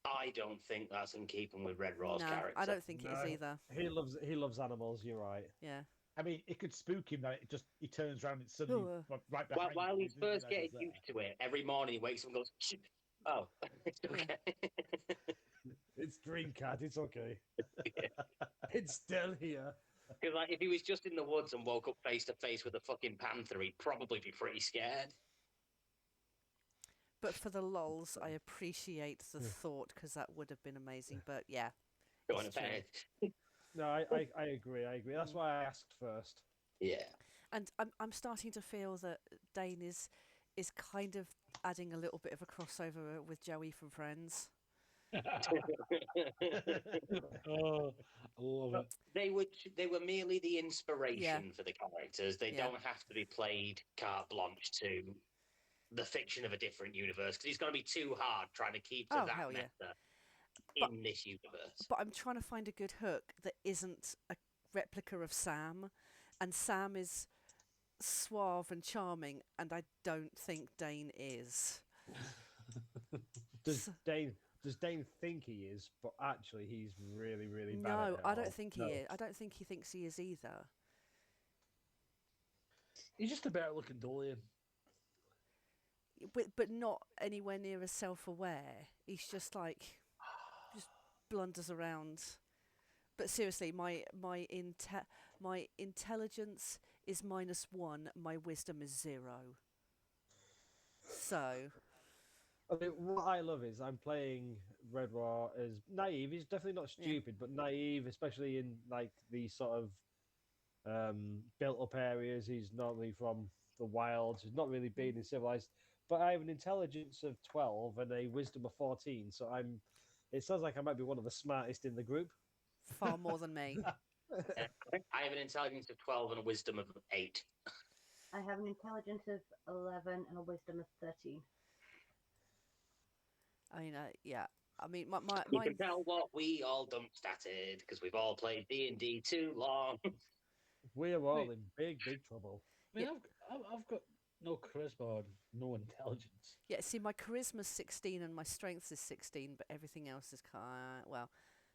I don't think that's in keeping with Red Raw's No, character. I don't think it is No. either. He loves animals. You're right. Yeah. I mean, it could spook him that he turns around and suddenly right behind While him, he's he doesn't first realise getting he's used to it, every morning he wakes up and goes, "Shit." Oh, it's okay. It's Dreamcat. It's okay. It's still here. Because like, if he was just in the woods and woke up face to face with a fucking panther, he'd probably be pretty scared. But for the lols, I appreciate the thought because that would have been amazing. But yeah, Going it's to true. bed. No, I agree. That's why I asked first. Yeah. And I'm starting to feel that Dane is kind of adding a little bit of a crossover with Joey from Friends. Oh, I love it. They were merely the inspiration for the characters. They Yeah. don't have to be played carte blanche to the fiction of a different universe, because it's going to be too hard trying to keep to Oh, that hell yeah. meta But- in this universe. But I'm trying to find a good hook that isn't a replica of Sam, and Sam is suave and charming, and I don't think Dane is. Does Dane think he is, but actually he's really, really bad at No, it I don't all? think he No. is. I don't think he thinks he is either. He's just a better looking Dolian. But not anywhere near as self-aware. He's just blunders around. But seriously, my intelligence is -1. My wisdom is 0. So I mean, what I love is I'm playing Red Raw as naive. He's definitely not stupid, but naive, especially in like the sort of built-up areas. He's normally from the wilds. He's not really been in civilized. But I have an intelligence of 12 and a wisdom of 14. So I'm. It sounds like I might be one of the smartest in the group. far more than me. I have an intelligence of 12 and a wisdom of 8. I have an intelligence of 11 and a wisdom of 13. I mean, yeah. I mean, my You can tell what we all dump statted because we've all played D&D too long. We're all Wait. in big, big trouble. I mean, I've got no charisma and no intelligence. Yeah, see, my charisma's 16 and my strength is 16, but everything else is well,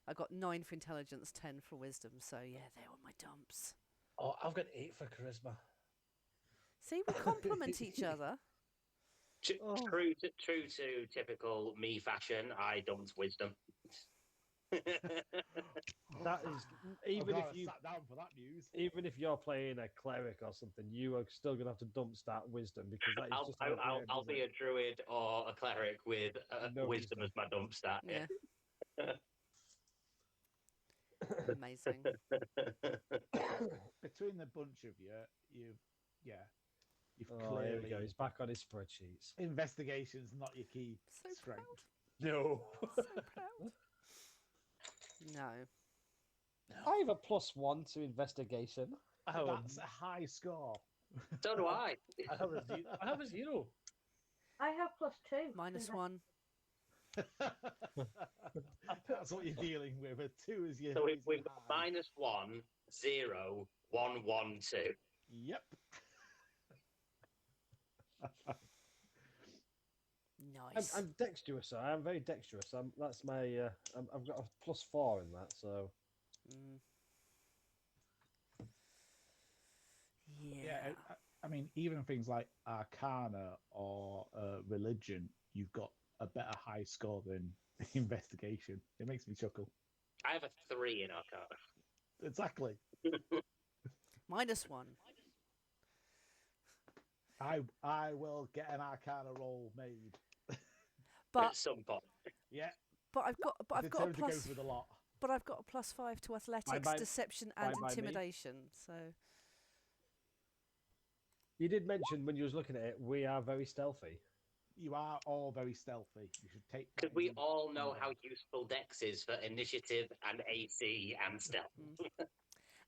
I got 9 for intelligence, 10 for wisdom, so yeah, they were my dumps. Oh, I've got 8 for charisma. See, we complement each other. True to typical me fashion, I dumped wisdom. That is even if you sat down for that news. even if you're playing a cleric or something, you are still gonna have to dump stat wisdom because that is just how it works, I'll isn't be it? a druid or a cleric with No wisdom wisdom. as my dump stat. Yeah. Amazing. Between the bunch of you've Oh, here we go. clearly He's back on his spreadsheets. investigation's not your key So strength. No. So proud. No. I have a +1 to investigation. That's a high score. So do I. I have a 0. I have +2. -1. That's what you're dealing with. A 2 is your. So is we've your got high. -1, 0, 1, 1, 2. Yep. Nice. I'm dexterous, so I'm very dexterous. That's my. I've got a +4 in that, so. Mm. Yeah. Yeah. I mean, even things like Arcana or religion, you've got a better high score than investigation. It makes me chuckle. I have a 3 in Arcana. Exactly. -1. I will get an Arcana roll made. But At some point. Yeah. I've got a Determined to go plus. through the lot. But I've got a +5 to athletics, by- deception, and by me. intimidation. So You did mention when you was looking at it, we are very stealthy. You are all very stealthy. You should take. that Because we in- all know how useful Dex is for initiative and AC and stealth.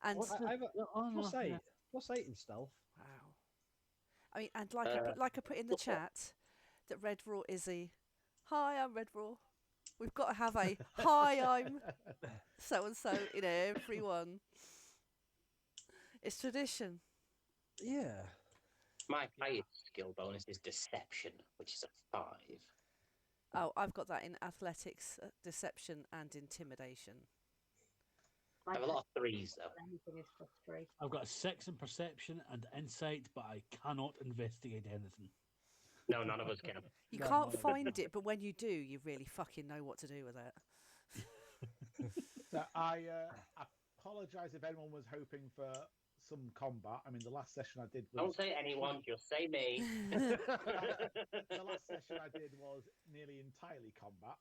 and What's the- I have a, oh, no, plus 8. yeah. Plus 8 in stealth. wow. I mean, and like I put in the chat that Red Raw is a hi, I'm Red Raw. We've got to have a hi, I'm so and so in every one. It's tradition. Yeah. My highest skill bonus is deception, which is a 5. Oh, I've got that in athletics, deception, and intimidation. I have a lot of 3s though. Anything is +3. I've got a 6 in perception and insight, but I cannot investigate anything. No, none of us can. You No, can't no. find it, but when you do, you really fucking know what to do with it. So I apologise if anyone was hoping for some combat. I mean, the last session I did was. Don't say anyone, just say me. The last session I did was nearly entirely combat.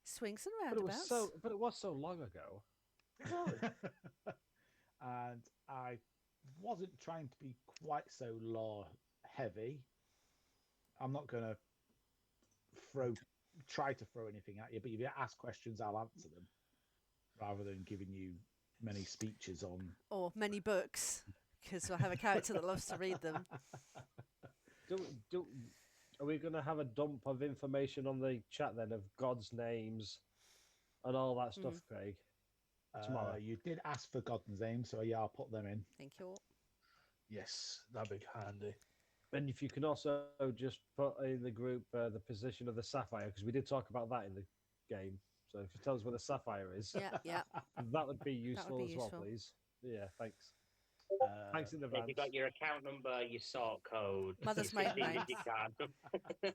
Swings and But roundabouts. it was so long ago. And I wasn't trying to be quite so lore heavy. I'm not going to try to throw anything at you, but if you ask questions, I'll answer them, rather than giving you many speeches on. Or many books, because I have a character that loves to read them. Are we going to have a dump of information on the chat then of God's names and all that stuff, Craig? Tomorrow. You did ask for God's name, so yeah, I'll put them in. Thank you. Yes, that'd be handy. And if you can also just put in the group the position of the sapphire, because we did talk about that in the game. So if you tell us where the sapphire is, Yeah. that would be useful be as well, useful. please. Yeah, thanks. Thanks in If advance. you've got your account number, your sort code, Mother's your maiden 16-digit name. card.